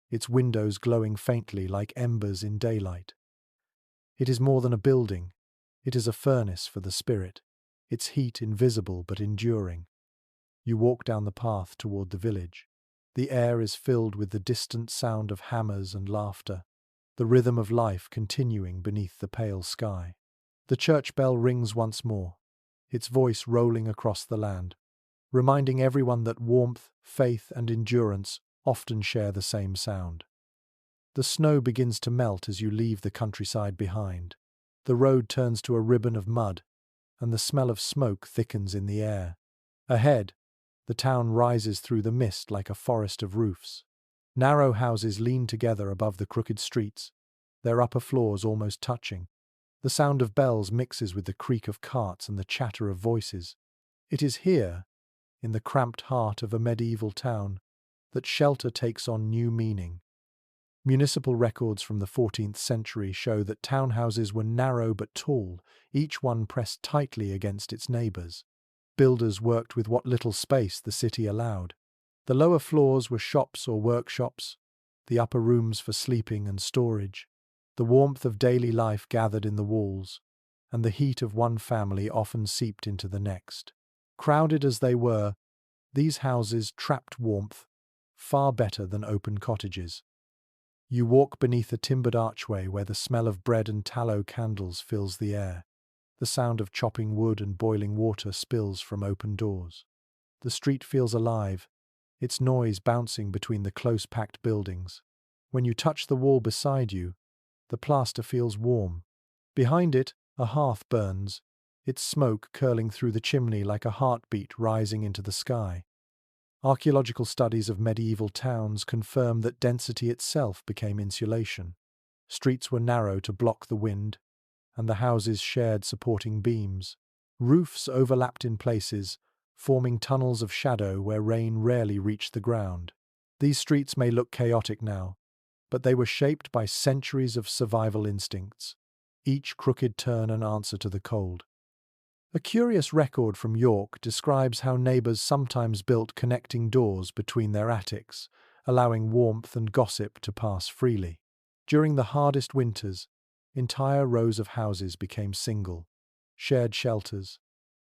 its windows glowing faintly like embers in daylight. It is more than a building. It is a furnace for the spirit, its heat invisible but enduring. You walk down the path toward the village. The air is filled with the distant sound of hammers and laughter, the rhythm of life continuing beneath the pale sky. The church bell rings once more, its voice rolling across the land, reminding everyone that warmth, faith, and endurance often share the same sound. The snow begins to melt as you leave the countryside behind. The road turns to a ribbon of mud, and the smell of smoke thickens in the air. Ahead, the town rises through the mist like a forest of roofs. Narrow houses lean together above the crooked streets, their upper floors almost touching. The sound of bells mixes with the creak of carts and the chatter of voices. It is here, in the cramped heart of a medieval town, that shelter takes on new meaning. Municipal records from the 14th century show that townhouses were narrow but tall, each one pressed tightly against its neighbours. Builders worked with what little space the city allowed. The lower floors were shops or workshops, the upper rooms for sleeping and storage. The warmth of daily life gathered in the walls, and the heat of one family often seeped into the next. Crowded as they were, these houses trapped warmth far better than open cottages. You walk beneath a timbered archway where the smell of bread and tallow candles fills the air. The sound of chopping wood and boiling water spills from open doors. The street feels alive, its noise bouncing between the close-packed buildings. When you touch the wall beside you, the plaster feels warm. Behind it, a hearth burns, its smoke curling through the chimney like a heartbeat rising into the sky. Archaeological studies of medieval towns confirm that density itself became insulation. Streets were narrow to block the wind, and the houses shared supporting beams. Roofs overlapped in places, forming tunnels of shadow where rain rarely reached the ground. These streets may look chaotic now, but they were shaped by centuries of survival instincts, each crooked turn an answer to the cold. A curious record from York describes how neighbours sometimes built connecting doors between their attics, allowing warmth and gossip to pass freely. During the hardest winters, entire rows of houses became single, shared shelters,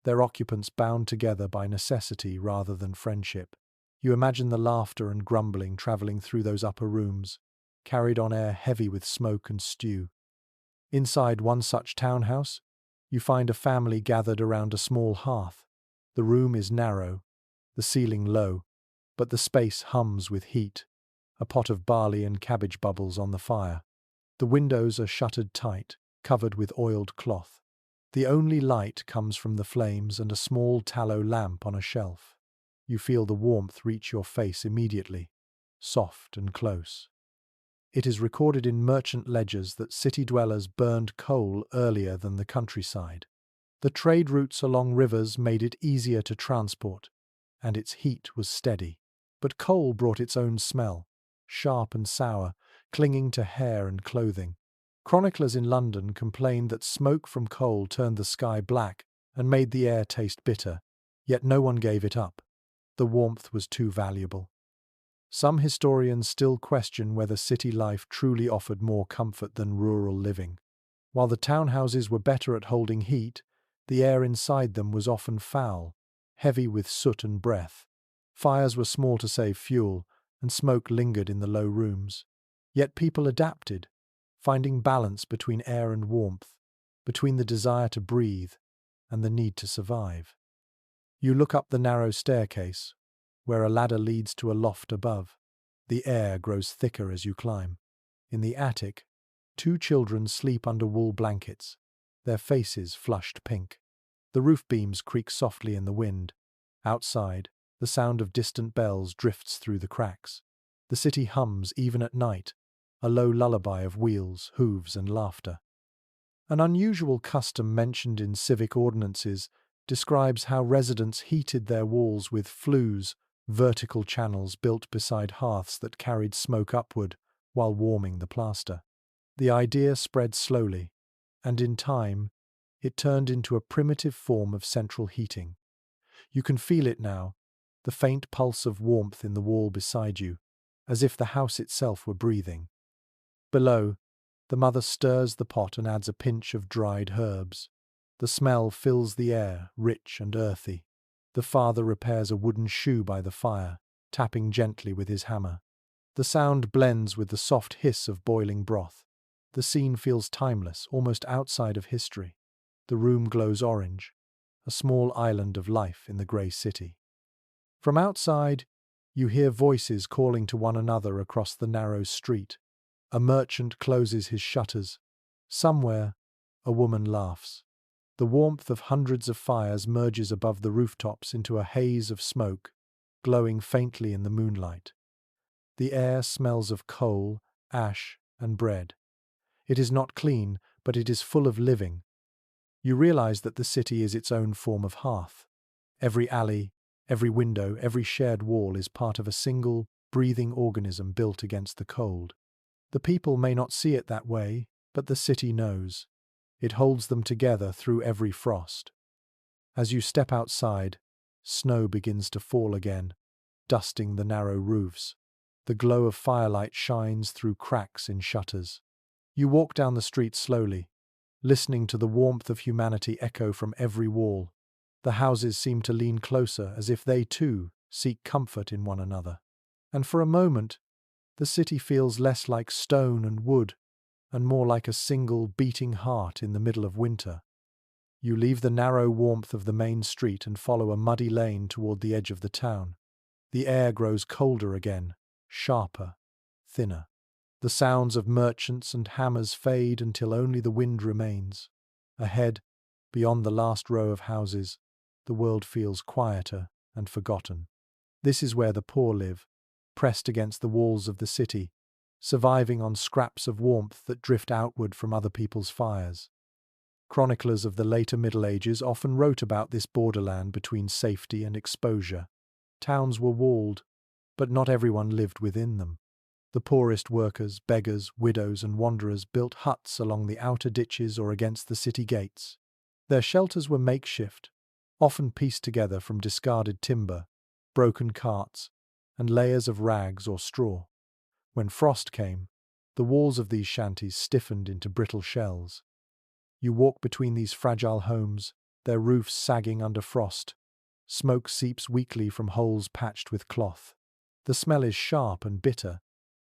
their occupants bound together by necessity rather than friendship. You imagine the laughter and grumbling travelling through those upper rooms, carried on air heavy with smoke and stew. Inside one such townhouse, you find a family gathered around a small hearth. The room is narrow, the ceiling low, but the space hums with heat. A pot of barley and cabbage bubbles on the fire. The windows are shuttered tight, covered with oiled cloth. The only light comes from the flames and a small tallow lamp on a shelf. You feel the warmth reach your face immediately, soft and close. It is recorded in merchant ledgers that city dwellers burned coal earlier than the countryside. The trade routes along rivers made it easier to transport, and its heat was steady. But coal brought its own smell, sharp and sour, clinging to hair and clothing. Chroniclers in London complained that smoke from coal turned the sky black and made the air taste bitter, yet no one gave it up. The warmth was too valuable. Some historians still question whether city life truly offered more comfort than rural living. While the townhouses were better at holding heat, the air inside them was often foul, heavy with soot and breath. Fires were small to save fuel, and smoke lingered in the low rooms. Yet people adapted, finding balance between air and warmth, between the desire to breathe and the need to survive. You look up the narrow staircase, where a ladder leads to a loft above. The air grows thicker as you climb. In the attic, two children sleep under wool blankets, their faces flushed pink. The roof beams creak softly in the wind. Outside, the sound of distant bells drifts through the cracks. The city hums even at night, a low lullaby of wheels, hooves, and laughter. An unusual custom mentioned in civic ordinances describes how residents heated their walls with flues, vertical channels built beside hearths that carried smoke upward while warming the plaster. The idea spread slowly, and in time, it turned into a primitive form of central heating. You can feel it now, the faint pulse of warmth in the wall beside you, as if the house itself were breathing. Below, the mother stirs the pot and adds a pinch of dried herbs. The smell fills the air, rich and earthy. The father repairs a wooden shoe by the fire, tapping gently with his hammer. The sound blends with the soft hiss of boiling broth. The scene feels timeless, almost outside of history. The room glows orange, a small island of life in the grey city. From outside, you hear voices calling to one another across the narrow street. A merchant closes his shutters. Somewhere, a woman laughs. The warmth of hundreds of fires merges above the rooftops into a haze of smoke, glowing faintly in the moonlight. The air smells of coal, ash, and bread. It is not clean, but it is full of living. You realize that the city is its own form of hearth. Every alley, every window, every shared wall is part of a single, breathing organism built against the cold. The people may not see it that way, but the city knows. It holds them together through every frost. As you step outside, snow begins to fall again, dusting the narrow roofs. The glow of firelight shines through cracks in shutters. You walk down the street slowly, listening to the warmth of humanity echo from every wall. The houses seem to lean closer, as if they too seek comfort in one another. And for a moment, the city feels less like stone and wood, and more like a single beating heart in the middle of winter. You leave the narrow warmth of the main street and follow a muddy lane toward the edge of the town. The air grows colder again, sharper, thinner. The sounds of merchants and hammers fade until only the wind remains. Ahead, beyond the last row of houses, the world feels quieter and forgotten. This is where the poor live, pressed against the walls of the city, surviving on scraps of warmth that drift outward from other people's fires. Chroniclers of the later Middle Ages often wrote about this borderland between safety and exposure. Towns were walled, but not everyone lived within them. The poorest workers, beggars, widows, and wanderers built huts along the outer ditches or against the city gates. Their shelters were makeshift, often pieced together from discarded timber, broken carts, and layers of rags or straw. When frost came, the walls of these shanties stiffened into brittle shells. You walk between these fragile homes, their roofs sagging under frost, Smoke seeps weakly from holes patched with cloth. The smell is sharp and bitter,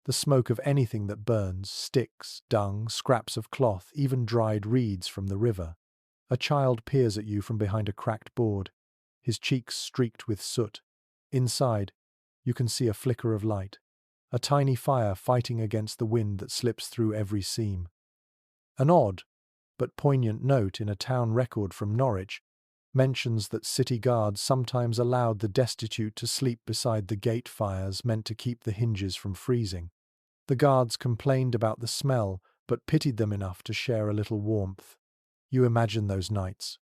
the smoke of anything that burns, sticks, dung, scraps of cloth, even dried reeds from the river. A child peers at you from behind a cracked board, his cheeks streaked with soot. Inside, you can see a flicker of light, a tiny fire fighting against the wind that slips through every seam. An odd, but poignant note in a town record from Norwich mentions that city guards sometimes allowed the destitute to sleep beside the gate fires meant to keep the hinges from freezing. The guards complained about the smell, but pitied them enough to share a little warmth. You imagine those nights,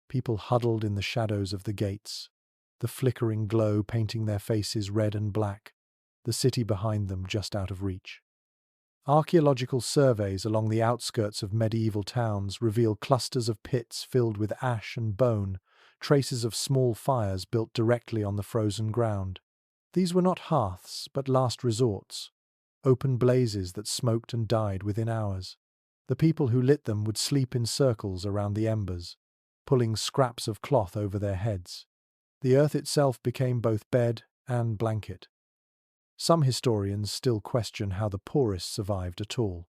people huddled in the shadows of the gates, the flickering glow painting their faces red and black, the city behind them just out of reach. Archaeological surveys along the outskirts of medieval towns reveal clusters of pits filled with ash and bone, traces of small fires built directly on the frozen ground. These were not hearths, but last resorts, open blazes that smoked and died within hours. The people who lit them would sleep in circles around the embers, pulling scraps of cloth over their heads. The earth itself became both bed and blanket. Some historians still question how the poorest survived at all.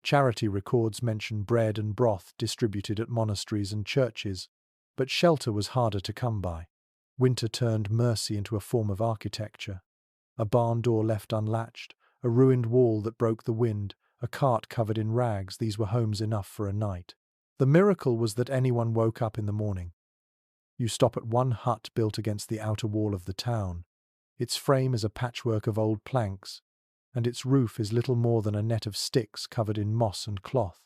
Charity records mention bread and broth distributed at monasteries and churches, but shelter was harder to come by. Winter turned mercy into a form of architecture. A barn door left unlatched, a ruined wall that broke the wind, a cart covered in rags, these were homes enough for a night. The miracle was that anyone woke up in the morning. You stop at one hut built against the outer wall of the town. Its frame is a patchwork of old planks, and its roof is little more than a net of sticks covered in moss and cloth.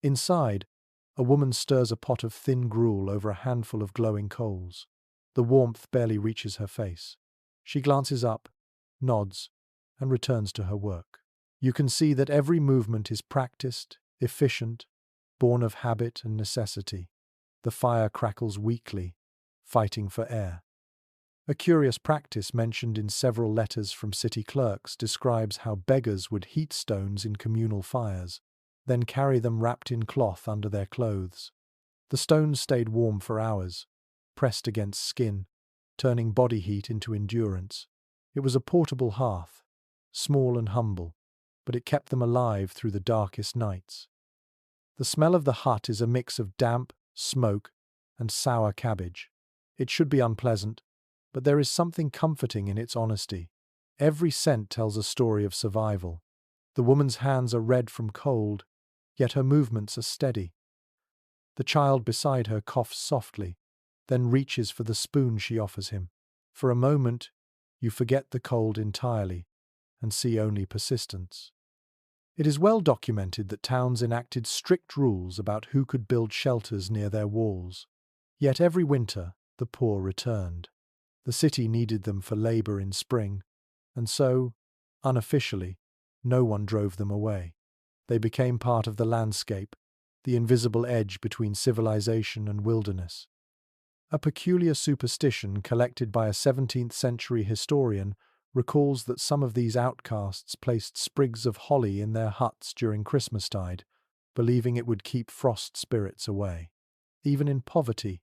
Inside, a woman stirs a pot of thin gruel over a handful of glowing coals. The warmth barely reaches her face. She glances up, nods, and returns to her work. You can see that every movement is practiced, efficient, born of habit and necessity. The fire crackles weakly, fighting for air. A curious practice mentioned in several letters from city clerks describes how beggars would heat stones in communal fires, then carry them wrapped in cloth under their clothes. The stones stayed warm for hours, pressed against skin, turning body heat into endurance. It was a portable hearth, small and humble, but it kept them alive through the darkest nights. The smell of the hut is a mix of damp, smoke, and sour cabbage. It should be unpleasant, but there is something comforting in its honesty. Every scent tells a story of survival. The woman's hands are red from cold, yet her movements are steady. The child beside her coughs softly, then reaches for the spoon she offers him. For a moment, you forget the cold entirely and see only persistence. It is well documented that towns enacted strict rules about who could build shelters near their walls. Yet every winter, the poor returned. The city needed them for labor in spring, and so, unofficially, no one drove them away. They became part of the landscape, the invisible edge between civilization and wilderness. A peculiar superstition collected by a 17th-century historian recalls that some of these outcasts placed sprigs of holly in their huts during Christmastide, believing it would keep frost spirits away. Even in poverty,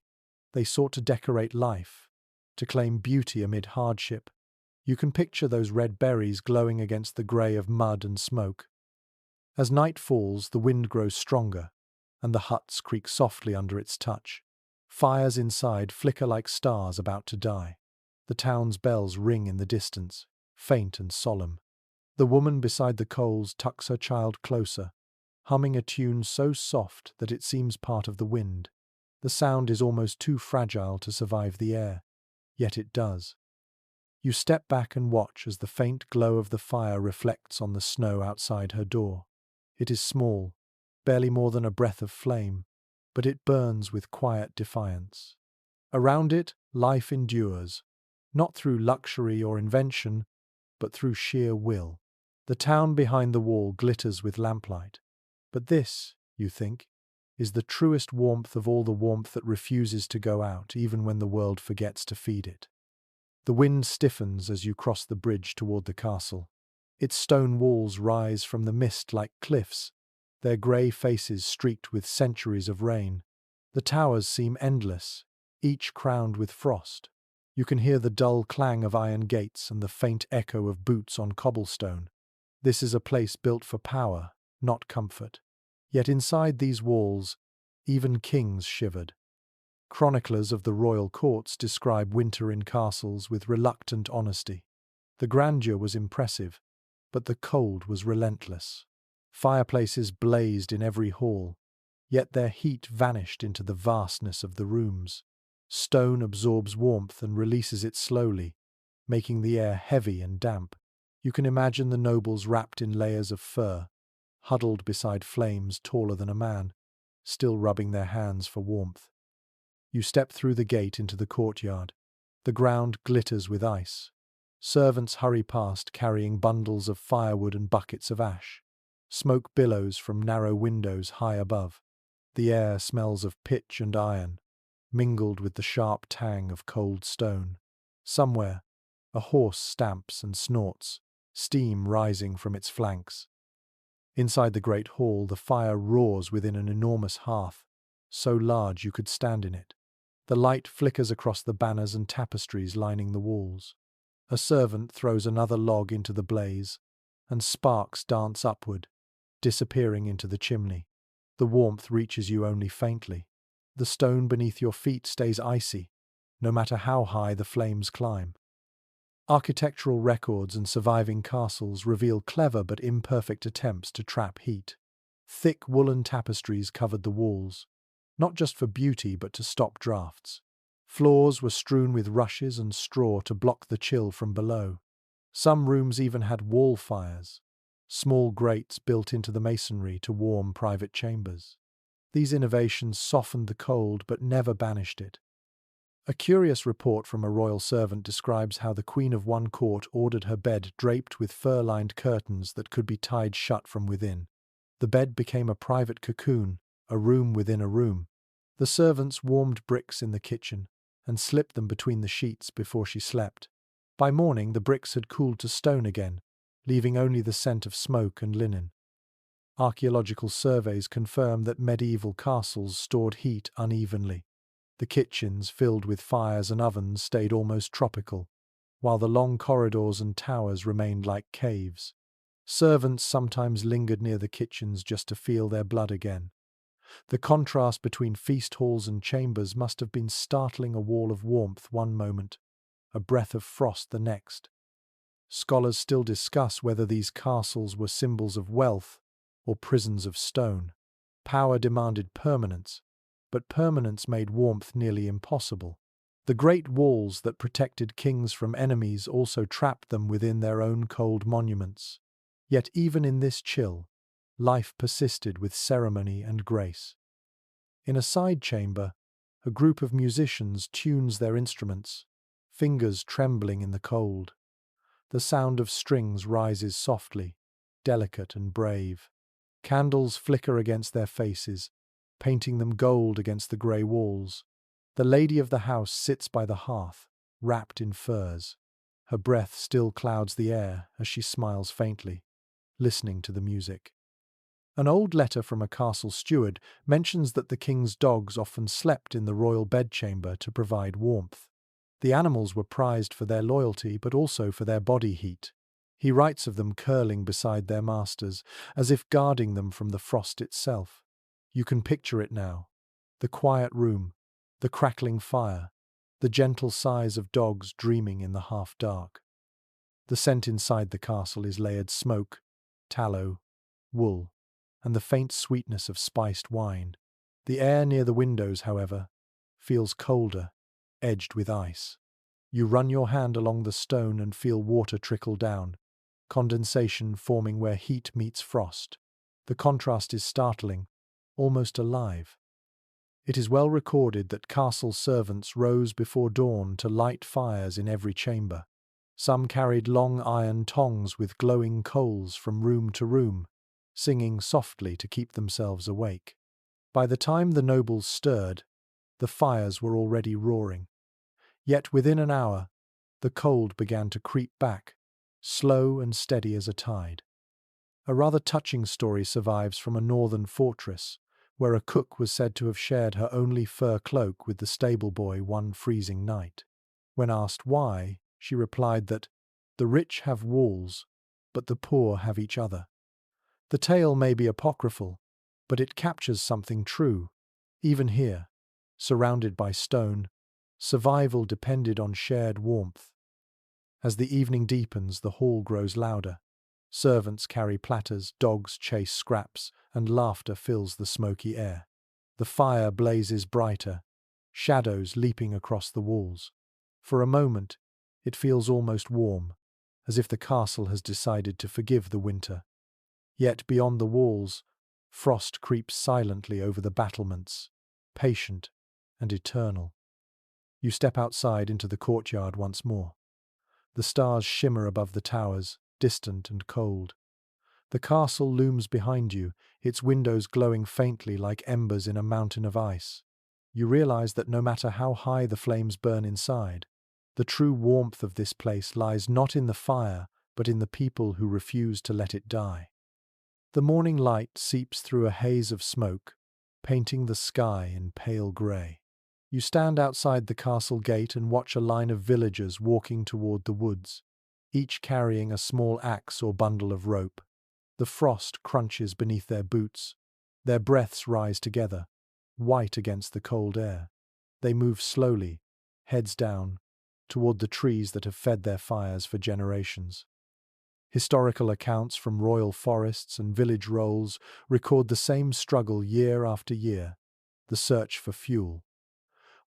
they sought to decorate life, to claim beauty amid hardship. You can picture those red berries glowing against the grey of mud and smoke. As night falls, the wind grows stronger, and the huts creak softly under its touch. Fires inside flicker like stars about to die. The town's bells ring in the distance, faint and solemn. The woman beside the coals tucks her child closer, humming a tune so soft that it seems part of the wind. The sound is almost too fragile to survive the air, yet it does. You step back and watch as the faint glow of the fire reflects on the snow outside her door. It is small, barely more than a breath of flame, but it burns with quiet defiance. Around it, life endures, not through luxury or invention, but through sheer will. The town behind the wall glitters with lamplight. But this, you think, is the truest warmth of all the warmth that refuses to go out even when the world forgets to feed it. The wind stiffens as you cross the bridge toward the castle. Its stone walls rise from the mist like cliffs, their grey faces streaked with centuries of rain. The towers seem endless, each crowned with frost. You can hear the dull clang of iron gates and the faint echo of boots on cobblestone. This is a place built for power, not comfort. Yet inside these walls, even kings shivered. Chroniclers of the royal courts describe winter in castles with reluctant honesty. The grandeur was impressive, but the cold was relentless. Fireplaces blazed in every hall, yet their heat vanished into the vastness of the rooms. Stone absorbs warmth and releases it slowly, making the air heavy and damp. You can imagine the nobles wrapped in layers of fur, huddled beside flames taller than a man, still rubbing their hands for warmth. You step through the gate into the courtyard. The ground glitters with ice. Servants hurry past carrying bundles of firewood and buckets of ash. Smoke billows from narrow windows high above. The air smells of pitch and iron, mingled with the sharp tang of cold stone. Somewhere, a horse stamps and snorts, steam rising from its flanks. Inside the great hall, the fire roars within an enormous hearth, so large you could stand in it. The light flickers across the banners and tapestries lining the walls. A servant throws another log into the blaze, and sparks dance upward, disappearing into the chimney. The warmth reaches you only faintly. The stone beneath your feet stays icy, no matter how high the flames climb. Architectural records and surviving castles reveal clever but imperfect attempts to trap heat. Thick woolen tapestries covered the walls, not just for beauty but to stop drafts. Floors were strewn with rushes and straw to block the chill from below. Some rooms even had wall fires, small grates built into the masonry to warm private chambers. These innovations softened the cold but never banished it. A curious report from a royal servant describes how the queen of one court ordered her bed draped with fur-lined curtains that could be tied shut from within. The bed became a private cocoon, a room within a room. The servants warmed bricks in the kitchen and slipped them between the sheets before she slept. By morning, the bricks had cooled to stone again, leaving only the scent of smoke and linen. Archaeological surveys confirm that medieval castles stored heat unevenly. The kitchens, filled with fires and ovens, stayed almost tropical, while the long corridors and towers remained like caves. Servants sometimes lingered near the kitchens just to feel their blood again. The contrast between feast halls and chambers must have been startling, a wall of warmth one moment, a breath of frost the next. Scholars still discuss whether these castles were symbols of wealth or prisons of stone. Power demanded permanence, but permanence made warmth nearly impossible. The great walls that protected kings from enemies also trapped them within their own cold monuments. Yet even in this chill, life persisted with ceremony and grace. In a side chamber, a group of musicians tunes their instruments, fingers trembling in the cold. The sound of strings rises softly, delicate and brave. Candles flicker against their faces, painting them gold against the grey walls. The lady of the house sits by the hearth, wrapped in furs. Her breath still clouds the air as she smiles faintly, listening to the music. An old letter from a castle steward mentions that the king's dogs often slept in the royal bedchamber to provide warmth. The animals were prized for their loyalty but also for their body heat. He writes of them curling beside their masters, as if guarding them from the frost itself. You can picture it now. The quiet room, the crackling fire, the gentle sighs of dogs dreaming in the half-dark. The scent inside the castle is layered smoke, tallow, wool, and the faint sweetness of spiced wine. The air near the windows, however, feels colder, edged with ice. You run your hand along the stone and feel water trickle down, condensation forming where heat meets frost. The contrast is startling, almost alive. It is well recorded that castle servants rose before dawn to light fires in every chamber. Some carried long iron tongs with glowing coals from room to room, singing softly to keep themselves awake. By the time the nobles stirred, the fires were already roaring. Yet within an hour, the cold began to creep back, slow and steady as a tide. A rather touching story survives from a northern fortress, where a cook was said to have shared her only fur cloak with the stable boy one freezing night. When asked why, she replied that the rich have walls, but the poor have each other. The tale may be apocryphal, but it captures something true. Even here, surrounded by stone, survival depended on shared warmth. As the evening deepens, the hall grows louder. Servants carry platters, dogs chase scraps, and laughter fills the smoky air. The fire blazes brighter, shadows leaping across the walls. For a moment, it feels almost warm, as if the castle has decided to forgive the winter. Yet beyond the walls, frost creeps silently over the battlements, patient and eternal. You step outside into the courtyard once more. The stars shimmer above the towers, distant and cold. The castle looms behind you, its windows glowing faintly like embers in a mountain of ice. You realize that no matter how high the flames burn inside, the true warmth of this place lies not in the fire, but in the people who refuse to let it die. The morning light seeps through a haze of smoke, painting the sky in pale grey. You stand outside the castle gate and watch a line of villagers walking toward the woods, each carrying a small axe or bundle of rope. The frost crunches beneath their boots. Their breaths rise together, white against the cold air. They move slowly, heads down, toward the trees that have fed their fires for generations. Historical accounts from royal forests and village rolls record the same struggle year after year, the search for fuel.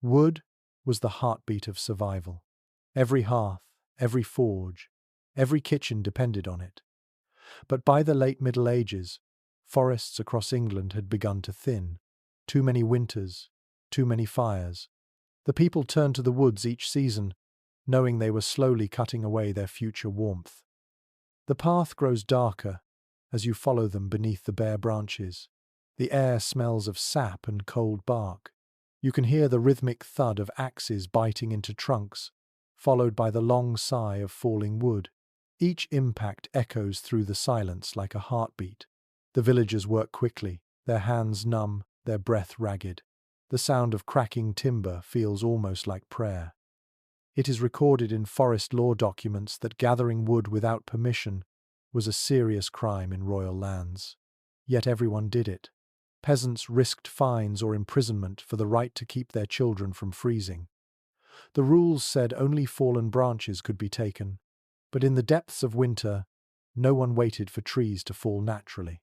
Wood was the heartbeat of survival. Every hearth, every forge, every kitchen depended on it. But by the late Middle Ages, forests across England had begun to thin. Too many winters, too many fires. The people turned to the woods each season, knowing they were slowly cutting away their future warmth. The path grows darker as you follow them beneath the bare branches. The air smells of sap and cold bark. You can hear the rhythmic thud of axes biting into trunks, followed by the long sigh of falling wood. Each impact echoes through the silence like a heartbeat. The villagers work quickly, their hands numb, their breath ragged. The sound of cracking timber feels almost like prayer. It is recorded in forest law documents that gathering wood without permission was a serious crime in royal lands. Yet everyone did it. Peasants risked fines or imprisonment for the right to keep their children from freezing. The rules said only fallen branches could be taken, but in the depths of winter, no one waited for trees to fall naturally.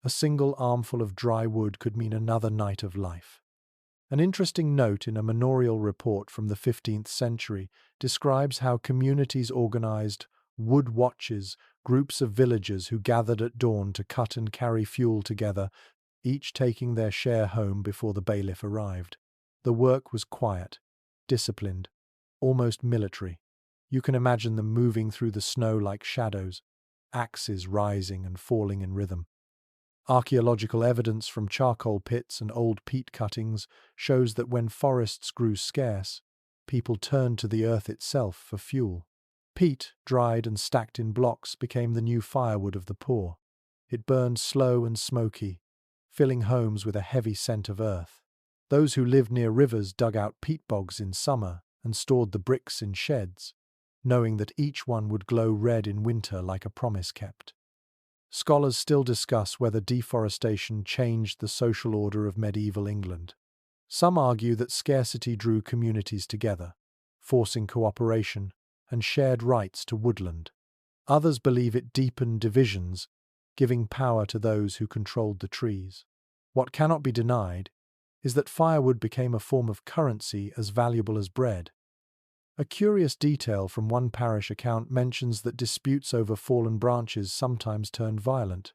A single armful of dry wood could mean another night of life. An interesting note in a manorial report from the 15th century describes how communities organized wood watches, groups of villagers who gathered at dawn to cut and carry fuel together, each taking their share home before the bailiff arrived. The work was quiet, disciplined, almost military. You can imagine them moving through the snow like shadows, axes rising and falling in rhythm. Archaeological evidence from charcoal pits and old peat cuttings shows that when forests grew scarce, people turned to the earth itself for fuel. Peat, dried and stacked in blocks, became the new firewood of the poor. It burned slow and smoky, filling homes with a heavy scent of earth. Those who lived near rivers dug out peat bogs in summer and stored the bricks in sheds, knowing that each one would glow red in winter like a promise kept. Scholars still discuss whether deforestation changed the social order of medieval England. Some argue that scarcity drew communities together, forcing cooperation and shared rights to woodland. Others believe it deepened divisions, giving power to those who controlled the trees. What cannot be denied is that firewood became a form of currency as valuable as bread. A curious detail from one parish account mentions that disputes over fallen branches sometimes turned violent.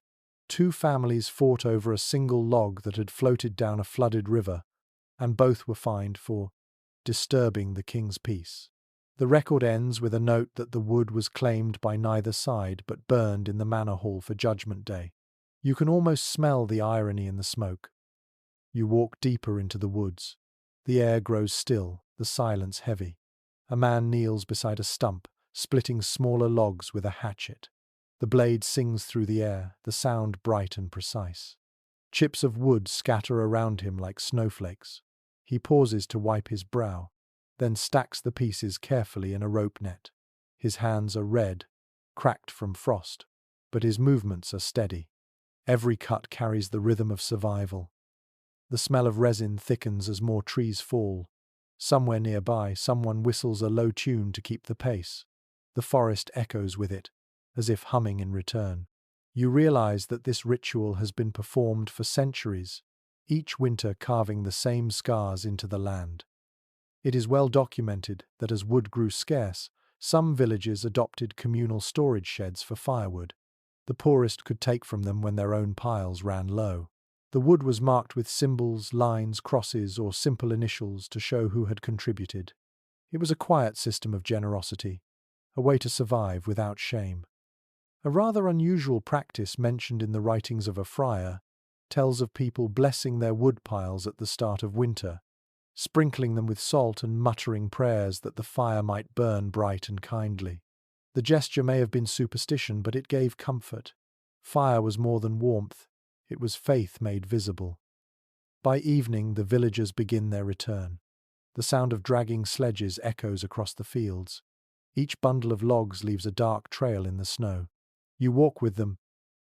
Two families fought over a single log that had floated down a flooded river, and both were fined for disturbing the king's peace. The record ends with a note that the wood was claimed by neither side but burned in the manor hall for Judgment Day. You can almost smell the irony in the smoke. You walk deeper into the woods. The air grows still, the silence heavy. A man kneels beside a stump, splitting smaller logs with a hatchet. The blade sings through the air, the sound bright and precise. Chips of wood scatter around him like snowflakes. He pauses to wipe his brow. then stacks the pieces carefully in a rope net. His hands are red, cracked from frost, but his movements are steady. Every cut carries the rhythm of survival. The smell of resin thickens as more trees fall. Somewhere nearby, someone whistles a low tune to keep the pace. The forest echoes with it, as if humming in return. You realize that this ritual has been performed for centuries, each winter carving the same scars into the land. It is well documented that as wood grew scarce, some villages adopted communal storage sheds for firewood. The poorest could take from them when their own piles ran low. The wood was marked with symbols, lines, crosses, or simple initials to show who had contributed. It was a quiet system of generosity, a way to survive without shame. A rather unusual practice mentioned in the writings of a friar tells of people blessing their wood piles at the start of winter, sprinkling them with salt and muttering prayers that the fire might burn bright and kindly. The gesture may have been superstition, but it gave comfort. Fire was more than warmth, it was faith made visible. By evening, the villagers begin their return. The sound of dragging sledges echoes across the fields. Each bundle of logs leaves a dark trail in the snow. You walk with them,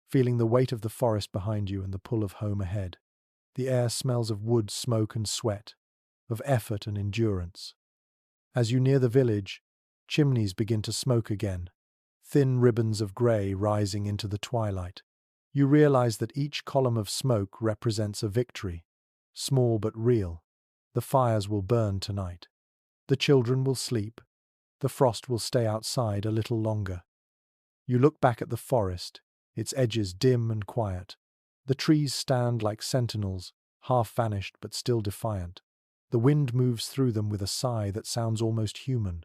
feeling the weight of the forest behind you and the pull of home ahead. The air smells of wood, smoke, and sweat, of effort and endurance. As you near the village, chimneys begin to smoke again, thin ribbons of grey rising into the twilight. You realize that each column of smoke represents a victory, small but real. The fires will burn tonight. The children will sleep. The frost will stay outside a little longer. You look back at the forest, its edges dim and quiet. The trees stand like sentinels, half vanished but still defiant. The wind moves through them with a sigh that sounds almost human.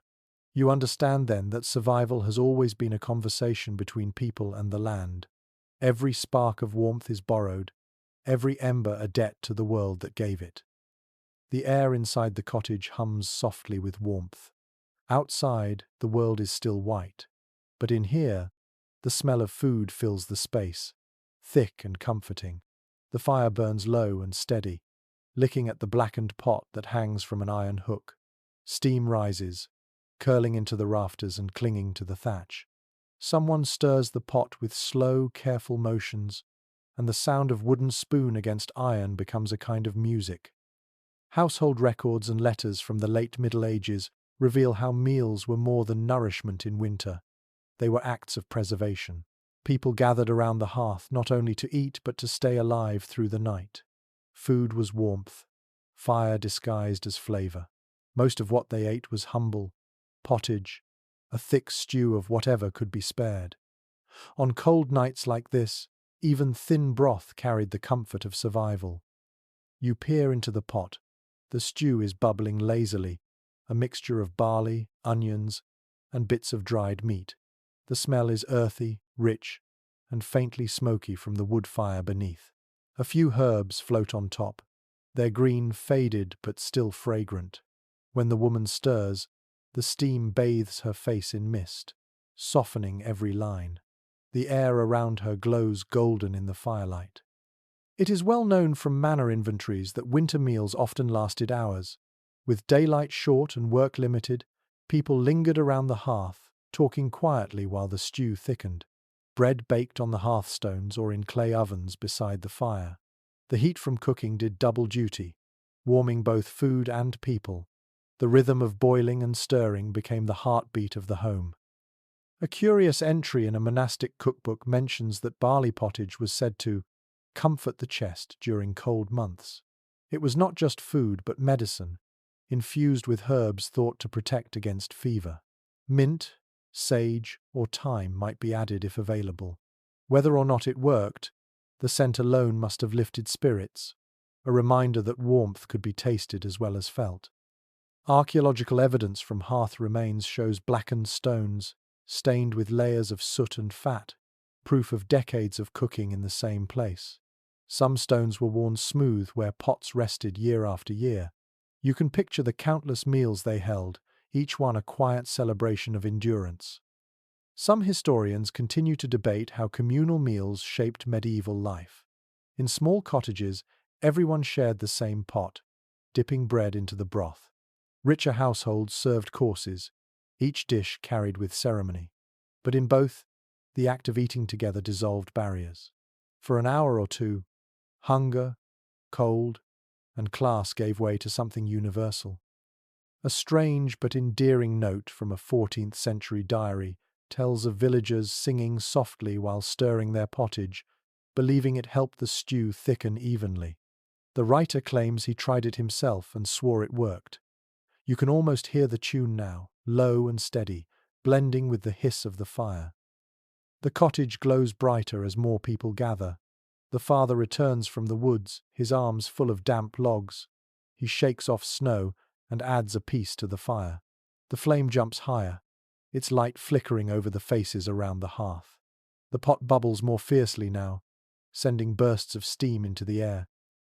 You understand then that survival has always been a conversation between people and the land. Every spark of warmth is borrowed, every ember a debt to the world that gave it. The air inside the cottage hums softly with warmth. Outside, the world is still white, but in here, the smell of food fills the space, thick and comforting. The fire burns low and steady, licking at the blackened pot that hangs from an iron hook. Steam rises, curling into the rafters and clinging to the thatch. Someone stirs the pot with slow, careful motions, and the sound of wooden spoon against iron becomes a kind of music. Household records and letters from the late Middle Ages reveal how meals were more than nourishment in winter. They were acts of preservation. People gathered around the hearth not only to eat but to stay alive through the night. Food was warmth, fire disguised as flavor. Most of what they ate was humble, pottage, a thick stew of whatever could be spared. On cold nights like this, even thin broth carried the comfort of survival. You peer into the pot. The stew is bubbling lazily, a mixture of barley, onions, and bits of dried meat. The smell is earthy, rich, and faintly smoky from the wood fire beneath. A few herbs float on top, their green faded but still fragrant. When the woman stirs, the steam bathes her face in mist, softening every line. The air around her glows golden in the firelight. It is well known from manor inventories that winter meals often lasted hours. With daylight short and work limited, people lingered around the hearth, talking quietly while the stew thickened. Bread baked on the hearthstones or in clay ovens beside the fire. The heat from cooking did double duty, warming both food and people. The rhythm of boiling and stirring became the heartbeat of the home. A curious entry in a monastic cookbook mentions that barley pottage was said to comfort the chest during cold months. It was not just food but medicine, infused with herbs thought to protect against fever. Mint, sage, or thyme might be added if available. Whether or not it worked, the scent alone must have lifted spirits, a reminder that warmth could be tasted as well as felt. Archaeological evidence from hearth remains shows blackened stones, stained with layers of soot and fat, proof of decades of cooking in the same place. Some stones were worn smooth where pots rested year after year. You can picture the countless meals they held, each one a quiet celebration of endurance. Some historians continue to debate how communal meals shaped medieval life. In small cottages, everyone shared the same pot, dipping bread into the broth. Richer households served courses, each dish carried with ceremony. But in both, the act of eating together dissolved barriers. For an hour or two, hunger, cold, and class gave way to something universal. A strange but endearing note from a 14th century diary tells of villagers singing softly while stirring their pottage, believing it helped the stew thicken evenly. The writer claims he tried it himself and swore it worked. You can almost hear the tune now, low and steady, blending with the hiss of the fire. The cottage glows brighter as more people gather. The father returns from the woods, his arms full of damp logs. He shakes off snow and adds a piece to the fire. The flame jumps higher, its light flickering over the faces around the hearth. The pot bubbles more fiercely now, sending bursts of steam into the air.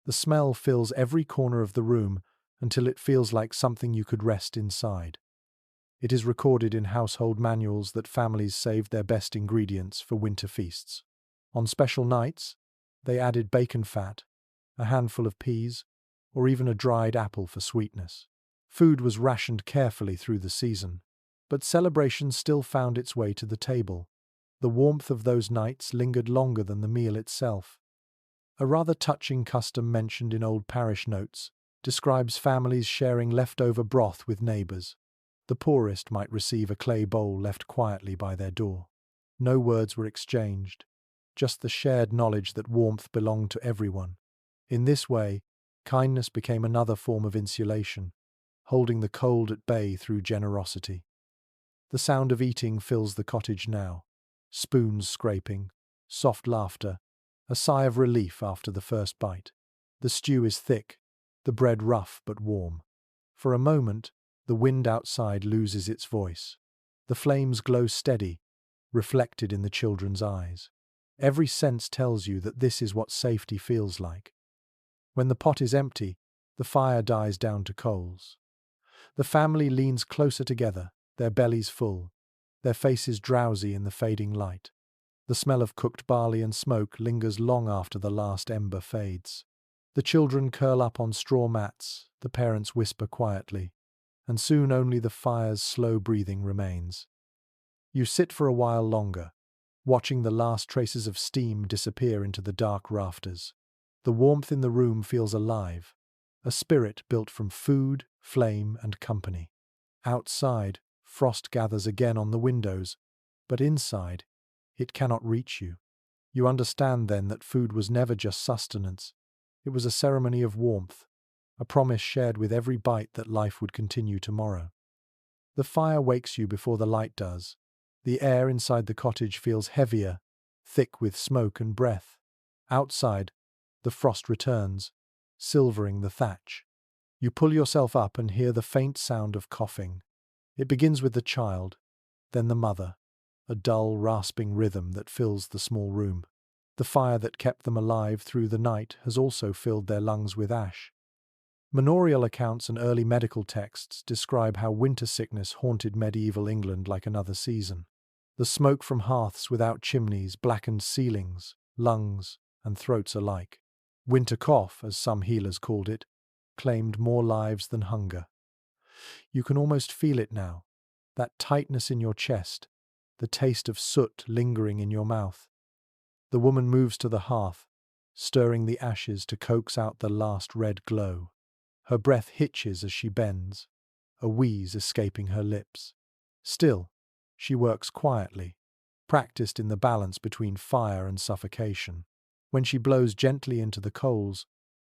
The smell fills every corner of the room until it feels like something you could rest inside. It is recorded in household manuals that families saved their best ingredients for winter feasts. On special nights, they added bacon fat, a handful of peas, or even a dried apple for sweetness. Food was rationed carefully through the season, but celebration still found its way to the table. The warmth of those nights lingered longer than the meal itself. A rather touching custom mentioned in old parish notes describes families sharing leftover broth with neighbours. The poorest might receive a clay bowl left quietly by their door. No words were exchanged, just the shared knowledge that warmth belonged to everyone. In this way, kindness became another form of insulation, holding the cold at bay through generosity. The sound of eating fills the cottage now. Spoons scraping, soft laughter, a sigh of relief after the first bite. The stew is thick, the bread rough but warm. For a moment, the wind outside loses its voice. The flames glow steady, reflected in the children's eyes. Every sense tells you that this is what safety feels like. When the pot is empty, the fire dies down to coals. The family leans closer together, their bellies full, their faces drowsy in the fading light. The smell of cooked barley and smoke lingers long after the last ember fades. The children curl up on straw mats, the parents whisper quietly, and soon only the fire's slow breathing remains. You sit for a while longer, watching the last traces of steam disappear into the dark rafters. The warmth in the room feels alive, a spirit built from food, flame, and company. Outside, frost gathers again on the windows, but inside, it cannot reach you. You understand then that food was never just sustenance. It was a ceremony of warmth, a promise shared with every bite that life would continue tomorrow. The fire wakes you before the light does. The air inside the cottage feels heavier, thick with smoke and breath. Outside, the frost returns, silvering the thatch. You pull yourself up and hear the faint sound of coughing. It begins with the child, then the mother, a dull, rasping rhythm that fills the small room. The fire that kept them alive through the night has also filled their lungs with ash. Manorial accounts and early medical texts describe how winter sickness haunted medieval England like another season. The smoke from hearths without chimneys blackened ceilings, lungs, and throats alike. Winter cough, as some healers called it, claimed more lives than hunger. You can almost feel it now, that tightness in your chest, the taste of soot lingering in your mouth. The woman moves to the hearth, stirring the ashes to coax out the last red glow. Her breath hitches as she bends, a wheeze escaping her lips. Still, she works quietly, practiced in the balance between fire and suffocation. When she blows gently into the coals,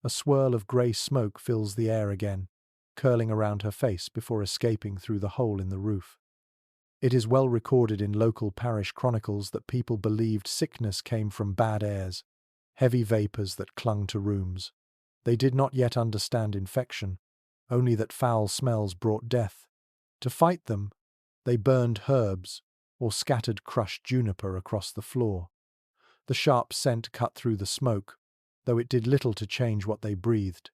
a swirl of grey smoke fills the air again, curling around her face before escaping through the hole in the roof. It is well recorded in local parish chronicles that people believed sickness came from bad airs, heavy vapours that clung to rooms. They did not yet understand infection, only that foul smells brought death. To fight them, they burned herbs or scattered crushed juniper across the floor. The sharp scent cut through the smoke, though it did little to change what they breathed.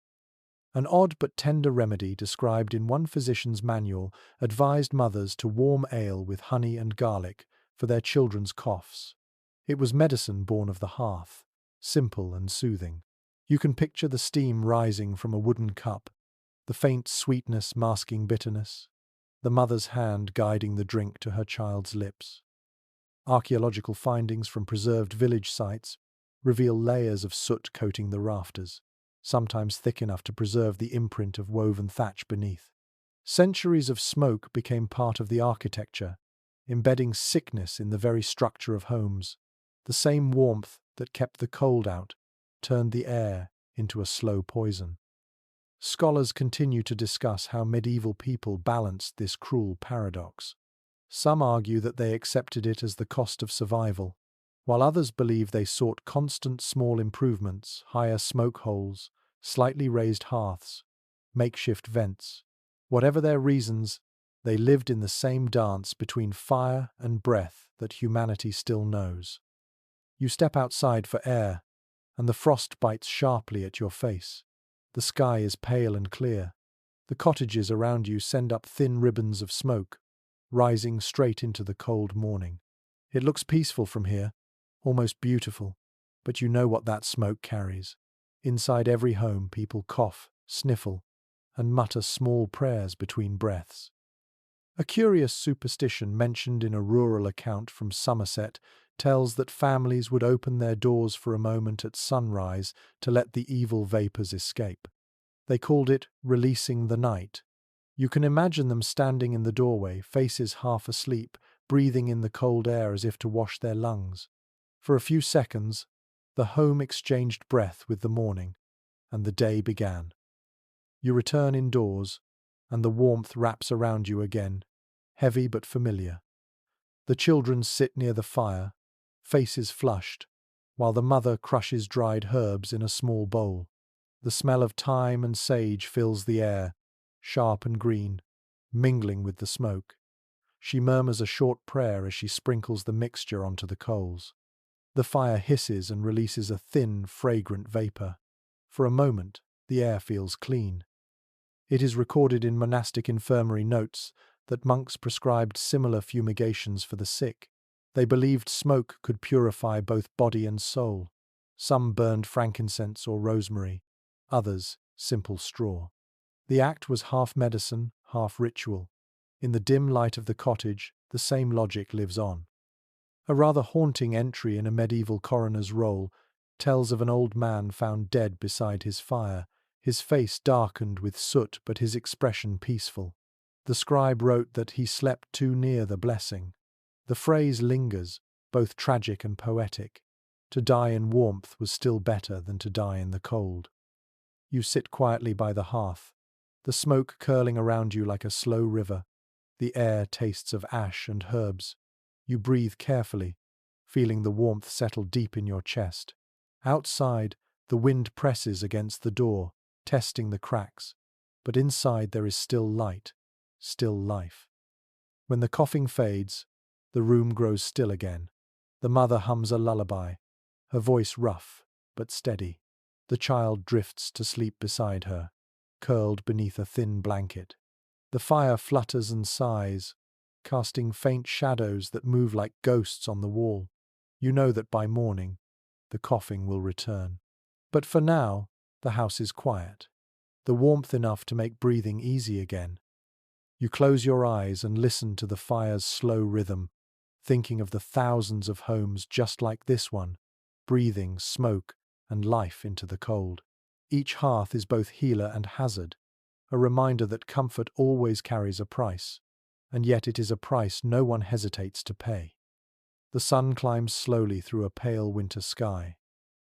An odd but tender remedy described in one physician's manual advised mothers to warm ale with honey and garlic for their children's coughs. It was medicine born of the hearth, simple and soothing. You can picture the steam rising from a wooden cup, the faint sweetness masking bitterness, the mother's hand guiding the drink to her child's lips. Archaeological findings from preserved village sites reveal layers of soot coating the rafters, sometimes thick enough to preserve the imprint of woven thatch beneath. Centuries of smoke became part of the architecture, embedding sickness in the very structure of homes. The same warmth that kept the cold out turned the air into a slow poison. Scholars continue to discuss how medieval people balanced this cruel paradox. Some argue that they accepted it as the cost of survival, while others believe they sought constant small improvements, higher smoke holes, slightly raised hearths, makeshift vents. Whatever their reasons, they lived in the same dance between fire and breath that humanity still knows. You step outside for air, and the frost bites sharply at your face. The sky is pale and clear. The cottages around you send up thin ribbons of smoke, rising straight into the cold morning. It looks peaceful from here, almost beautiful, but you know what that smoke carries. Inside every home, people cough, sniffle, and mutter small prayers between breaths. A curious superstition mentioned in a rural account from Somerset tells that families would open their doors for a moment at sunrise to let the evil vapours escape. They called it releasing the night. You can imagine them standing in the doorway, faces half asleep, breathing in the cold air as if to wash their lungs. For a few seconds, the home exchanged breath with the morning, and the day began. You return indoors, and the warmth wraps around you again, heavy but familiar. The children sit near the fire, faces flushed, while the mother crushes dried herbs in a small bowl. The smell of thyme and sage fills the air, sharp and green, mingling with the smoke. She murmurs a short prayer as she sprinkles the mixture onto the coals. The fire hisses and releases a thin, fragrant vapor. For a moment, the air feels clean. It is recorded in monastic infirmary notes that monks prescribed similar fumigations for the sick. They believed smoke could purify both body and soul. Some burned frankincense or rosemary, others simple straw. The act was half medicine, half ritual. In the dim light of the cottage, the same logic lives on. A rather haunting entry in a medieval coroner's roll tells of an old man found dead beside his fire, his face darkened with soot but his expression peaceful. The scribe wrote that he slept too near the blessing. The phrase lingers, both tragic and poetic. To die in warmth was still better than to die in the cold. You sit quietly by the hearth, the smoke curling around you like a slow river. The air tastes of ash and herbs. You breathe carefully, feeling the warmth settle deep in your chest. Outside, the wind presses against the door, testing the cracks, but inside there is still light, still life. When the coughing fades, the room grows still again. The mother hums a lullaby, her voice rough but steady. The child drifts to sleep beside her, curled beneath a thin blanket. The fire flutters and sighs, casting faint shadows that move like ghosts on the wall. You know that by morning, the coughing will return. But for now, the house is quiet, the warmth enough to make breathing easy again. You close your eyes and listen to the fire's slow rhythm, thinking of the thousands of homes just like this one, breathing smoke and life into the cold. Each hearth is both healer and hazard, a reminder that comfort always carries a price, and yet it is a price no one hesitates to pay. The sun climbs slowly through a pale winter sky,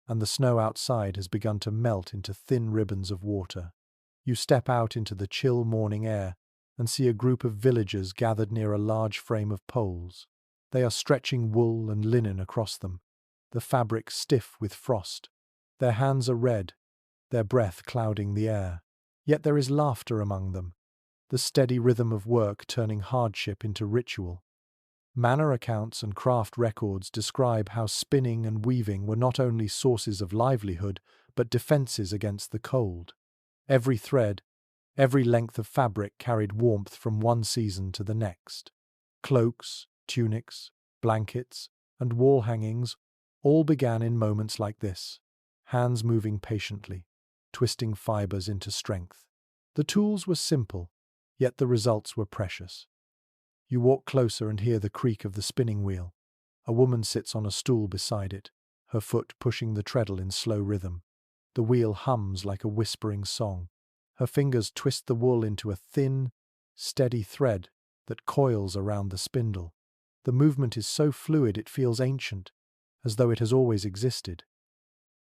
and the snow outside has begun to melt into thin ribbons of water. You step out into the chill morning air and see a group of villagers gathered near a large frame of poles. They are stretching wool and linen across them, the fabric stiff with frost. Their hands are red, their breath clouding the air. Yet there is laughter among them, the steady rhythm of work turning hardship into ritual. Manor accounts and craft records describe how spinning and weaving were not only sources of livelihood, but defences against the cold. Every thread, every length of fabric carried warmth from one season to the next. Cloaks, tunics, blankets, and wall hangings all began in moments like this, hands moving patiently, twisting fibres into strength. The tools were simple, yet the results were precious. You walk closer and hear the creak of the spinning wheel. A woman sits on a stool beside it, her foot pushing the treadle in slow rhythm. The wheel hums like a whispering song. Her fingers twist the wool into a thin, steady thread that coils around the spindle. The movement is so fluid it feels ancient, as though it has always existed.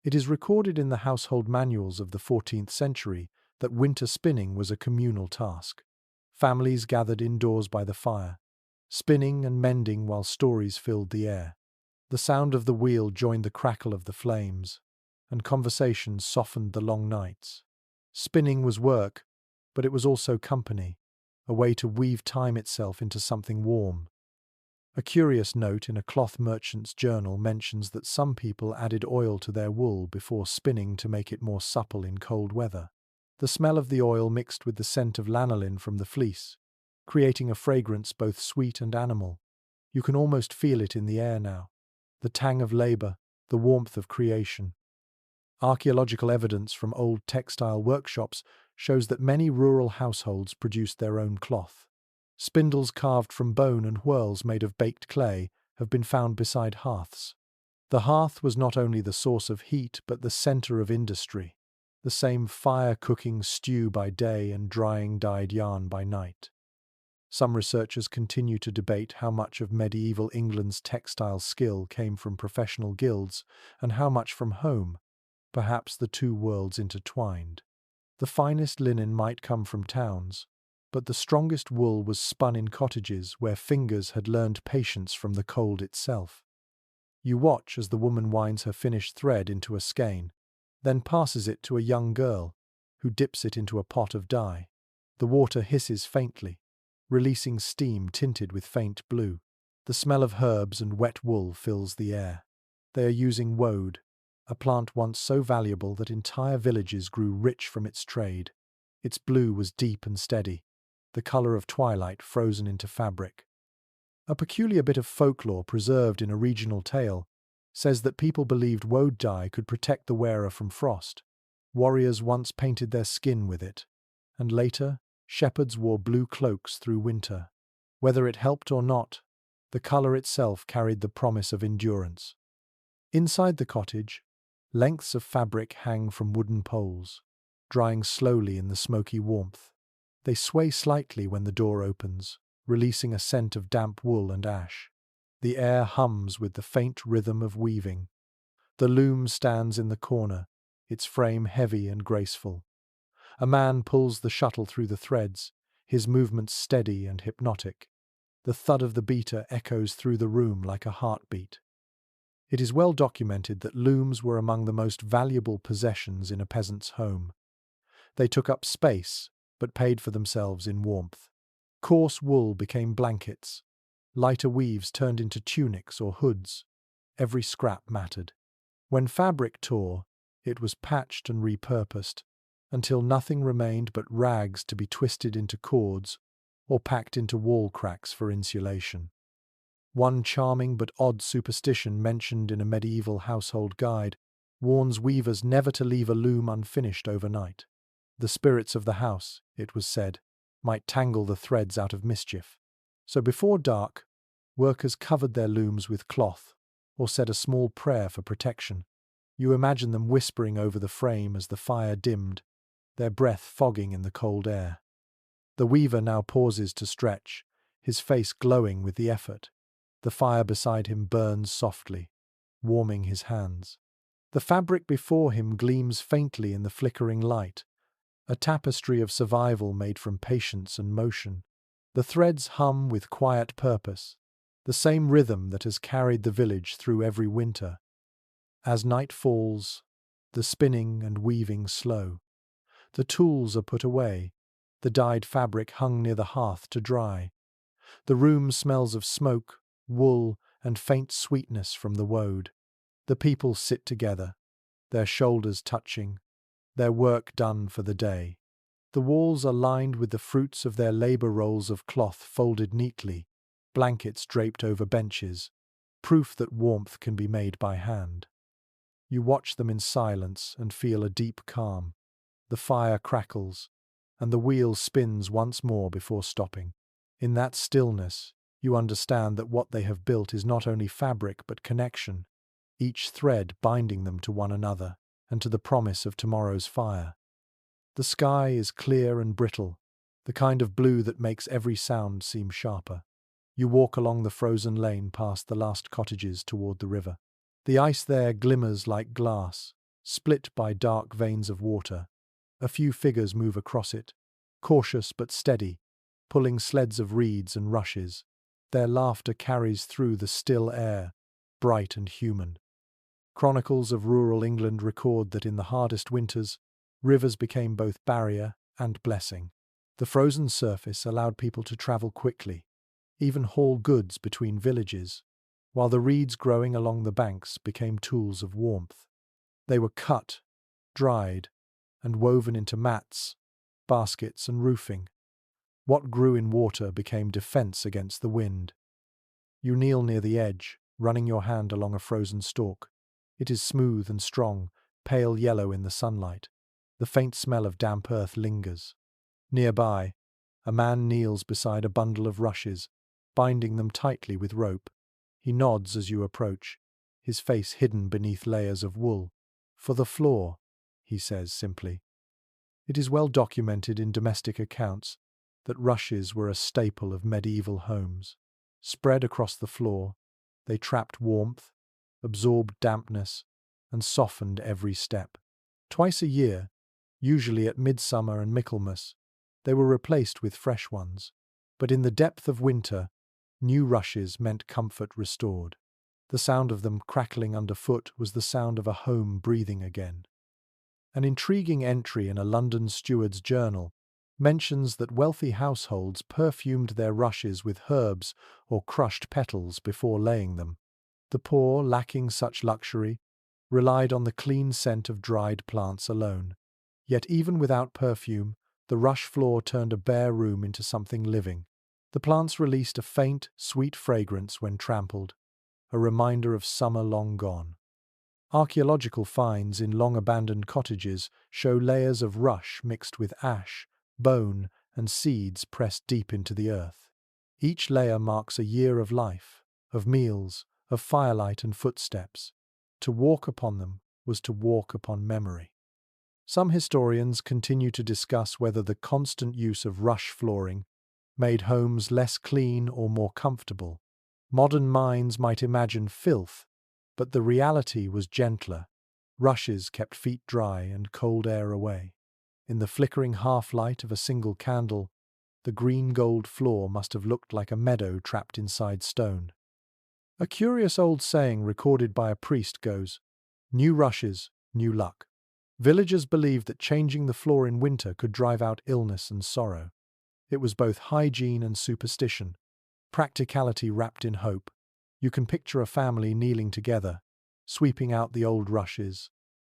It is recorded in the household manuals of the 14th century that winter spinning was a communal task. Families gathered indoors by the fire, spinning and mending while stories filled the air. The sound of the wheel joined the crackle of the flames, and conversations softened the long nights. Spinning was work, but it was also company, a way to weave time itself into something warm. A curious note in a cloth merchant's journal mentions that some people added oil to their wool before spinning to make it more supple in cold weather. The smell of the oil mixed with the scent of lanolin from the fleece, creating a fragrance both sweet and animal. You can almost feel it in the air now. The tang of labor, the warmth of creation. Archaeological evidence from old textile workshops shows that many rural households produced their own cloth. Spindles carved from bone and whorls made of baked clay have been found beside hearths. The hearth was not only the source of heat but the center of industry, the same fire cooking stew by day and drying dyed yarn by night. Some researchers continue to debate how much of medieval England's textile skill came from professional guilds and how much from home, perhaps the two worlds intertwined. The finest linen might come from towns, but the strongest wool was spun in cottages where fingers had learned patience from the cold itself. You watch as the woman winds her finished thread into a skein, then passes it to a young girl, who dips it into a pot of dye. The water hisses faintly, releasing steam tinted with faint blue. The smell of herbs and wet wool fills the air. They are using woad, a plant once so valuable that entire villages grew rich from its trade. Its blue was deep and steady, the color of twilight frozen into fabric. A peculiar bit of folklore preserved in a regional tale says that people believed woad dye could protect the wearer from frost. Warriors once painted their skin with it, and later, shepherds wore blue cloaks through winter. Whether it helped or not, the color itself carried the promise of endurance. Inside the cottage, lengths of fabric hang from wooden poles, drying slowly in the smoky warmth. They sway slightly when the door opens, releasing a scent of damp wool and ash. The air hums with the faint rhythm of weaving. The loom stands in the corner, its frame heavy and graceful. A man pulls the shuttle through the threads, his movements steady and hypnotic. The thud of the beater echoes through the room like a heartbeat. It is well documented that looms were among the most valuable possessions in a peasant's home. They took up space, but paid for themselves in warmth. Coarse wool became blankets. Lighter weaves turned into tunics or hoods. Every scrap mattered. When fabric tore, it was patched and repurposed, until nothing remained but rags to be twisted into cords or packed into wall cracks for insulation. One charming but odd superstition mentioned in a medieval household guide warns weavers never to leave a loom unfinished overnight. The spirits of the house, it was said, might tangle the threads out of mischief. So before dark, workers covered their looms with cloth or said a small prayer for protection. You imagine them whispering over the frame as the fire dimmed, their breath fogging in the cold air. The weaver now pauses to stretch, his face glowing with the effort. The fire beside him burns softly, warming his hands. The fabric before him gleams faintly in the flickering light, a tapestry of survival made from patience and motion. The threads hum with quiet purpose, the same rhythm that has carried the village through every winter. As night falls, the spinning and weaving slow. The tools are put away, the dyed fabric hung near the hearth to dry. The room smells of smoke, wool, and faint sweetness from the woad. The people sit together, their shoulders touching, their work done for the day. The walls are lined with the fruits of their labor rolls of cloth folded neatly, blankets draped over benches, proof that warmth can be made by hand. You watch them in silence and feel a deep calm. The fire crackles, and the wheel spins once more before stopping. In that stillness, you understand that what they have built is not only fabric but connection, each thread binding them to one another and to the promise of tomorrow's fire. The sky is clear and brittle, the kind of blue that makes every sound seem sharper. You walk along the frozen lane past the last cottages toward the river. The ice there glimmers like glass, split by dark veins of water. A few figures move across it, cautious but steady, pulling sleds of reeds and rushes. Their laughter carries through the still air, bright and human. Chronicles of rural England record that in the hardest winters, rivers became both barrier and blessing. The frozen surface allowed people to travel quickly, even haul goods between villages, while the reeds growing along the banks became tools of warmth. They were cut, dried, and woven into mats, baskets, and roofing. What grew in water became defense against the wind. You kneel near the edge, running your hand along a frozen stalk. It is smooth and strong, pale yellow in the sunlight. The faint smell of damp earth lingers. Nearby, a man kneels beside a bundle of rushes, binding them tightly with rope. He nods as you approach, his face hidden beneath layers of wool. "For the floor," he says simply. It is well documented in domestic accounts that rushes were a staple of medieval homes. Spread across the floor, they trapped warmth, absorbed dampness, and softened every step. Twice a year, usually at midsummer and Michaelmas, they were replaced with fresh ones. But in the depth of winter, new rushes meant comfort restored. The sound of them crackling underfoot was the sound of a home breathing again. An intriguing entry in a London steward's journal mentions that wealthy households perfumed their rushes with herbs or crushed petals before laying them. The poor, lacking such luxury, relied on the clean scent of dried plants alone. Yet even without perfume, the rush floor turned a bare room into something living. The plants released a faint, sweet fragrance when trampled, a reminder of summer long gone. Archaeological finds in long-abandoned cottages show layers of rush mixed with ash, bone, and seeds pressed deep into the earth. Each layer marks a year of life, of meals, of firelight and footsteps. To walk upon them was to walk upon memory. Some historians continue to discuss whether the constant use of rush flooring made homes less clean or more comfortable. Modern minds might imagine filth, but the reality was gentler. Rushes kept feet dry and cold air away. In the flickering half-light of a single candle, the green-gold floor must have looked like a meadow trapped inside stone. A curious old saying recorded by a priest goes, "New rushes, new luck." Villagers believed that changing the floor in winter could drive out illness and sorrow. It was both hygiene and superstition, practicality wrapped in hope. You can picture a family kneeling together, sweeping out the old rushes,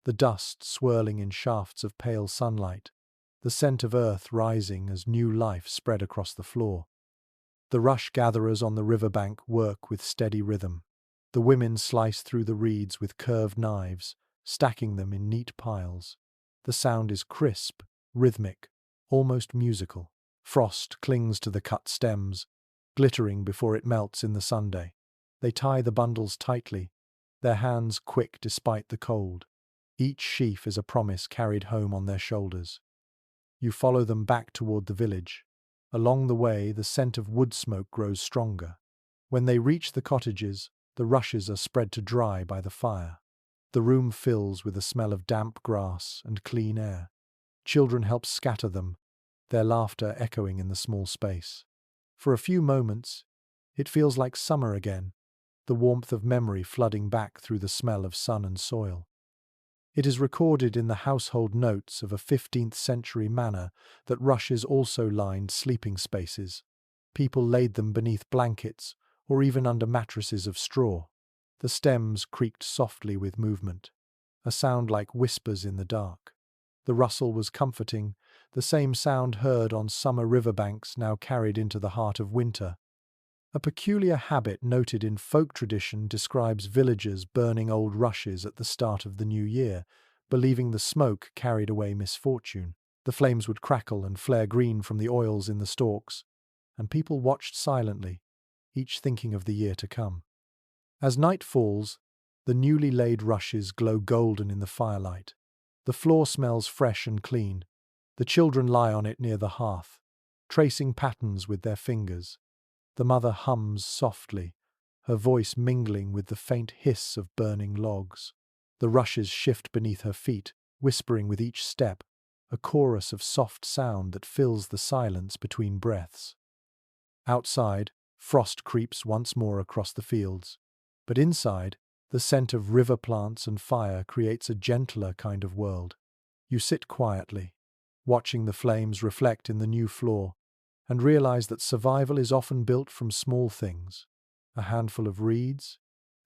the dust swirling in shafts of pale sunlight, the scent of earth rising as new life spread across the floor. The rush gatherers on the riverbank work with steady rhythm. The women slice through the reeds with curved knives, stacking them in neat piles. The sound is crisp, rhythmic, almost musical. Frost clings to the cut stems, glittering before it melts in the sunday. They tie the bundles tightly, their hands quick despite the cold. Each sheaf is a promise carried home on their shoulders. You follow them back toward the village. Along the way, the scent of wood smoke grows stronger. When they reach the cottages, the rushes are spread to dry by the fire. The room fills with the smell of damp grass and clean air. Children help scatter them, their laughter echoing in the small space. For a few moments, it feels like summer again, the warmth of memory flooding back through the smell of sun and soil. It is recorded in the household notes of a 15th century manor that rushes also lined sleeping spaces. People laid them beneath blankets or even under mattresses of straw. The stems creaked softly with movement, a sound like whispers in the dark. The rustle was comforting, the same sound heard on summer riverbanks now carried into the heart of winter. A peculiar habit noted in folk tradition describes villagers burning old rushes at the start of the new year, believing the smoke carried away misfortune. The flames would crackle and flare green from the oils in the stalks, and people watched silently, each thinking of the year to come. As night falls, the newly laid rushes glow golden in the firelight. The floor smells fresh and clean. The children lie on it near the hearth, tracing patterns with their fingers. The mother hums softly, her voice mingling with the faint hiss of burning logs. The rushes shift beneath her feet, whispering with each step, a chorus of soft sound that fills the silence between breaths. Outside, frost creeps once more across the fields, but inside, the scent of river plants and fire creates a gentler kind of world. You sit quietly, watching the flames reflect in the new floor, and realize that survival is often built from small things: a handful of reeds,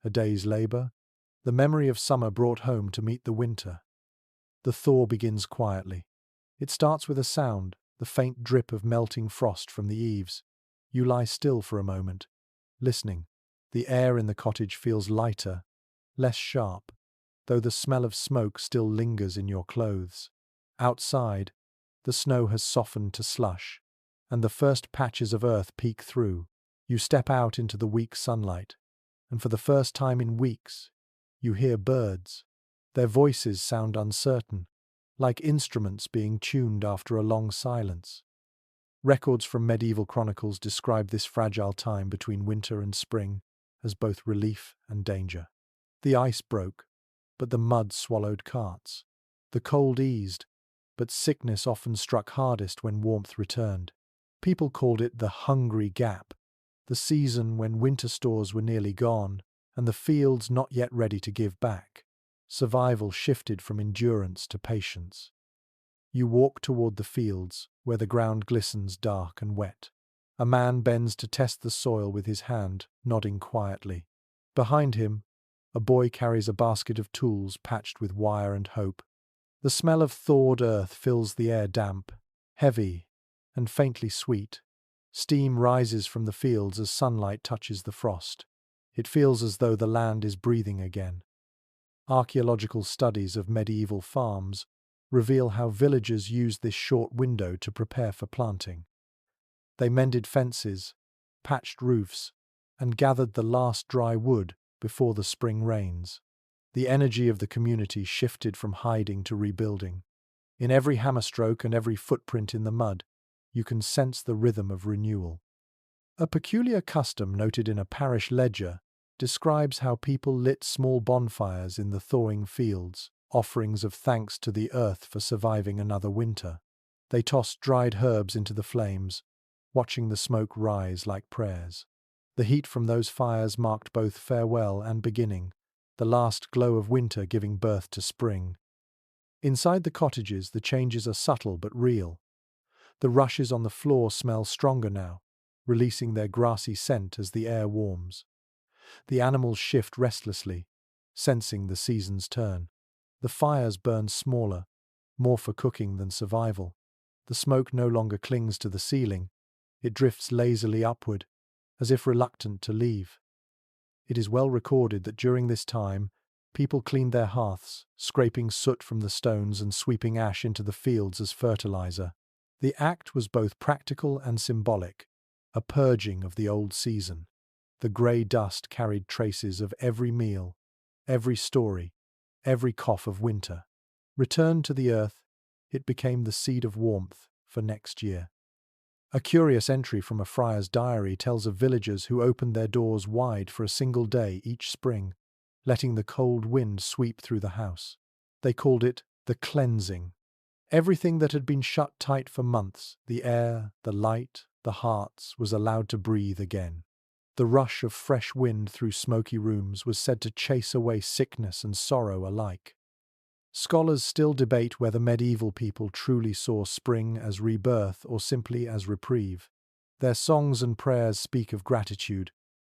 a day's labor, the memory of summer brought home to meet the winter. The thaw begins quietly. It starts with a sound, the faint drip of melting frost from the eaves. You lie still for a moment, listening. The air in the cottage feels lighter, less sharp, though the smell of smoke still lingers in your clothes. Outside, the snow has softened to slush, and the first patches of earth peek through. You step out into the weak sunlight, and for the first time in weeks, you hear birds. Their voices sound uncertain, like instruments being tuned after a long silence. Records from medieval chronicles describe this fragile time between winter and spring as both relief and danger. The ice broke, but the mud swallowed carts. The cold eased, but sickness often struck hardest when warmth returned. People called it the hungry gap, the season when winter stores were nearly gone and the fields not yet ready to give back. Survival shifted from endurance to patience. You walk toward the fields, where the ground glistens dark and wet. A man bends to test the soil with his hand, nodding quietly. Behind him, a boy carries a basket of tools patched with wire and hope. The smell of thawed earth fills the air, damp, heavy, and faintly sweet. Steam rises from the fields as sunlight touches the frost. It feels as though the land is breathing again. Archaeological studies of medieval farms reveal how villagers used this short window to prepare for planting. They mended fences, patched roofs, and gathered the last dry wood before the spring rains. The energy of the community shifted from hiding to rebuilding. In every hammerstroke and every footprint in the mud, you can sense the rhythm of renewal. A peculiar custom noted in a parish ledger describes how people lit small bonfires in the thawing fields, offerings of thanks to the earth for surviving another winter. They tossed dried herbs into the flames, watching the smoke rise like prayers. The heat from those fires marked both farewell and beginning, the last glow of winter giving birth to spring. Inside the cottages, the changes are subtle but real. The rushes on the floor smell stronger now, releasing their grassy scent as the air warms. The animals shift restlessly, sensing the season's turn. The fires burn smaller, more for cooking than survival. The smoke no longer clings to the ceiling. It drifts lazily upward, as if reluctant to leave. It is well recorded that during this time, people cleaned their hearths, scraping soot from the stones and sweeping ash into the fields as fertilizer. The act was both practical and symbolic, a purging of the old season. The grey dust carried traces of every meal, every story, every cough of winter. Returned to the earth, it became the seed of warmth for next year. A curious entry from a friar's diary tells of villagers who opened their doors wide for a single day each spring, letting the cold wind sweep through the house. They called it the cleansing. Everything that had been shut tight for months, the air, the light, the hearts, was allowed to breathe again. The rush of fresh wind through smoky rooms was said to chase away sickness and sorrow alike. Scholars still debate whether medieval people truly saw spring as rebirth or simply as reprieve. Their songs and prayers speak of gratitude,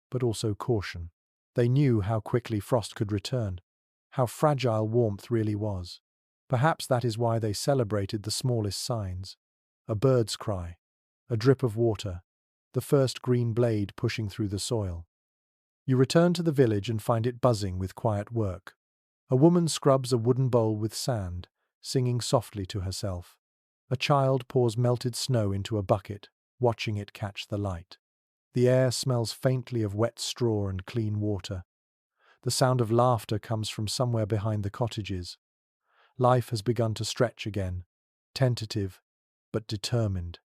but also caution. They knew how quickly frost could return, how fragile warmth really was. Perhaps that is why they celebrated the smallest signs: a bird's cry, a drip of water, the first green blade pushing through the soil. You return to the village and find it buzzing with quiet work. A woman scrubs a wooden bowl with sand, singing softly to herself. A child pours melted snow into a bucket, watching it catch the light. The air smells faintly of wet straw and clean water. The sound of laughter comes from somewhere behind the cottages. Life has begun to stretch again, tentative but determined.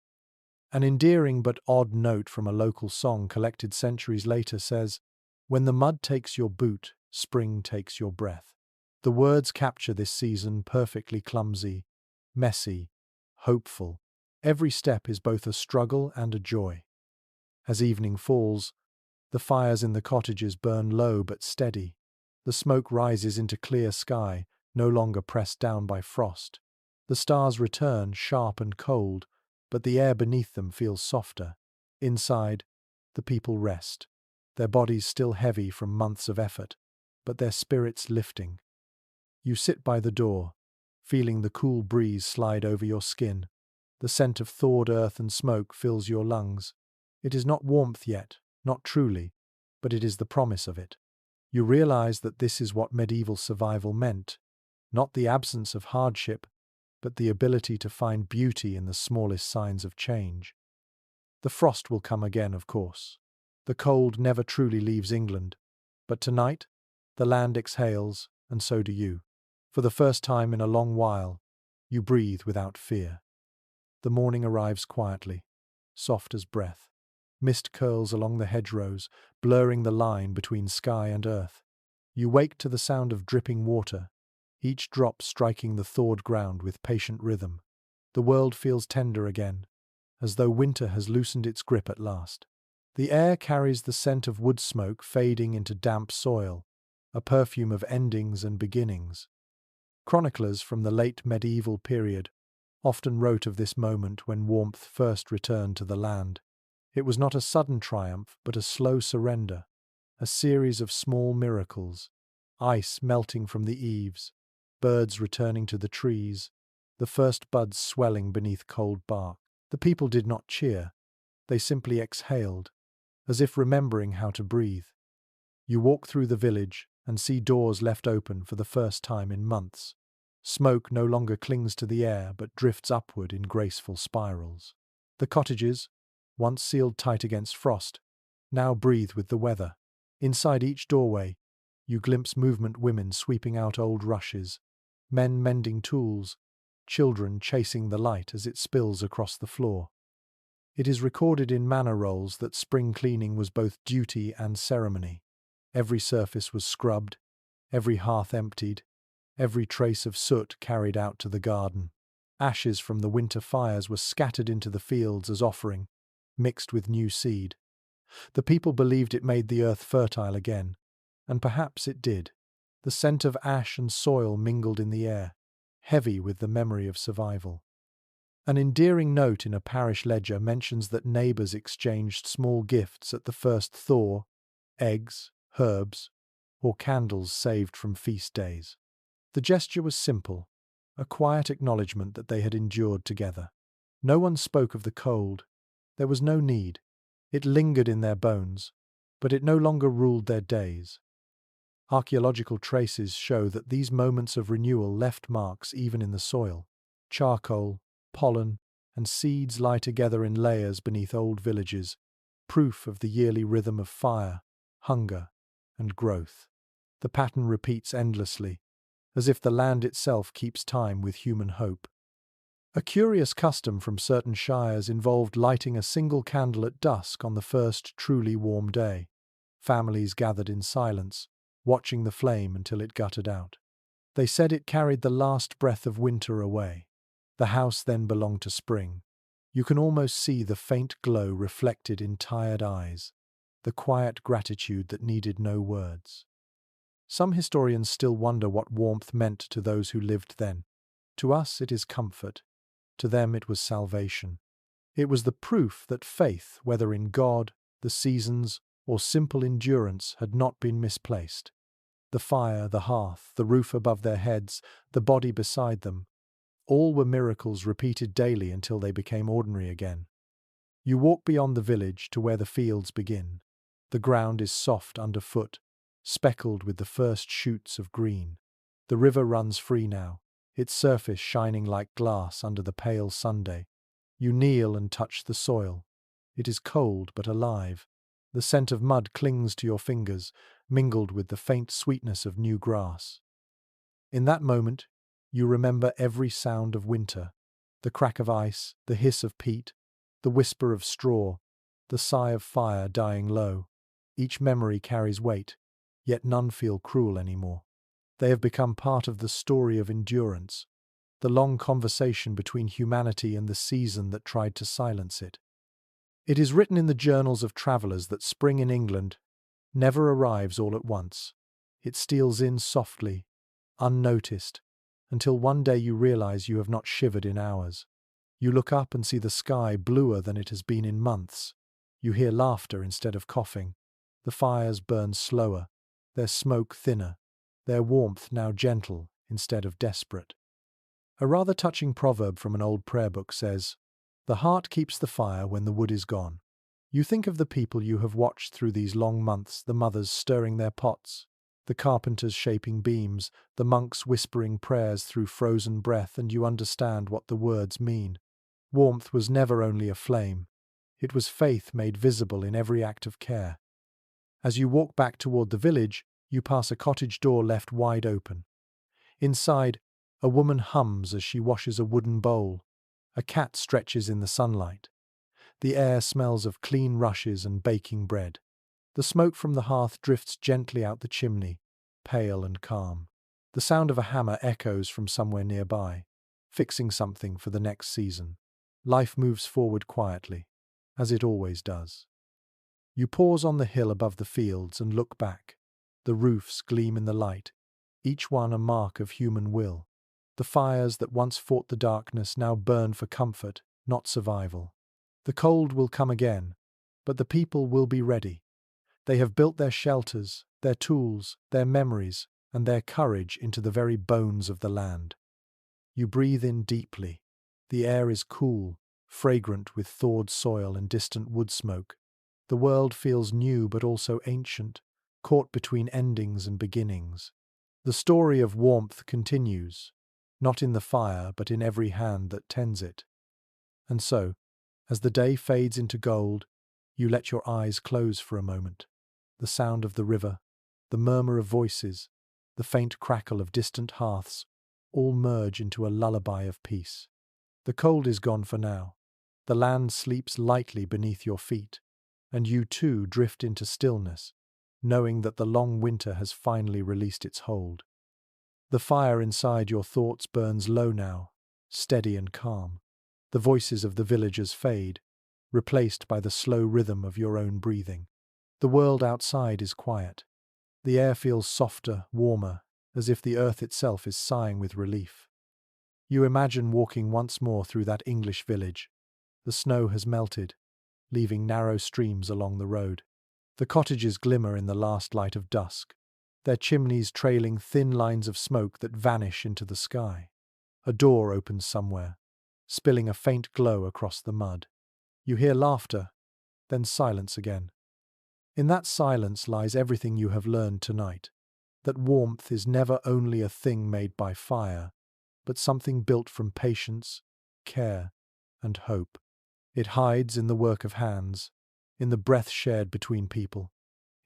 An endearing but odd note from a local song collected centuries later says, "When the mud takes your boot, spring takes your breath." The words capture this season perfectly: clumsy, messy, hopeful. Every step is both a struggle and a joy. As evening falls, the fires in the cottages burn low but steady. The smoke rises into clear sky, no longer pressed down by frost. The stars return, sharp and cold, but the air beneath them feels softer. Inside, the people rest, their bodies still heavy from months of effort, but their spirits lifting. You sit by the door, feeling the cool breeze slide over your skin. The scent of thawed earth and smoke fills your lungs. It is not warmth yet, not truly, but it is the promise of it. You realize that this is what medieval survival meant, not the absence of hardship, but the ability to find beauty in the smallest signs of change. The frost will come again, of course. The cold never truly leaves England. But tonight, the land exhales, and so do you. For the first time in a long while, you breathe without fear. The morning arrives quietly, soft as breath. Mist curls along the hedgerows, blurring the line between sky and earth. You wake to the sound of dripping water, each drop striking the thawed ground with patient rhythm. The world feels tender again, as though winter has loosened its grip at last. The air carries the scent of wood smoke fading into damp soil, a perfume of endings and beginnings. Chroniclers from the late medieval period often wrote of this moment when warmth first returned to the land. It was not a sudden triumph, but a slow surrender, a series of small miracles: ice melting from the eaves, birds returning to the trees, the first buds swelling beneath cold bark. The people did not cheer, they simply exhaled, as if remembering how to breathe. You walk through the village and see doors left open for the first time in months. Smoke no longer clings to the air but drifts upward in graceful spirals. The cottages, once sealed tight against frost, now breathe with the weather. Inside each doorway, you glimpse movement: women sweeping out old rushes, men mending tools, children chasing the light as it spills across the floor. It is recorded in manor rolls that spring cleaning was both duty and ceremony. Every surface was scrubbed, every hearth emptied, every trace of soot carried out to the garden. Ashes from the winter fires were scattered into the fields as offering, mixed with new seed. The people believed it made the earth fertile again, and perhaps it did. The scent of ash and soil mingled in the air, heavy with the memory of survival. An endearing note in a parish ledger mentions that neighbours exchanged small gifts at the first thaw: eggs, herbs, or candles saved from feast days. The gesture was simple, a quiet acknowledgement that they had endured together. No one spoke of the cold. There was no need. It lingered in their bones, but it no longer ruled their days. Archaeological traces show that these moments of renewal left marks even in the soil. Charcoal, pollen, and seeds lie together in layers beneath old villages, proof of the yearly rhythm of fire, hunger, and growth. The pattern repeats endlessly, as if the land itself keeps time with human hope. A curious custom from certain shires involved lighting a single candle at dusk on the first truly warm day. Families gathered in silence, watching the flame until it guttered out. They said it carried the last breath of winter away. The house then belonged to spring. You can almost see the faint glow reflected in tired eyes, the quiet gratitude that needed no words. Some historians still wonder what warmth meant to those who lived then. To us it is comfort. To them it was salvation. It was the proof that faith, whether in God, the seasons, or simple endurance, had not been misplaced. The fire, the hearth, the roof above their heads, the body beside them, all were miracles repeated daily until they became ordinary again. You walk beyond the village to where the fields begin. The ground is soft underfoot, speckled with the first shoots of green. The river runs free now, its surface shining like glass under the pale Sunday. You kneel and touch the soil. It is cold but alive. The scent of mud clings to your fingers, mingled with the faint sweetness of new grass. In that moment, you remember every sound of winter: the crack of ice, the hiss of peat, the whisper of straw, the sigh of fire dying low. Each memory carries weight, yet none feel cruel anymore. They have become part of the story of endurance, the long conversation between humanity and the season that tried to silence it. It is written in the journals of travellers that spring in England never arrives all at once. It steals in softly, unnoticed, until one day you realize you have not shivered in hours. You look up and see the sky bluer than it has been in months. You hear laughter instead of coughing. The fires burn slower, their smoke thinner, their warmth now gentle instead of desperate. A rather touching proverb from an old prayer book says, "The heart keeps the fire when the wood is gone." You think of the people you have watched through these long months, the mothers stirring their pots, the carpenters shaping beams, the monks whispering prayers through frozen breath, and you understand what the words mean. Warmth was never only a flame. It was faith made visible in every act of care. As you walk back toward the village, you pass a cottage door left wide open. Inside, a woman hums as she washes a wooden bowl. A cat stretches in the sunlight. The air smells of clean rushes and baking bread. The smoke from the hearth drifts gently out the chimney, pale and calm. The sound of a hammer echoes from somewhere nearby, fixing something for the next season. Life moves forward quietly, as it always does. You pause on the hill above the fields and look back. The roofs gleam in the light, each one a mark of human will. The fires that once fought the darkness now burn for comfort, not survival. The cold will come again, but the people will be ready. They have built their shelters, their tools, their memories, and their courage into the very bones of the land. You breathe in deeply. The air is cool, fragrant with thawed soil and distant wood smoke. The world feels new but also ancient, caught between endings and beginnings. The story of warmth continues, not in the fire but in every hand that tends it. And so, as the day fades into gold, you let your eyes close for a moment. The sound of the river, the murmur of voices, the faint crackle of distant hearths, all merge into a lullaby of peace. The cold is gone for now. The land sleeps lightly beneath your feet, and you too drift into stillness, knowing that the long winter has finally released its hold. The fire inside your thoughts burns low now, steady and calm. The voices of the villagers fade, replaced by the slow rhythm of your own breathing. The world outside is quiet. The air feels softer, warmer, as if the earth itself is sighing with relief. You imagine walking once more through that English village. The snow has melted, leaving narrow streams along the road. The cottages glimmer in the last light of dusk, their chimneys trailing thin lines of smoke that vanish into the sky. A door opens somewhere, spilling a faint glow across the mud. You hear laughter, then silence again. In that silence lies everything you have learned tonight, that warmth is never only a thing made by fire, but something built from patience, care, and hope. It hides in the work of hands, in the breath shared between people,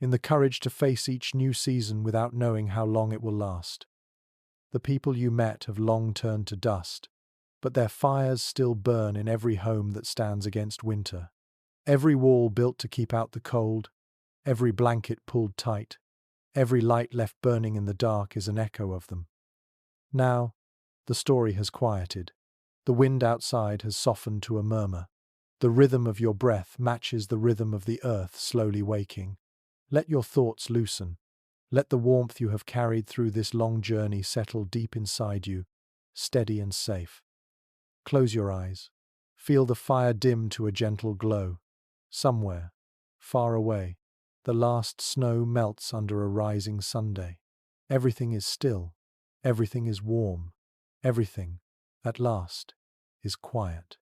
in the courage to face each new season without knowing how long it will last. The people you met have long turned to dust, but their fires still burn in every home that stands against winter. Every wall built to keep out the cold, every blanket pulled tight, every light left burning in the dark is an echo of them. Now, the story has quieted. The wind outside has softened to a murmur. The rhythm of your breath matches the rhythm of the earth slowly waking. Let your thoughts loosen. Let the warmth you have carried through this long journey settle deep inside you, steady and safe. Close your eyes. Feel the fire dim to a gentle glow. Somewhere, far away, the last snow melts under a rising Sunday. Everything is still. Everything is warm. Everything, at last, is quiet.